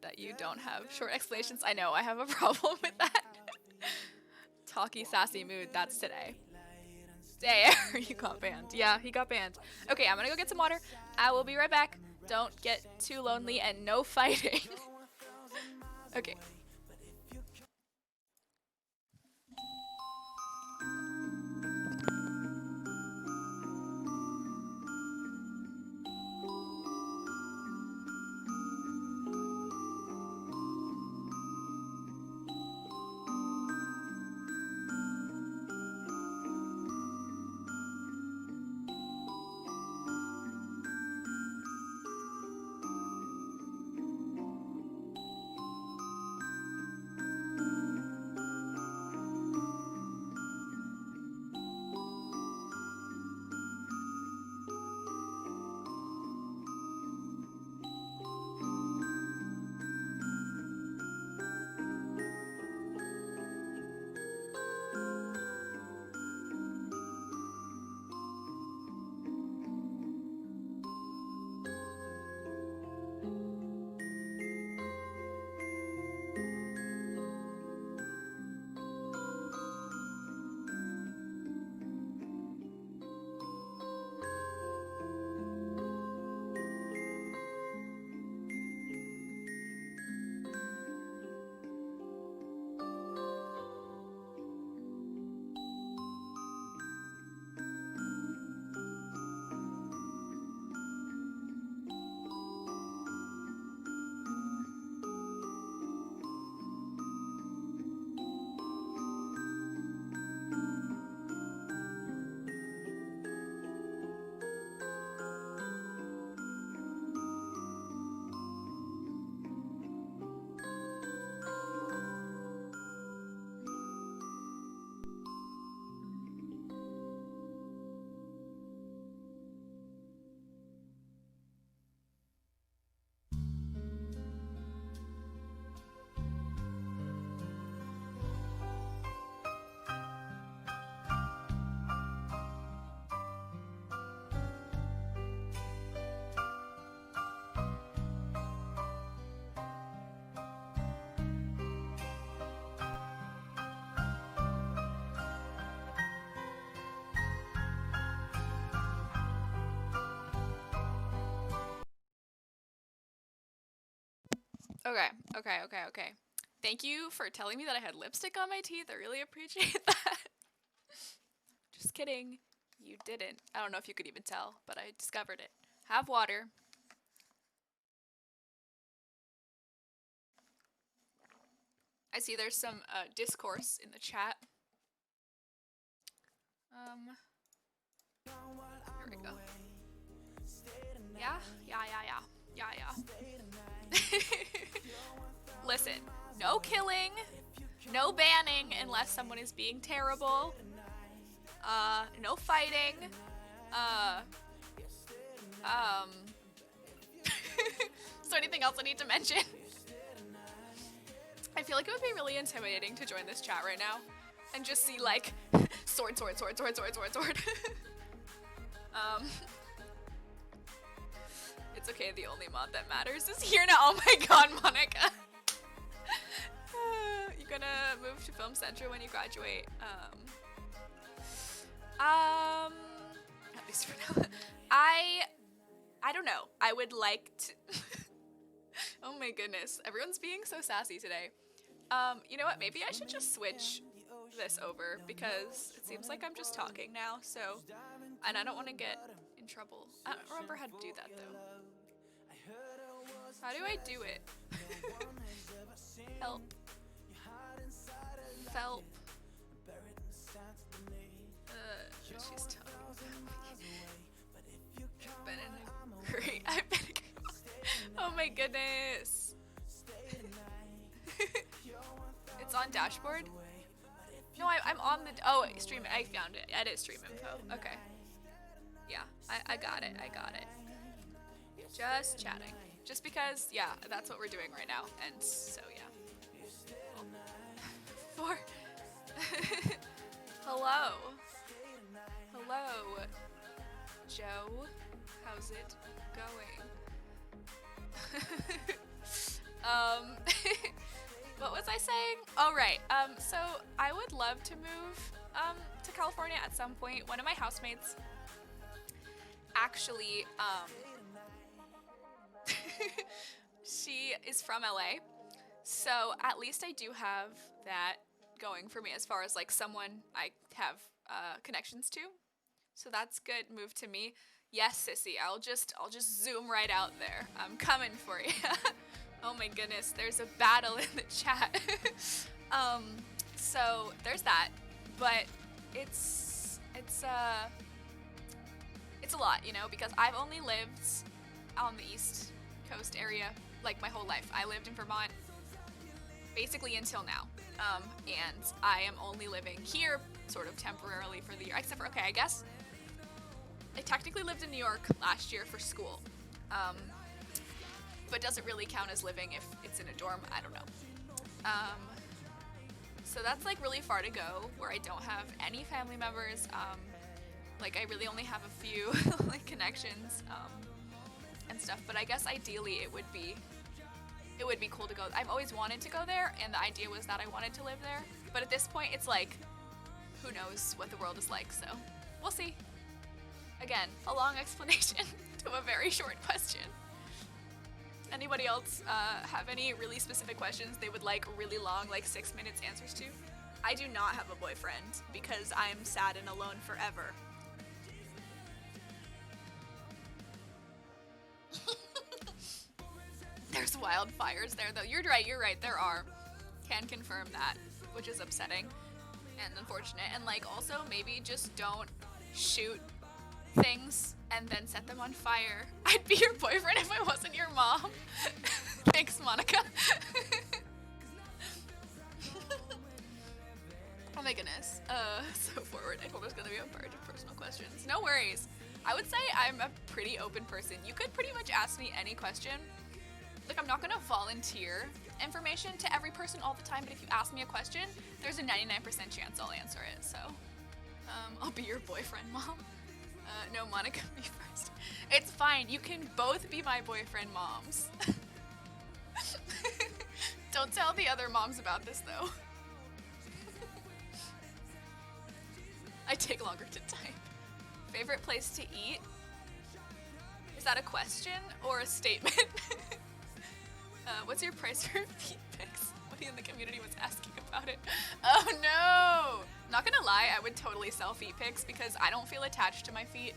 that you don't have short explanations. I know, I have a problem with that. Talky, sassy mood, that's today. There, you got banned. Yeah, he got banned. Okay, I'm gonna go get some water. I will be right back. Don't get too lonely and no fighting. Okay. Okay. Thank you for telling me that I had lipstick on my teeth. I really appreciate that. Just kidding. You didn't. I don't know if you could even tell, but I discovered it. Have water. I see there's some discourse in the chat. Here we go. Yeah. Listen, no killing, no banning unless someone is being terrible. No fighting. Is there anything else I need to mention? I feel like it would be really intimidating to join this chat right now and just see like sword. It's okay, the only mod that matters is here now. Oh my god, Monica. You gonna move to Film Center when you graduate? At least for now. I don't know. I would like to. Oh my goodness, everyone's being so sassy today. You know what? Maybe I should just switch this over because it seems like I'm just talking now. So, and I don't want to get in trouble. I don't remember how to do that though. How do I do it? Help. Felp. She's talking. Great. I've been. Oh my goodness. It's on dashboard? No, I'm on the. Oh, stream. I found it. Edit stream info. Okay. Yeah, I got it. Just chatting. Just because, yeah, that's what we're doing right now. And so, yeah. Well, Hello. Joe. How's it going? What was I saying? Oh, right. So I would love to move to California at some point. One of my housemates actually she is from LA. So at least I do have that going for me as far as like someone I have connections to. So that's good move to me. Yes, sissy, I'll just zoom right out there. I'm coming for you. Oh my goodness, there's a battle in the chat. So there's that, but it's a lot, you know, because I've only lived on the East Coast area like my whole life. I lived in Vermont basically until now, and I am only living here sort of temporarily for the year, except for, okay, I guess I technically lived in New York last year for school, but doesn't really count as living if it's in a dorm. I don't know. So that's like really far to go where I don't have any family members. Like I really only have a few like connections and stuff. But I guess ideally it would be cool to go. I've always wanted to go there, and the idea was that I wanted to live there. But at this point, it's like, who knows what the world is like? So we'll see. Again, a long explanation to a very short question. Anybody else have any really specific questions they would like really long, like 6 minutes answers to? I do not have a boyfriend because I'm sad and alone forever. There's wildfires there though. You're right, there are. Can confirm that, which is upsetting and unfortunate. And like also maybe just don't shoot things and then set them on fire. I'd be your boyfriend if I wasn't your mom. Thanks, Monica. Oh my goodness. So forward. I told us gonna be a part of personal questions. No worries. I would say I'm a pretty open person. You could pretty much ask me any question. Like, I'm not gonna volunteer information to every person all the time, but if you ask me a question, there's a 99% chance I'll answer it. So, I'll be your boyfriend, Mom. No, Monica, me first. It's fine. You can both be my boyfriend moms. Don't tell the other moms about this, though. I take longer to type. Favorite place to eat? Is that a question or a statement? What's your price for feet pics? What Somebody in the community was asking about it. Oh no! Not gonna lie, I would totally sell feet pics because I don't feel attached to my feet.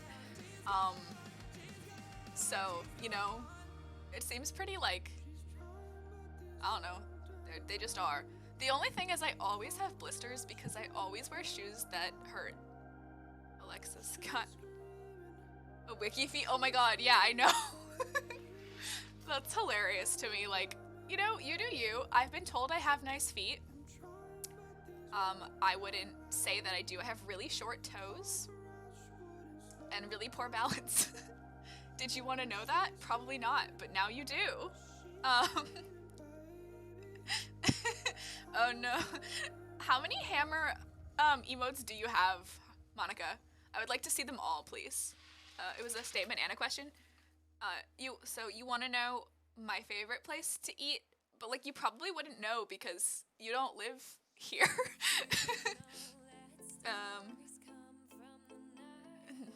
So, you know, it seems pretty like, I don't know, they just are. The only thing is I always have blisters because I always wear shoes that hurt. Alexis got a wiki feet. Oh my god, yeah, I know. That's hilarious to me. Like, you know, you do you. I've been told I have nice feet. I wouldn't say that I do. I have really short toes and really poor balance. Did you want to know that? Probably not, but now you do. Oh no. How many hammer emotes do you have, Monica? I would like to see them all, please. It was a statement and a question. So you want to know my favorite place to eat, but like you probably wouldn't know because you don't live here.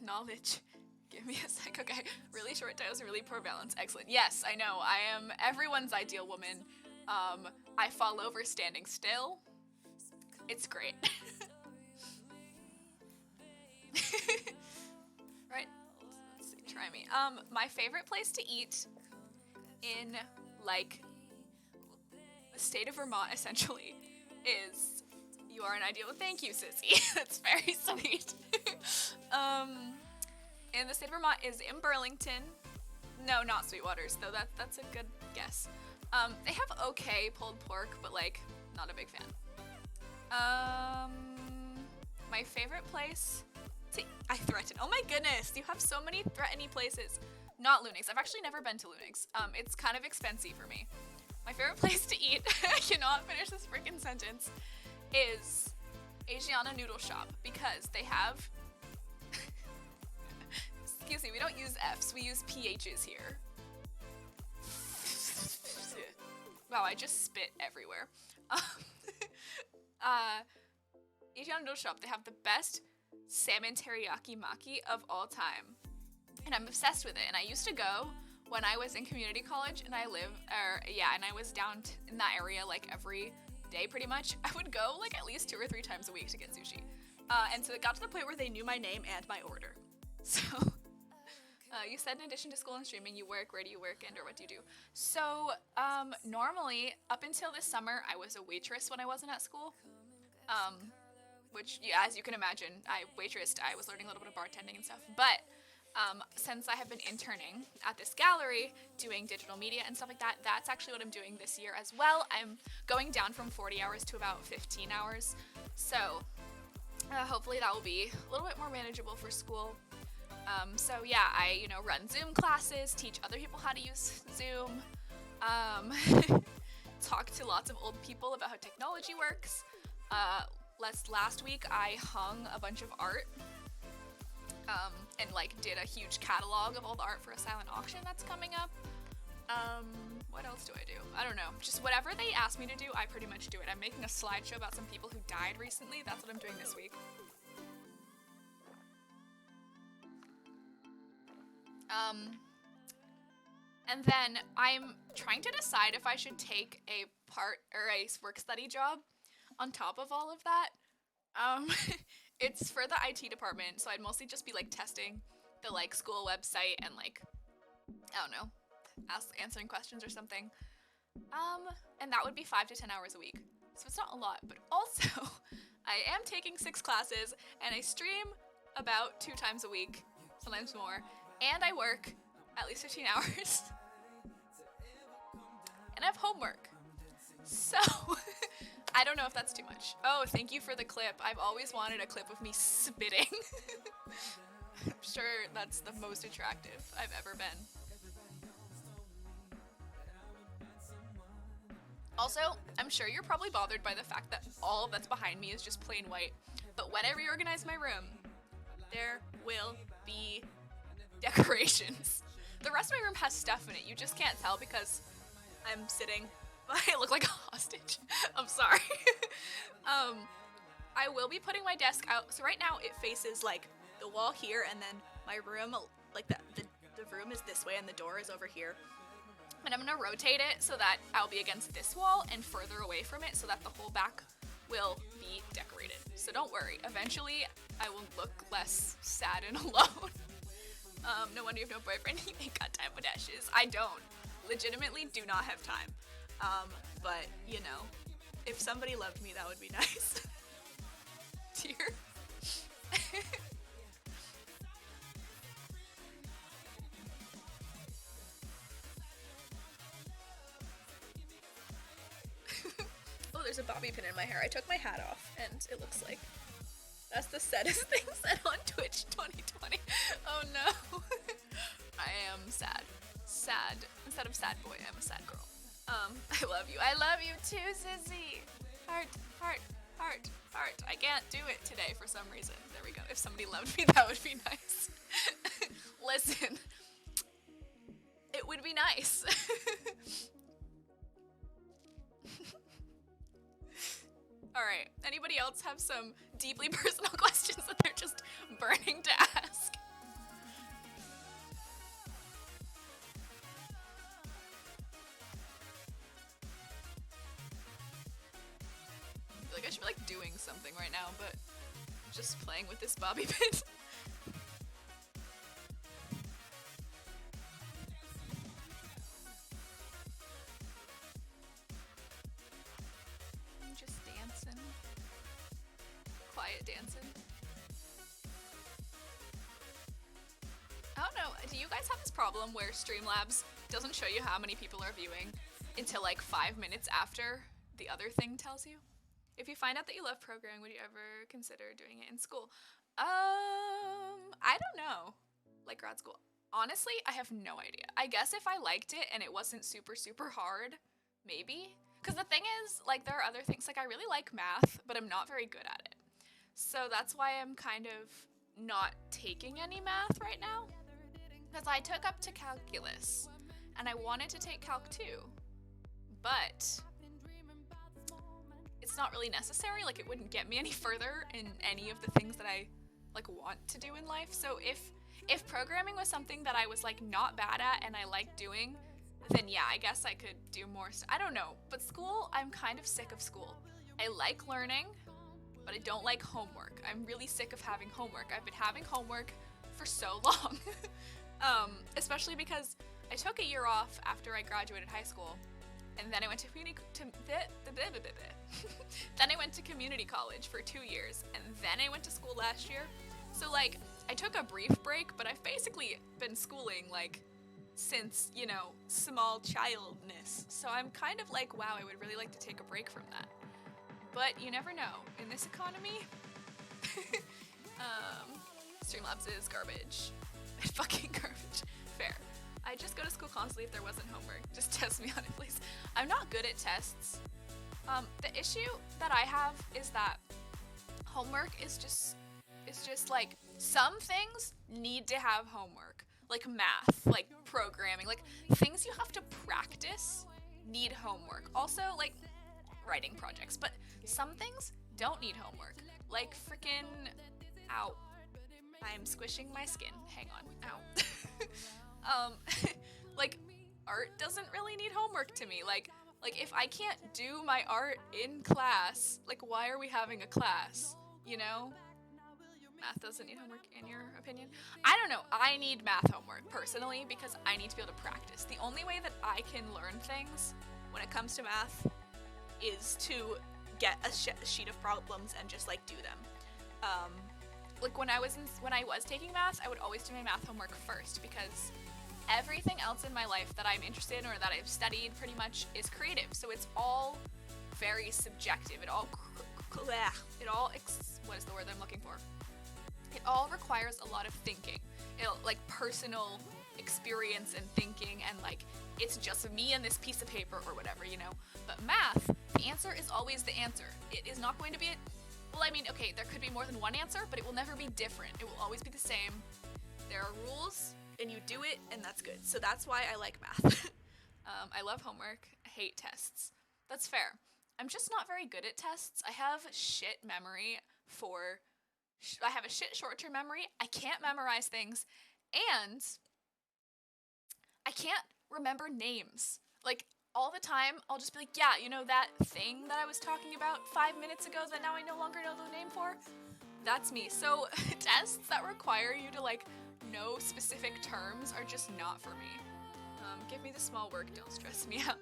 Knowledge. Give me a sec. Okay. Really short toes, really poor balance. Excellent. Yes, I know. I am everyone's ideal woman. I fall over standing still. It's great. Right? Let's see. Try me. My favorite place to eat in, like, the state of Vermont, essentially, is... You are an ideal. Thank you, Sissy. That's very sweet. In the state of Vermont is in Burlington. No, not Sweetwaters, though that's a good guess. They have okay pulled pork, but like not a big fan. My favorite place to I threaten. Oh my goodness, you have so many threatening places. Not Lunix. I've actually never been to Lunix. It's kind of expensive for me. My favorite place to eat, I cannot finish this freaking sentence, is Asiana Noodle Shop because they have excuse me, we don't use F's, we use PH's here. Wow, I just spit everywhere. Asiana Noodle Shop, they have the best salmon teriyaki maki of all time. And I'm obsessed with it. And I used to go when I was in community college and I was down in that area like every day pretty much. I would go like at least 2 or 3 times a week to get sushi. And so it got to the point where they knew my name and my order. So... you said in addition to school and streaming, you work. Where do you work and or what do you do? So, normally, up until this summer, I was a waitress when I wasn't at school. Which, yeah, as you can imagine, I waitressed. I was learning a little bit of bartending and stuff. But, since I have been interning at this gallery, doing digital media and stuff like that, that's actually what I'm doing this year as well. I'm going down from 40 hours to about 15 hours. So, hopefully that will be a little bit more manageable for school. So yeah, I, run Zoom classes, teach other people how to use Zoom, talk to lots of old people about how technology works. Last week I hung a bunch of art, and did a huge catalog of all the art for a silent auction that's coming up. What else do I do? I don't know. Just whatever they ask me to do, I pretty much do it. I'm making a slideshow about some people who died recently. That's what I'm doing this week. And then I'm trying to decide if I should take a work study job on top of all of that. It's for the IT department, so I'd mostly just be testing the school website and I don't know, answering questions or something. And that would be 5 to 10 hours a week. So it's not a lot, but also I am taking 6 classes and I stream about 2 times a week, sometimes more. And I work at least 15 hours. And I have homework. So, I don't know if that's too much. Oh, thank you for the clip. I've always wanted a clip of me spitting. I'm sure that's the most attractive I've ever been. Also, I'm sure you're probably bothered by the fact that all that's behind me is just plain white. But when I reorganize my room, there will be decorations. The rest of my room has stuff in it. You just can't tell because I'm sitting. I look like a hostage. I'm sorry. I will be putting my desk out. So right now it faces the wall here, and then my room, the room is this way and the door is over here. And I'm gonna rotate it so that I'll be against this wall and further away from it so that the whole back will be decorated. So don't worry, eventually I will look less sad and alone. No wonder you have no boyfriend, you ain't got time for dashes. I don't. Legitimately do not have time. But, you know, if somebody loved me, that would be nice. Tear. Oh, there's a bobby pin in my hair. I took my hat off, and it looks like that's the saddest thing said on Twitch 2020. Oh no. I am sad. Sad. Instead of sad boy, I'm a sad girl. I love you. I love you too, Zizzy. Heart, heart, heart, heart. I can't do it today for some reason. There we go. If somebody loved me, that would be nice. Listen. It would be nice. Alright, anybody else have some deeply personal questions that they're just burning to ask? I feel like I should be like doing something right now, but I'm just playing with this bobby pin. Quiet dancing. I don't know, do you guys have this problem where Streamlabs doesn't show you how many people are viewing until like 5 minutes after the other thing tells you? If you find out that you love programming, would you ever consider doing it in school? I don't know. Like grad school. Honestly, I have no idea. I guess if I liked it and it wasn't super, super hard, maybe. Because the thing is, like, there are other things. Like, I really like math, but I'm not very good at it. So that's why I'm kind of not taking any math right now. Because I took up to calculus, and I wanted to take Calc 2, but it's not really necessary. Like, it wouldn't get me any further in any of the things that I, like, want to do in life. So if programming was something that I was, like, not bad at and I liked doing, then yeah, I guess I could do more I don't know. But school, I'm kind of sick of school. I like learning, but I don't like homework. I'm really sick of having homework. I've been having homework for so long. Especially because I took a year off after I graduated high school, and then I went to then I went to community college for 2 years, and then I went to school last year. So like, I took a brief break, but I've basically been schooling like since, you know, small childness. So I'm kind of like, wow, I would really like to take a break from that. But you never know. In this economy, Streamlabs is garbage. Fucking garbage. Fair. I just go to school constantly if there wasn't homework. Just test me on it, please. I'm not good at tests. The issue that I have is that homework is just like, some things need to have homework. Like math, like programming, like things you have to practice need homework. Also, like writing projects, but some things don't need homework. Like freaking, ow. I'm squishing my skin. Hang on. Ow. Like art doesn't really need homework to me. Like if I can't do my art in class, like why are we having a class? You know? Math doesn't need homework, in your opinion? I don't know. I need math homework, personally, because I need to be able to practice. The only way that I can learn things when it comes to math is to get a sheet of problems and just, like, do them. Like, when I was taking math, I would always do my math homework first, because everything else in my life that I'm interested in or that I've studied, pretty much, is creative. So it's all very subjective. It all, what is the word I'm looking for? It all requires a lot of thinking, like personal experience and thinking, and like it's just me and this piece of paper or whatever, you know. But math, the answer is always the answer. It is not going to be well, I mean, okay, there could be more than one answer, but it will never be different. It will always be the same. There are rules, and you do it, and that's good. So that's why I like math. I love homework. I hate tests. That's fair. I'm just not very good at tests. I have shit memory I have a shit short-term memory. I can't memorize things, and I can't remember names. Like, all the time, I'll just be like, yeah, you know that thing that I was talking about 5 minutes ago that now I no longer know the name for? That's me. So tests that require you to like know specific terms are just not for me. Give me the small work, don't stress me out.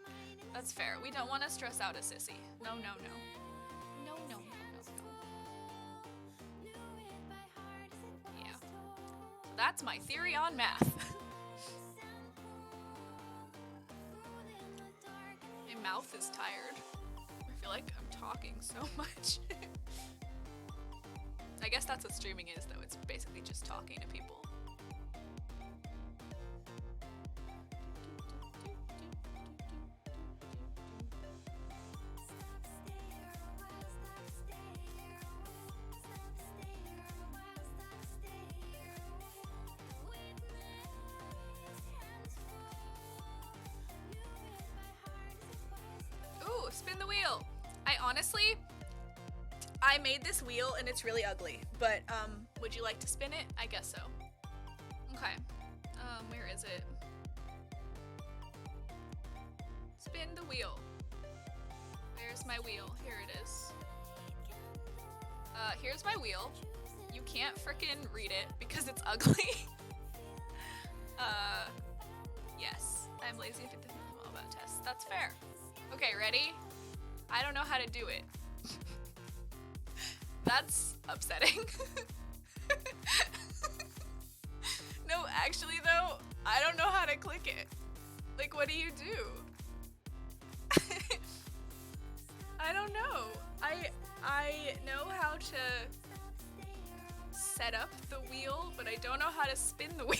That's fair. We don't want to stress out a sissy. No, no, no. No, no, no, no, no. Yeah. So that's my theory on math. My mouth is tired. I feel like I'm talking so much. I guess that's what streaming is, though. It's basically just talking to people. Ooh, spin the wheel. I made this wheel and it's really ugly, but would you like to spin it? I guess so. Okay. Where is it? Spin the wheel. Where's my wheel? Here it is. Here's my wheel. You can't frickin' read it because it's ugly. Yes. I'm lazy if it doesn't know about tests. That's fair. Okay, ready? I don't know how to do it. That's upsetting. No, actually though, I don't know how to click it. Like, what do you do? I don't know. I know how to set up the wheel, but I don't know how to spin the wheel.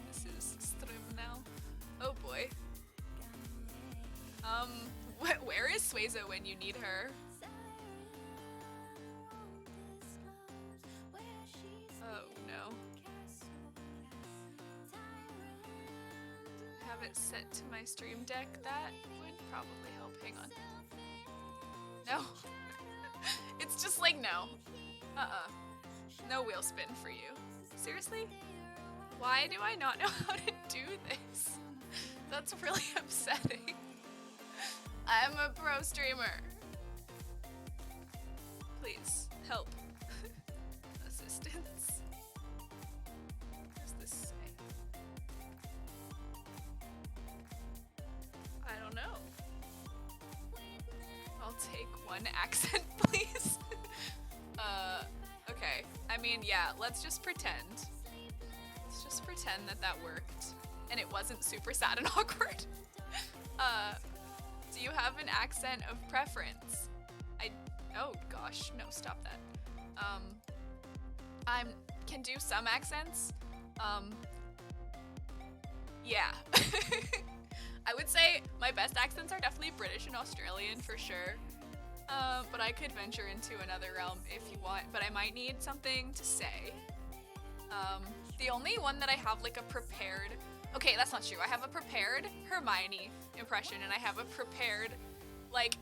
This is Strum now. Oh boy. Where is Sueza when you need her? Oh no. Have it set to my stream deck. That would probably help. Hang on. No. It's just like no. No wheel spin for you. Seriously? Why do I not know how to do this? That's really upsetting. I'm a pro streamer. Please, help. Assistance. What does this say? I don't know. I'll take one accent, please. Okay. I mean, yeah, let's just pretend. Let's just pretend that that worked. And it wasn't super sad and awkward. Do you have an accent of preference? Oh gosh, no, stop that. I can do some accents. Yeah. I would say my best accents are definitely British and Australian for sure. But I could venture into another realm if you want, but I might need something to say. The only one that I have like a prepared, okay, that's not true. I have a prepared Hermione impression and I have a prepared like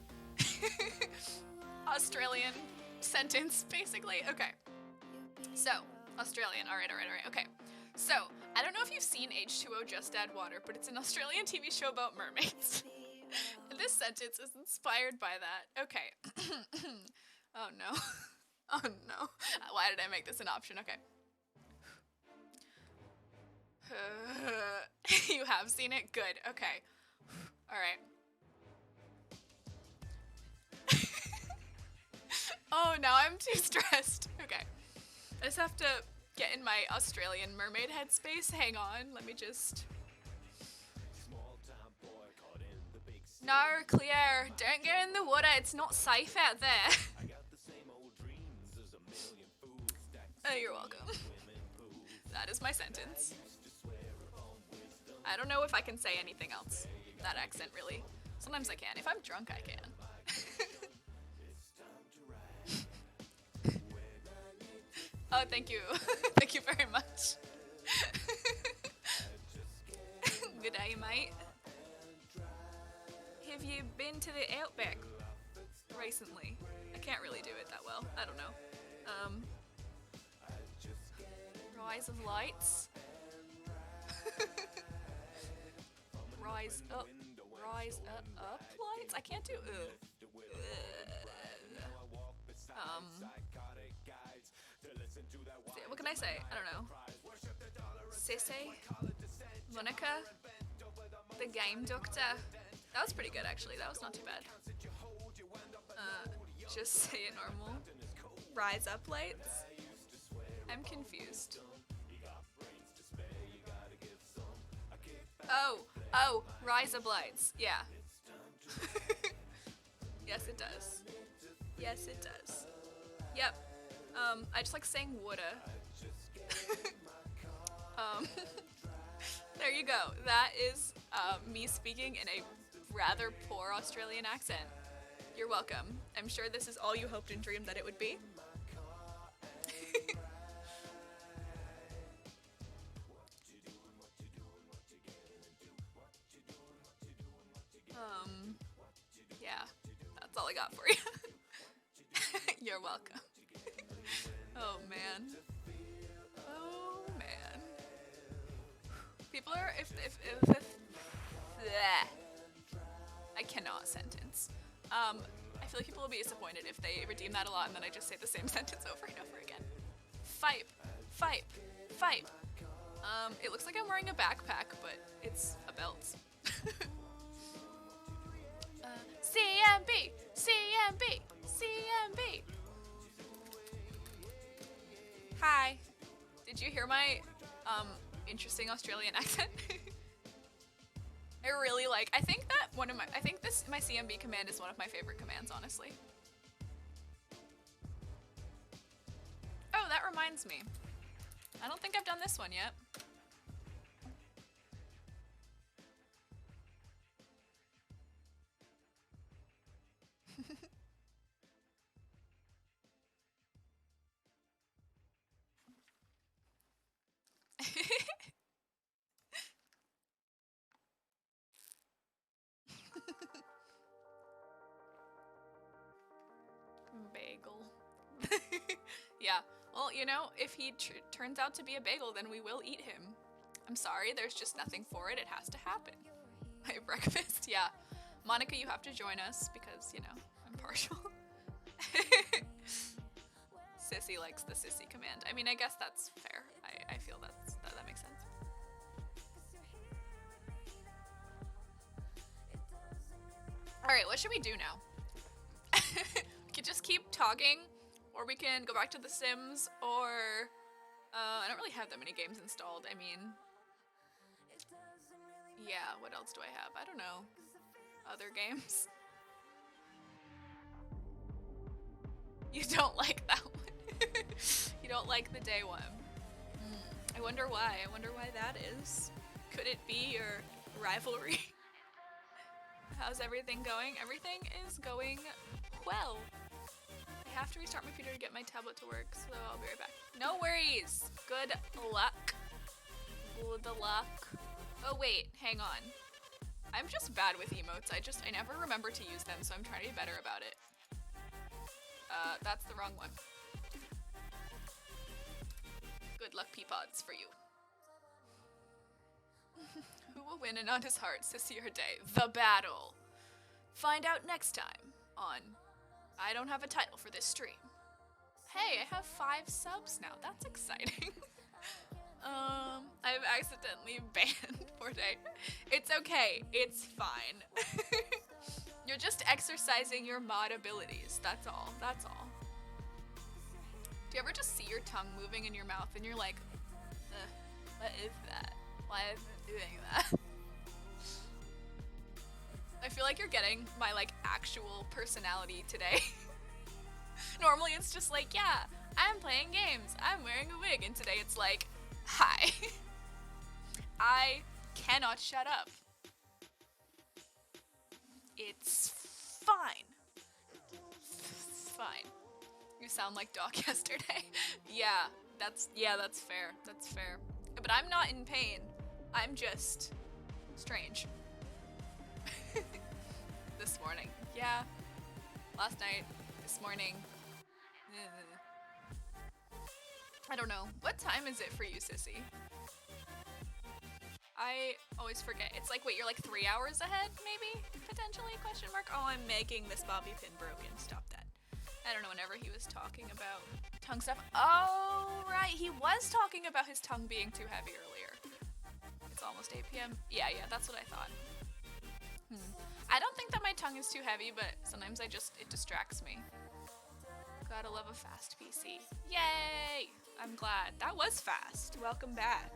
Australian sentence basically. Okay. So, Australian. All right. Okay. So, I don't know if you've seen H2O Just Add Water, but it's an Australian TV show about mermaids. This sentence is inspired by that. Okay. Oh no. Oh no. Why did I make this an option? Okay. You have seen it? Good. Okay. All right. Oh, now I'm too stressed. Okay. I just have to get in my Australian mermaid headspace. Hang on. Let me just... No, Claire, don't get in the water. It's not safe out there. Oh, you're welcome. That is my sentence. I don't know if I can say anything else. That accent, really. Sometimes I can. If I'm drunk, I can. Oh, thank you. Thank you very much. Good day, mate. Have you been to the Outback recently? I can't really do it that well. I don't know. Rise of Lights. rise up lights. I can't do what can I say? I don't know. Sissy, Monica, the Game Doctor. That was pretty good actually. That was not too bad. Just say it normal. Rise up lights. I'm confused. Oh, rise up lights. Yeah. Yes, it does. Yes, it does. Yep. I just like saying woulda. There you go. That is me speaking in a rather poor Australian accent. You're welcome. I'm sure this is all you hoped and dreamed that it would be. Yeah, that's all I got for you. You're welcome. Oh man. Oh man. People are if bleh. I cannot sentence. I feel like people will be disappointed if they redeem that a lot and then I just say the same sentence over and over again. Fipe. It looks like I'm wearing a backpack, but it's a belt. CMB. Hi. Did you hear my interesting Australian accent? I really like. I think my CMB command is one of my favorite commands, honestly. Oh, that reminds me. I don't think I've done this one yet. Bagel. Yeah, well, you know, if he turns out to be a bagel, then we will eat him. I'm sorry, there's just nothing for it. It has to happen. My breakfast, yeah. Monica, you have to join us because, you know, I'm partial. Sissy likes the sissy command. I mean, I guess that's fair. I feel that makes sense. Alright, what should we do now? We could just keep talking, or we can go back to The Sims, or... I don't really have that many games installed. I mean... Yeah, what else do I have? I don't know. Other games? You don't like that one. You don't like the day one. I wonder why. I wonder why that is. Could it be your rivalry? How's everything going? Everything is going well. I have to restart my computer to get my tablet to work, so I'll be right back. No worries. Good luck. Good luck. Oh wait, hang on. I'm just bad with emotes. I never remember to use them, so I'm trying to be better about it. That's the wrong one. Good luck, Peapods, for you. Who will win an honest heart, Sissy or Day? The battle. Find out next time on I don't have a title for this stream. Hey, I have 5 subs now. That's exciting. I've accidentally banned poor Day. It's okay. It's fine. You're just exercising your mod abilities. That's all. That's all. Do you ever just see your tongue moving in your mouth and you're like, what is that? Why is it doing that? I feel like you're getting my like actual personality today. Normally it's just like, yeah, I'm playing games, I'm wearing a wig, and today it's like, hi. I cannot shut up. It's fine. Fine. You sound like Doc yesterday. Yeah, that's fair. That's fair. But I'm not in pain. I'm just strange. This morning. Yeah. Last night. This morning. I don't know. What time is it for you, Sissy? I always forget. It's like, wait, you're like 3 hours ahead, maybe? Potentially, question mark? Oh, I'm making this bobby pin broken. Stop that. I don't know, whenever he was talking about tongue stuff. Oh, right, he was talking about his tongue being too heavy earlier. It's almost 8 p.m. Yeah, that's what I thought. I don't think that my tongue is too heavy, but sometimes it distracts me. Gotta love a fast PC. Yay! I'm glad. That was fast. Welcome back.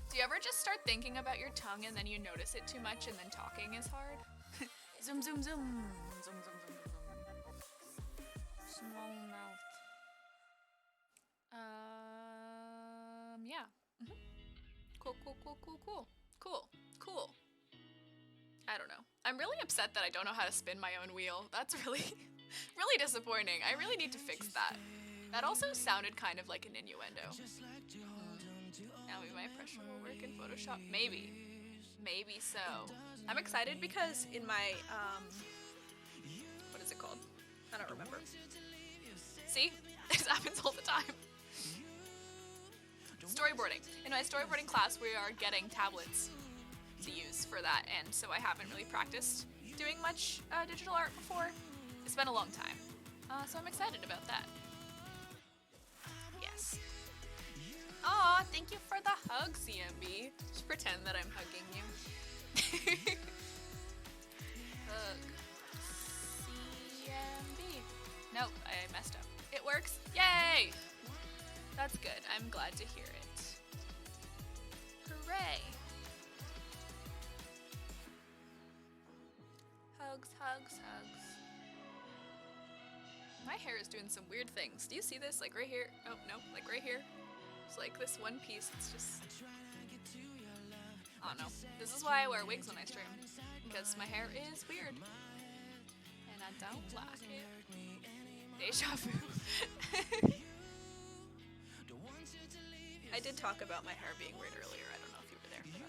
Do you ever just start thinking about your tongue and then you notice it too much and then talking is hard? Zoom, zoom, zoom. Zoom, zoom, zoom, zoom. Small mouth. Yeah. Cool. I don't know. I'm really upset that I don't know how to spin my own wheel. That's really, really disappointing. I really need to fix that. That also sounded kind of like an innuendo. Now maybe my impression will work in Photoshop. Maybe so. I'm excited because in my, what is it called? I don't remember. See? This happens all the time. Storyboarding. In my storyboarding class, we are getting tablets to use for that, and so I haven't really practiced doing much digital art before. It's been a long time. So I'm excited about that. Yes. Aw, thank you for the hug, CMB. Just pretend that I'm hugging you. Hug. CMB. Nope, I messed up. It works. Yay! That's good. I'm glad to hear it. Hooray! Hugs. My hair is doing some weird things. Do you see this? Like right here? Oh, no. Like right here. It's like this one piece. It's just... I don't know. This is why I wear wigs when I stream. Because my hair is weird. And I don't like it. Deja vu. I did talk about my hair being weird earlier. I don't know if you were there for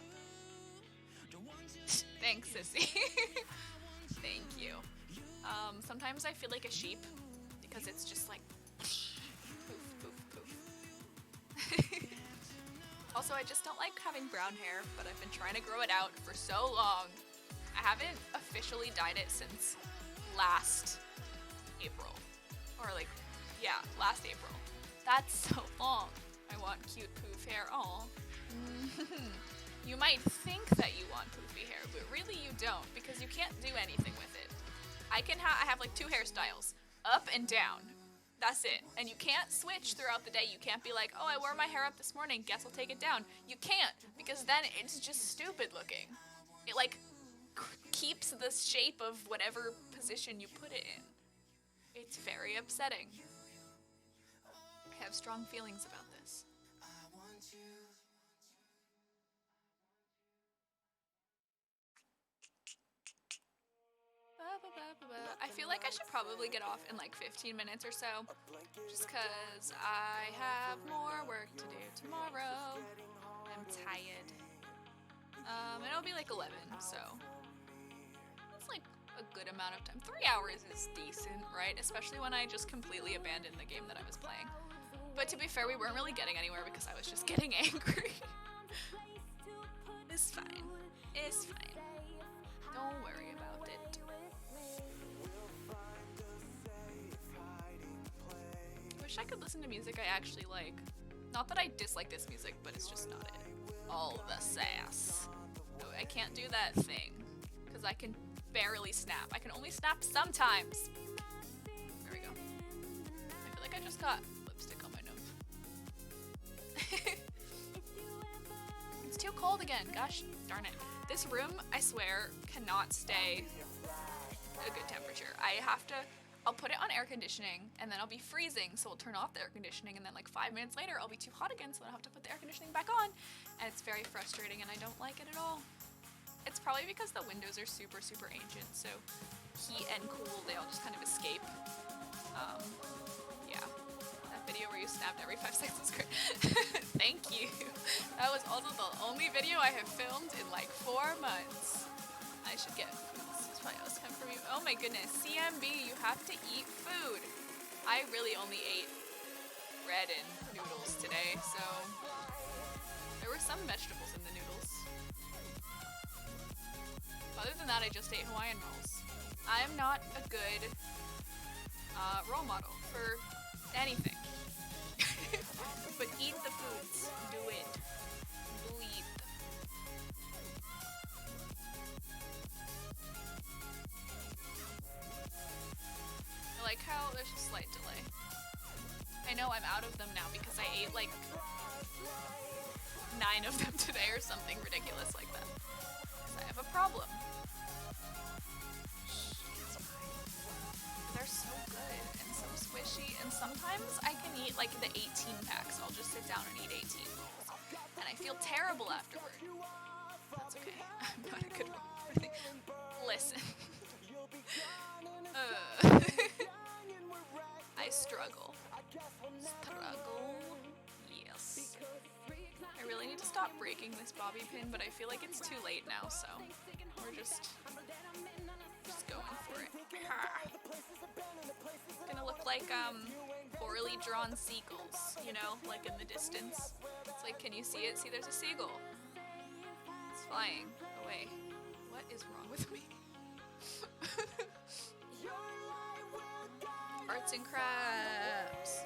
that. Thanks, sissy. Thank you. Sometimes I feel like a sheep because it's just like poof. Also, I just don't like having brown hair, but I've been trying to grow it out for so long. I haven't officially dyed it since last April. Or like, yeah, last April. That's so long. I want cute poof hair. Aw. You might think that you want poofy hair, but really you don't, because you can't do anything with it. I have like 2 hairstyles, up and down. That's it. And you can't switch throughout the day. You can't be like, oh, I wore my hair up this morning, guess I'll take it down. You can't, because then it's just stupid looking. It like keeps the shape of whatever position you put it in. It's very upsetting. I have strong feelings about this. I feel like I should probably get off in like 15 minutes or so, just because I have more work to do tomorrow. I'm tired. And it'll be like 11, so that's like a good amount of time. 3 hours is decent, right? Especially when I just completely abandoned the game that I was playing. But to be fair, we weren't really getting anywhere because I was just getting angry. It's fine. It's fine. Don't worry about it. I wish I could listen to music I actually like. Not that I dislike this music, but it's just not it. All the sass. No, I can't do that thing, because I can barely snap. I can only snap sometimes. There we go. I feel like I just got lipstick on my nose. It's too cold again. Gosh darn it. This room, I swear, cannot stay a good temperature. I'll put it on air conditioning, and then I'll be freezing, so I'll turn off the air conditioning, and then like 5 minutes later, I'll be too hot again, so I'll have to put the air conditioning back on, and it's very frustrating, and I don't like it at all. It's probably because the windows are super, super ancient, so heat and cool, they all just kind of escape. Yeah. That video where you snapped every 5 seconds is great. Thank you. That was also the only video I have filmed in like 4 months. I should get food. This is probably last time for you. Oh my goodness. CMB, you have to eat food. I really only ate bread and noodles today, so there were some vegetables in the noodles. Other than that, I just ate Hawaiian rolls. I am not a good role model for anything. But eat the foods. Do it. Breathe. I like how there's a slight delay. I know I'm out of them now because I ate like 9 of them today or something ridiculous like that. Because I have a problem. They're so good and so squishy, and sometimes I can eat like the 18 packs. I'll just sit down and eat 18 rolls. And I feel terrible afterward. That's okay. I'm not a good one. Listen. I struggle. Yes. I really need to stop breaking this bobby pin, but I feel like it's too late now, so we're just going for it. It's gonna look like poorly drawn seagulls, you know, like in the distance. It's like, can you see it? See, there's a seagull. It's flying away. What is wrong with me? Arts and crafts.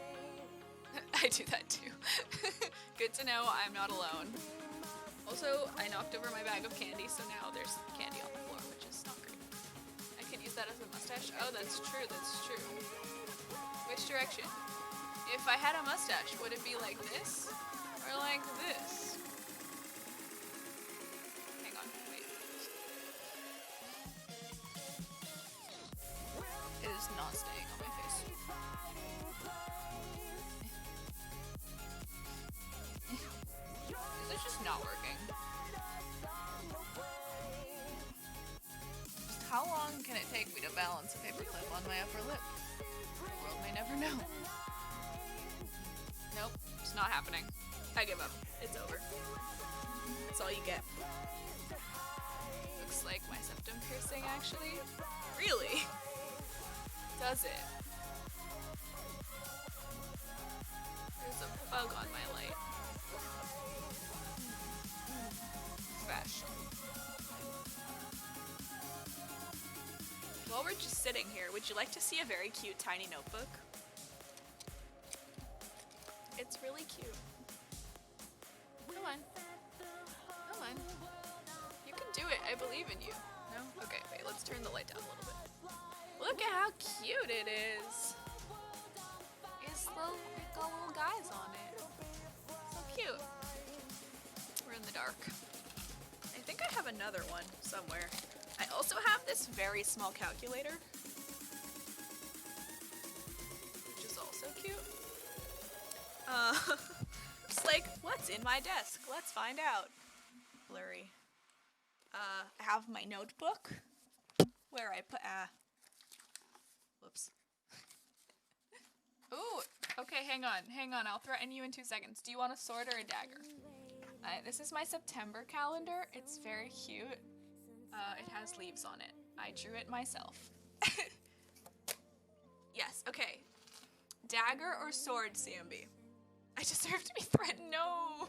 I do that too. Good to know I'm not alone. Also, I knocked over my bag of candy, so now there's candy on the floor, which is not great. I could use that as a mustache. Oh, that's true, that's true. Which direction? If I had a mustache, would it be like this? Or like this? Hang on, wait. It is not staying on my face. Is it just not working? How long can it take me to balance a paperclip on my upper lip? The world may never know. Nope, it's not happening. I give up. It's over. That's all you get. Looks like my septum piercing, actually. Really? Does it? There's a bug on my light. Fashion. While we're just sitting here, would you like to see a very cute tiny notebook? It's really cute. Come on. Come on. You can do it. I believe in you. No? Okay, wait, let's turn the light down a little bit. Look at how cute it is. It's got little guys on it. So cute. We're in the dark. I think I have another one somewhere. I also have this very small calculator, which is also cute. Just like, what's in my desk? Let's find out. Blurry. I have my notebook where I put, whoops. Ooh, okay, hang on. I'll threaten you in 2 seconds. Do you want a sword or a dagger? This is my September calendar. It's very cute. It has leaves on it. I drew it myself. Yes, okay. Dagger or sword, CMB? I deserve to be threatened. No!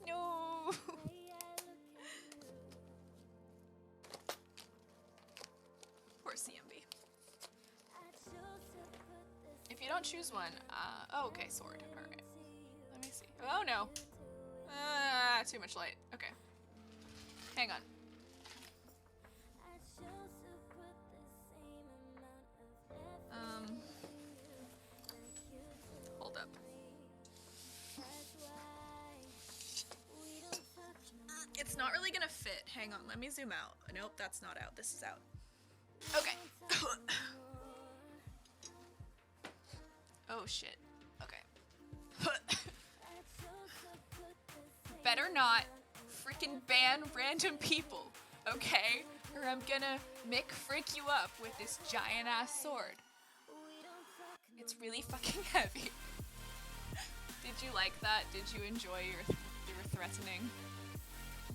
No! Poor CMB. If you don't choose one, oh, okay, sword. Alright. Let me see. Oh, no. Too much light. Okay. Hang on. Hold up. It's not really gonna fit. Hang on, let me zoom out. Nope, that's not out. This is out. Okay. Oh shit. Okay. Better not freaking ban random people, okay? Or I'm gonna frick you up with this giant ass sword. It's really fucking heavy. Did you like that? Did you enjoy your threatening?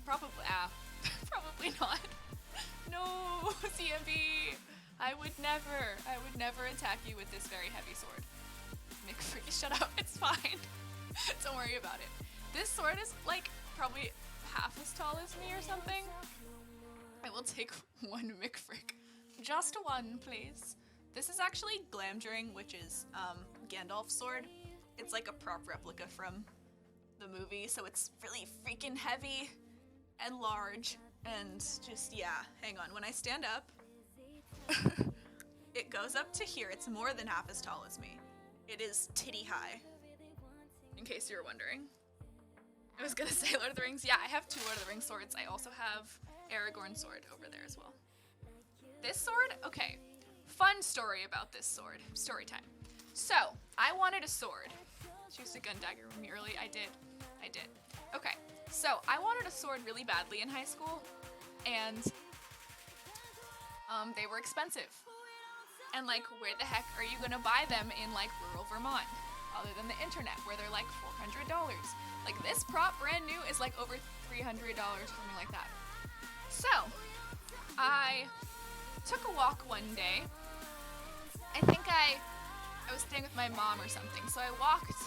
Probably, probably not. No, CMB! I would never attack you with this very heavy sword. McFree, shut up, it's fine. Don't worry about it. This sword is like probably half as tall as me or something. I will take one McFrick. Just one, please. This is actually Glamdring, which is Gandalf's sword. It's like a prop replica from the movie, so it's really freaking heavy and large and just, yeah, hang on. When I stand up, it goes up to here. It's more than half as tall as me. It is titty high, in case you were wondering. I was gonna say Lord of the Rings. Yeah, I have 2 Lord of the Rings swords. I also have Aragorn's sword over there as well. This sword, okay. Fun story about this sword. Story time. So, I wanted a sword. She used a gun dagger from me early. I did. Okay, so I wanted a sword really badly in high school, and they were expensive. And like, where the heck are you gonna buy them in like rural Vermont, other than the internet, where they're like $400? Like this prop, brand new, is like over $300, something like that. So, I took a walk one day. I think I was staying with my mom or something, so I walked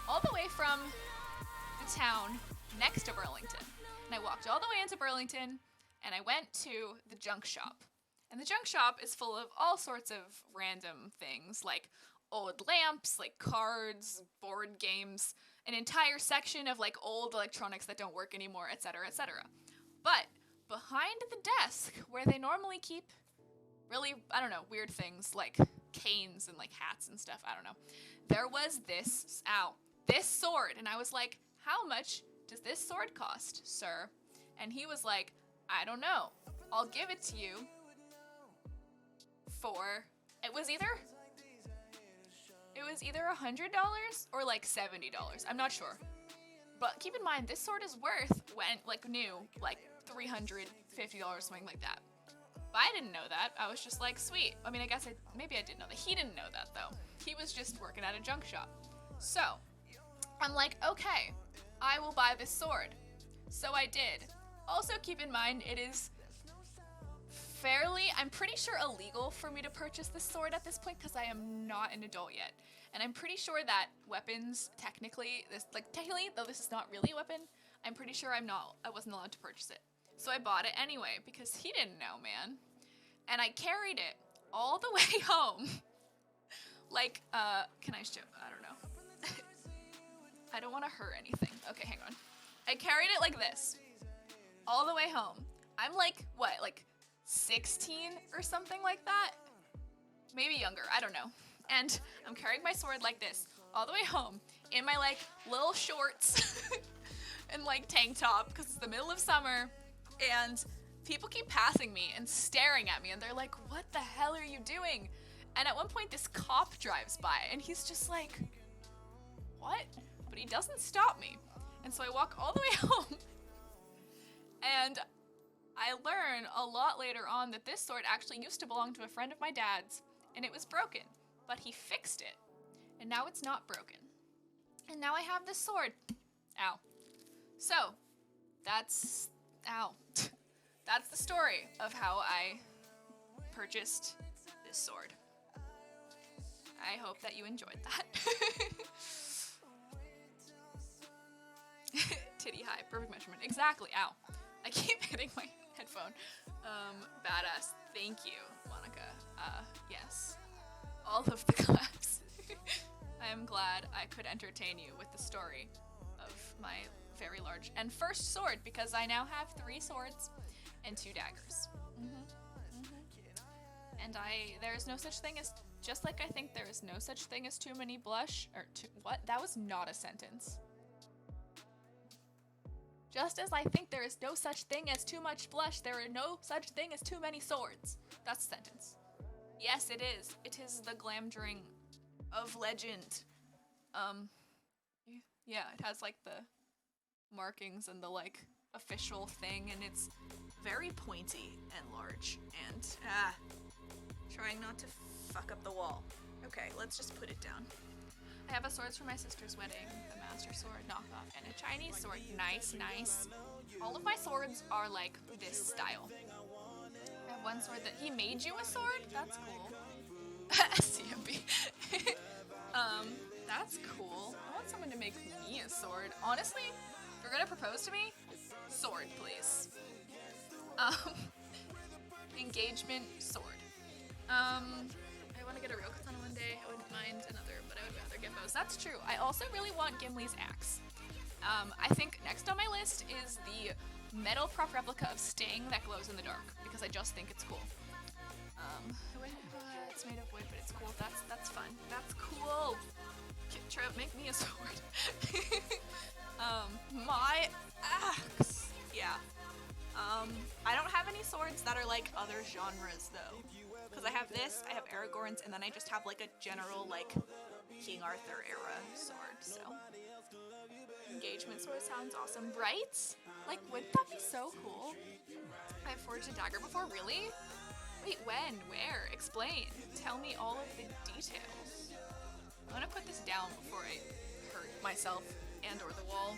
all the way from the town next to Burlington. And I walked all the way into Burlington, and I went to the junk shop. And the junk shop is full of all sorts of random things, like old lamps, like cards, board games, an entire section of like old electronics that don't work anymore, etc., etc. But behind the desk, where they normally keep really, I don't know, weird things like canes and like hats and stuff, I don't know, there was this sword. And I was like, how much does this sword cost, sir? And he was like, I don't know. I'll give it to you for, it was either $100 or like $70. I'm not sure. But keep in mind, this sword is worth, when like new, like $350, something like that. But I didn't know that. I was just like, sweet. I mean, I guess maybe I did know that. He didn't know that though. He was just working at a junk shop. So I'm like, okay, I will buy this sword. So I did. Also keep in mind, it is fairly, I'm pretty sure, illegal for me to purchase this sword at this point because I am not an adult yet. And I'm pretty sure that weapons, technically, though this is not really a weapon, I'm pretty sure I wasn't allowed to purchase it. So I bought it anyway because he didn't know, man. And I carried it all the way home. Like, can I show? I don't know. I don't want to hurt anything. Okay, hang on. I carried it like this all the way home. I'm like, what, like 16 or something like that? Maybe younger, I don't know. And I'm carrying my sword like this all the way home in my like little shorts and like tank top because it's the middle of summer, and people keep passing me and staring at me, and they're like, what the hell are you doing? And at one point this cop drives by and he's just like, what? But he doesn't stop me. And so I walk all the way home, and I learn a lot later on that this sword actually used to belong to a friend of my dad's, and it was broken, but he fixed it, and now it's not broken. And now I have this sword. Ow. So, that's the story of how I purchased this sword. I hope that you enjoyed that. Titty high, perfect measurement. Exactly, ow. I keep hitting my headphone. Badass. Thank you, Monica. Yes. All of the claps. I am glad I could entertain you with the story of my very large and first sword, because I now have 3 swords and 2 daggers. And there is no such thing as, just like I think there is no such thing as too many blush, what? That was not a sentence. Just as I think there is no such thing as too much blush, there are no such thing as too many swords. That's a sentence. Yes, it is. It is the Glamdring of legend. Yeah, it has like the markings and the like official thing, and it's very pointy and large, and trying not to fuck up the wall. Okay, let's just put it down. I have a sword for my sister's wedding, the Master Sword knockoff, and a Chinese sword. Nice, nice. All of my swords are like this style. I have one sword that he made you a sword? That's cool. CMB. That's cool. I want someone to make me a sword. Honestly, if you're gonna propose to me, sword, please. Engagement sword. I want to get a real katana one day. I wouldn't mind another, but I would rather get bows. That's true. I also really want Gimli's axe. I think next on my list is the metal prop replica of Sting that glows in the dark, because I just think it's cool. It's made of wood, but it's cool. That's fun. That's cool. Try to make me a sword. My axe. Yeah. I don't have any swords that are like other genres though, because I have this, I have Aragorn's, and then I just have like a general like King Arthur era sword. So engagement sword sounds awesome, right? Like, wouldn't that be so cool? I've forged a dagger before, really? Wait, when? Where? Explain. Tell me all of the details. I'm gonna put this down before I hurt myself and or the wall.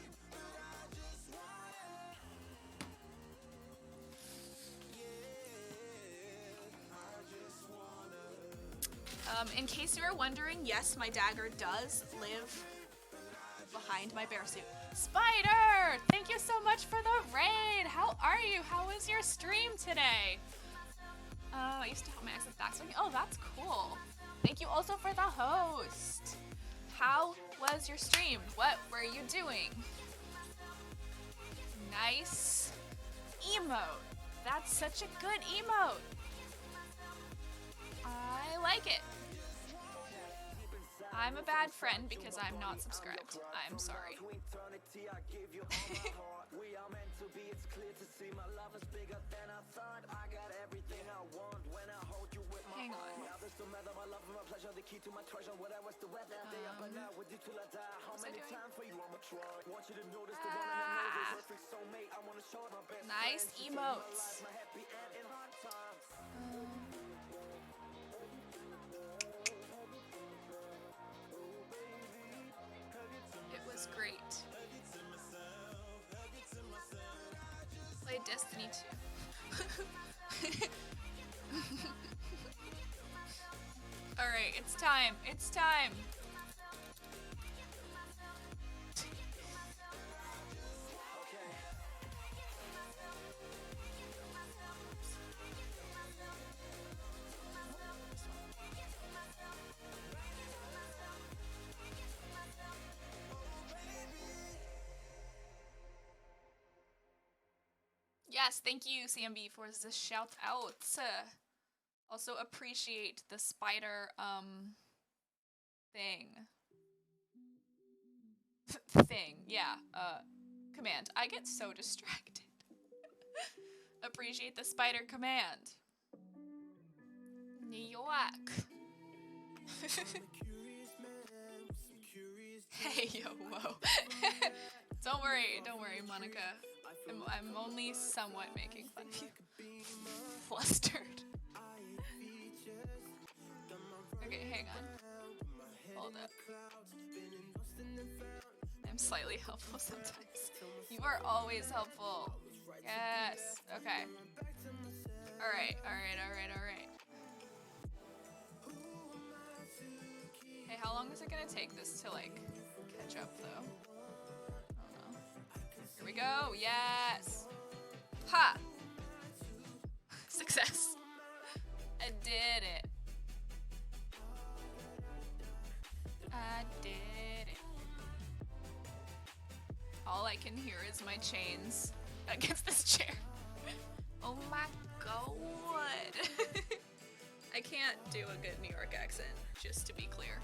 In case you were wondering, yes, my dagger does live behind my bear suit. Spider! Thank you so much for the raid! How are you? How was your stream today? I used to help my ex with backswing. Oh, that's cool. Thank you also for the host. How was your stream? What were you doing? Nice emote. That's such a good emote. I like it. I'm a bad friend because I'm not subscribed. I'm sorry. Hang on. Nice emotes. It was great. Played Destiny 2. Alright, it's time. It's time. Yes, thank you, CMB, for the shout out. Also appreciate the spider, thing. Thing, yeah, command. I get so distracted. Appreciate the spider command. New York. Hey, yo, whoa. Don't worry, Monica. I'm only somewhat making fun of you. Flustered. Okay, hang on. Hold up. I'm slightly helpful sometimes. You are always helpful. Yes. Okay. Alright. Hey, how long is it gonna take this to, like, catch up, though? I don't know. Here we go. Yes. Ha! Success. I did it. I did it. All I can hear is my chains against this chair. Oh my god. I can't do a good New York accent, just to be clear.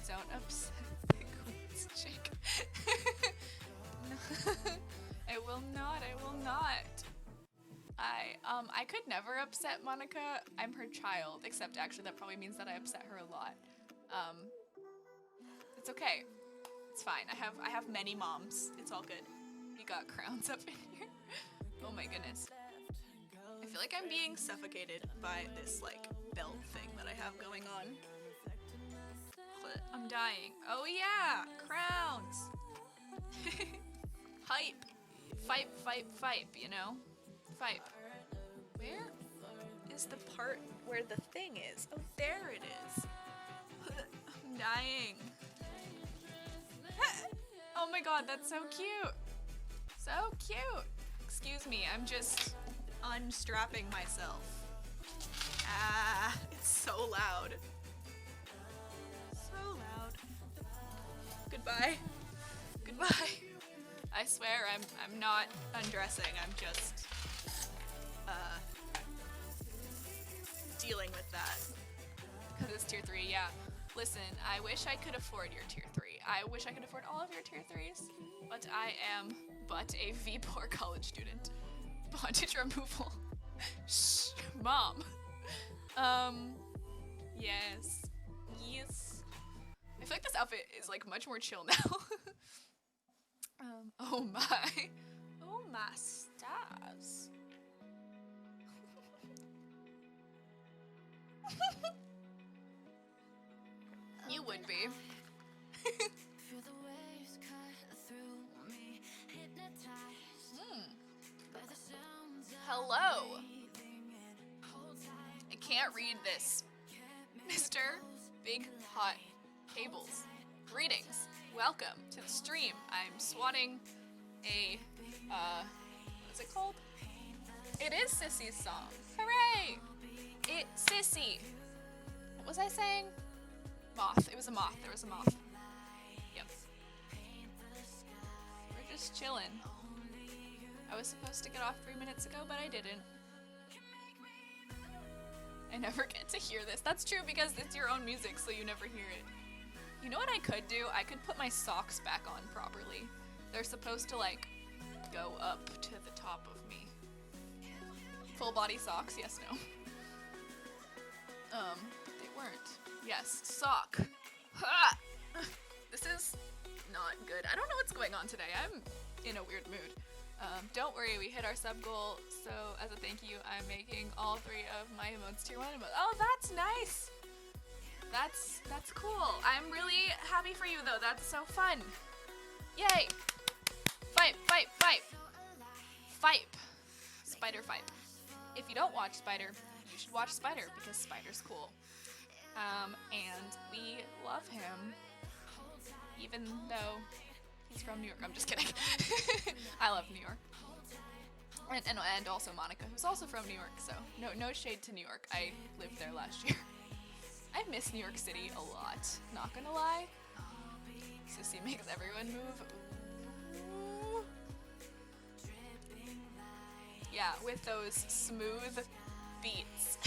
Don't upset the Queen's chick. No. I will not. I could never upset Monica. I'm her child, except actually that probably means that I upset her a lot. It's okay. It's fine. I have many moms. It's all good. We got crowns up in here. Oh my goodness. I feel like I'm being suffocated by this, like, belt thing that I have going on. I'm dying. Oh yeah! Crowns! Hype! Fipe, you know? Fipe. Where is the part where the thing is? Oh, there it is. I'm dying. Oh my god, that's so cute. So cute. Excuse me, I'm just unstrapping myself. Ah, it's so loud. So loud. Goodbye. Goodbye. I swear I'm not undressing. I'm just dealing with that. Because it's tier 3, yeah. Listen, I wish I could afford your tier 3. I wish I could afford all of your tier 3s, but I am but a V-poor college student. Bondage removal. Shh, mom. Yes. Yes. I feel like this outfit is like much more chill now. Oh my. Oh my stars. You would be. Hello. I can't read this. Mr. Big Hot Cables. Greetings. Welcome to the stream. I'm swatting a, what's it called? It is Sissy's song. Hooray! It's Sissy. What was I saying? Moth. It was a moth. There was a moth. Yep. We're just chilling. I was supposed to get off 3 minutes ago, but I didn't. I never get to hear this. That's true because it's your own music, so you never hear it. You know what I could do? I could put my socks back on properly. They're supposed to, like, go up to the top of me. Full body socks, yes, no. But they weren't. Yes, sock. Ha! This is not good. I don't know what's going on today. I'm in a weird mood. Don't worry, we hit our sub goal, so as a thank you, I'm making all 3 of my emotes tier 1 emotes. Oh, that's nice! That's cool. I'm really happy for you, though. That's so fun. Yay! Fight, fight, fight! Fight. Spider fight. If you don't watch Spider, you should watch Spider, because Spider's cool. And we love him, even though he's from New York. I'm just kidding. I love New York. And also Monica, who's also from New York, so no shade to New York. I lived there last year. I miss New York City a lot, not gonna lie. Sissy makes everyone move. Ooh. Yeah, with those smooth beats.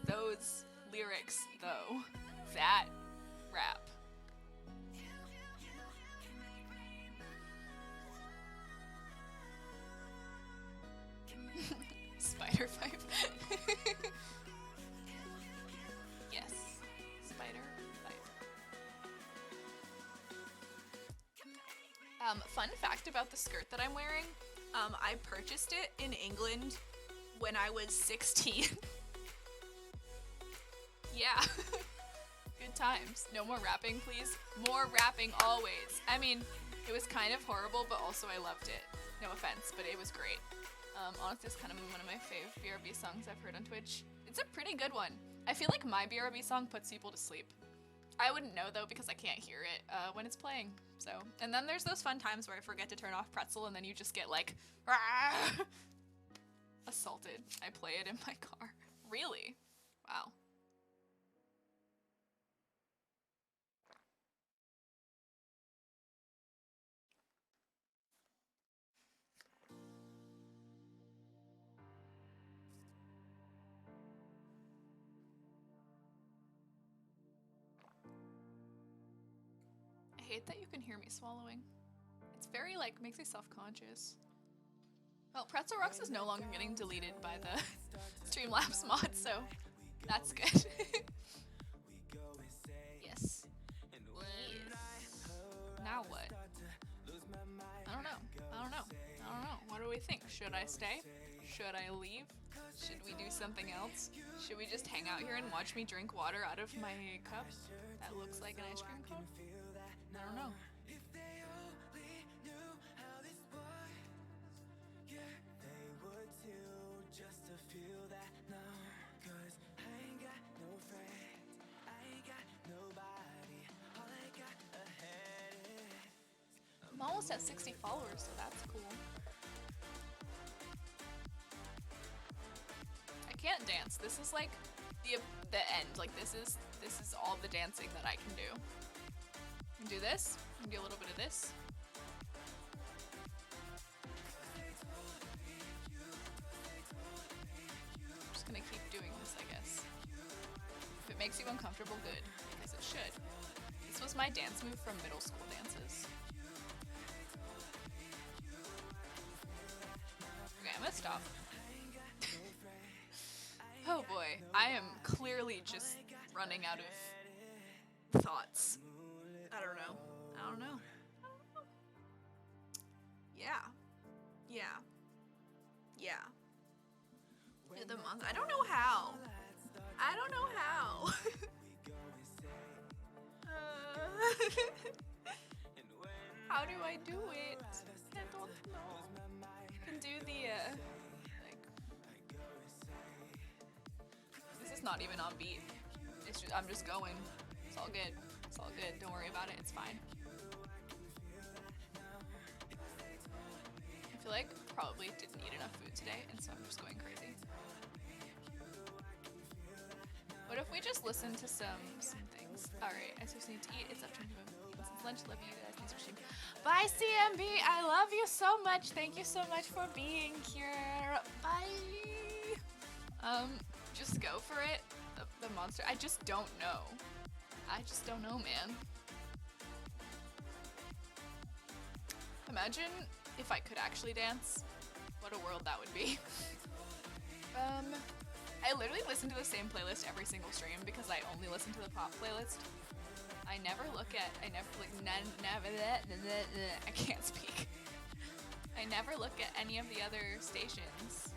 Those lyrics, though. That rap. Spider fight. Yes. Spider fight. Fun fact about the skirt that I'm wearing. I purchased it in England when I was 16. Yeah. Good times. No more rapping, please. More rapping always. I mean, it was kind of horrible, but also I loved it. No offense, but it was great. Honestly, it's kind of one of my fave BRB songs I've heard on Twitch. It's a pretty good one. I feel like my BRB song puts people to sleep. I wouldn't know, though, because I can't hear it when it's playing. So, and then there's those fun times where I forget to turn off Pretzel, and then you just get, like, assaulted. I play it in my car. Really? Wow. I hate that you can hear me swallowing. It's very, like, makes me self-conscious. Well, Pretzel Rocks is no longer getting deleted by the Streamlabs mod, so that's good. Yes. Yes. Now what? I don't know. What do we think? Should I stay? Should I leave? Should we do something else? Should we just hang out here and watch me drink water out of my cup that looks like an ice cream cone? I don't know. almost at 60 followers, so that's cool. I can't dance. This is like the end. Like this is all the dancing that I can do. I can do this. I can do a little bit of this. I'm just gonna keep doing this, I guess. If it makes you uncomfortable, good, because it should. This was my dance move from middle school dances. Okay, I'm gonna stop. Oh boy, I am clearly just running out of thoughts. I don't know. Yeah. You're the monster. I don't know how. How do I do it? I don't know. I can do the, like... This is not even on beat. It's just, I'm just going. It's all good. Don't worry about it. It's fine. I feel like probably didn't eat enough food today, and so I'm just going crazy. What if we just listen to some things? Alright, I just need to eat. It's up to me. Since lunch, love you guys. Thanks for streaming. Bye, CMB. I love you so much. Thank you so much for being here. Bye. Just go for it. The monster. I just don't know. Man. Imagine if I could actually dance. What a world that would be. I literally listen to the same playlist every single stream because I only listen to the pop playlist. I can't speak. I never look at any of the other stations.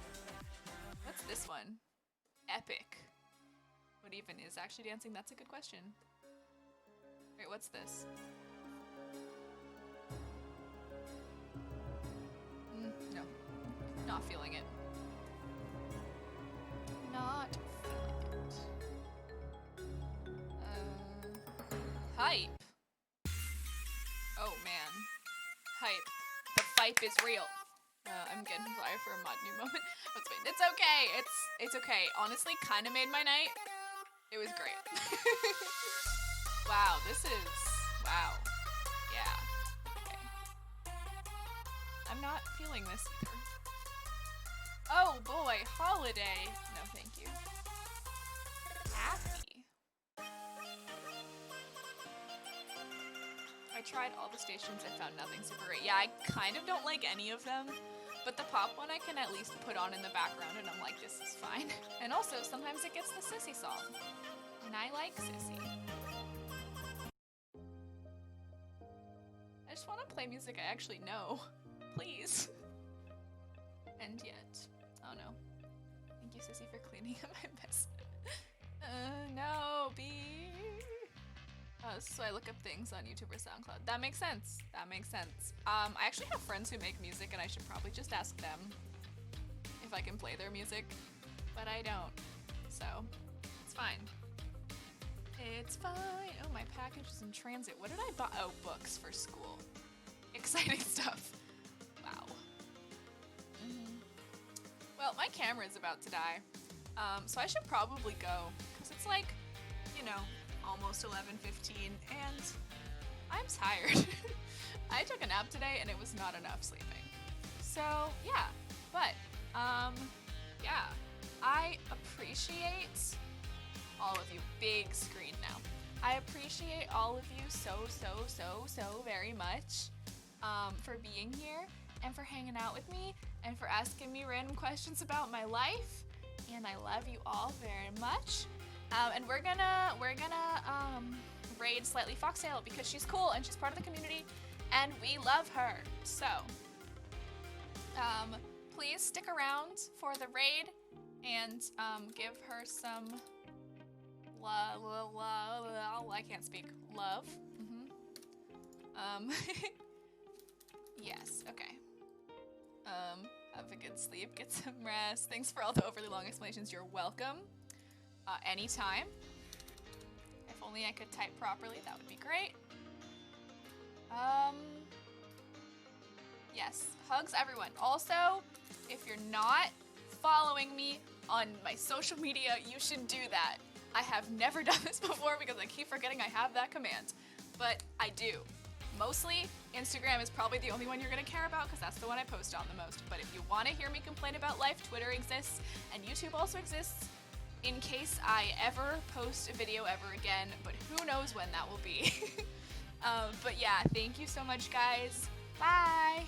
What's this one? Epic. What even is actually dancing? That's a good question. Wait, what's this? No. Not feeling it. Hype. Oh man. Hype. The hype is real. I'm getting flyer for a mod new moment. That's fine. It's okay. It's okay. Honestly, kind of made my night. It was great. Wow, wow. Yeah. Okay. I'm not feeling this either. Oh boy, holiday. No, thank you. Happy. I tried all the stations and found nothing super great. Yeah, I kind of don't like any of them, but the pop one I can at least put on in the background and I'm like, this is fine. And also, sometimes it gets the Sissy song. And I like Sissy. I just want to play music I actually know. Please. And yet, oh no. Thank you, Sissy, for cleaning up my mess. No, B. So I look up things on YouTube or SoundCloud. That makes sense. I actually have friends who make music and I should probably just ask them if I can play their music, but I don't. So, it's fine. It's fine. Oh, my package is in transit. What did I buy? Oh, books for school. Exciting stuff. Wow. Well, my camera is about to die. So I should probably go, because it's like, you know, almost 11:15, and I'm tired. I took a nap today, and it was not enough sleeping. So, yeah. But, yeah. I appreciate all of you. Big screen now. I appreciate all of you so very much for being here, and for hanging out with me, and for asking me random questions about my life. And I love you all very much. And we're gonna raid Slightly Foxtail because she's cool and she's part of the community and we love her. So please stick around for the raid and give her some love. I can't speak. Love. Yes, okay. Have a good sleep, get some rest. Thanks for all the overly long explanations. You're welcome. Anytime. If only I could type properly, that would be great. Yes, hugs everyone. Also, if you're not following me on my social media, you should do that. I have never done this before because I keep forgetting I have that command, but I do. Mostly, Instagram is probably the only one you're gonna care about because that's the one I post on the most. But if you want to hear me complain about life, Twitter exists and YouTube also exists in case I ever post a video ever again, but who knows when that will be. But yeah, thank you so much, guys. Bye.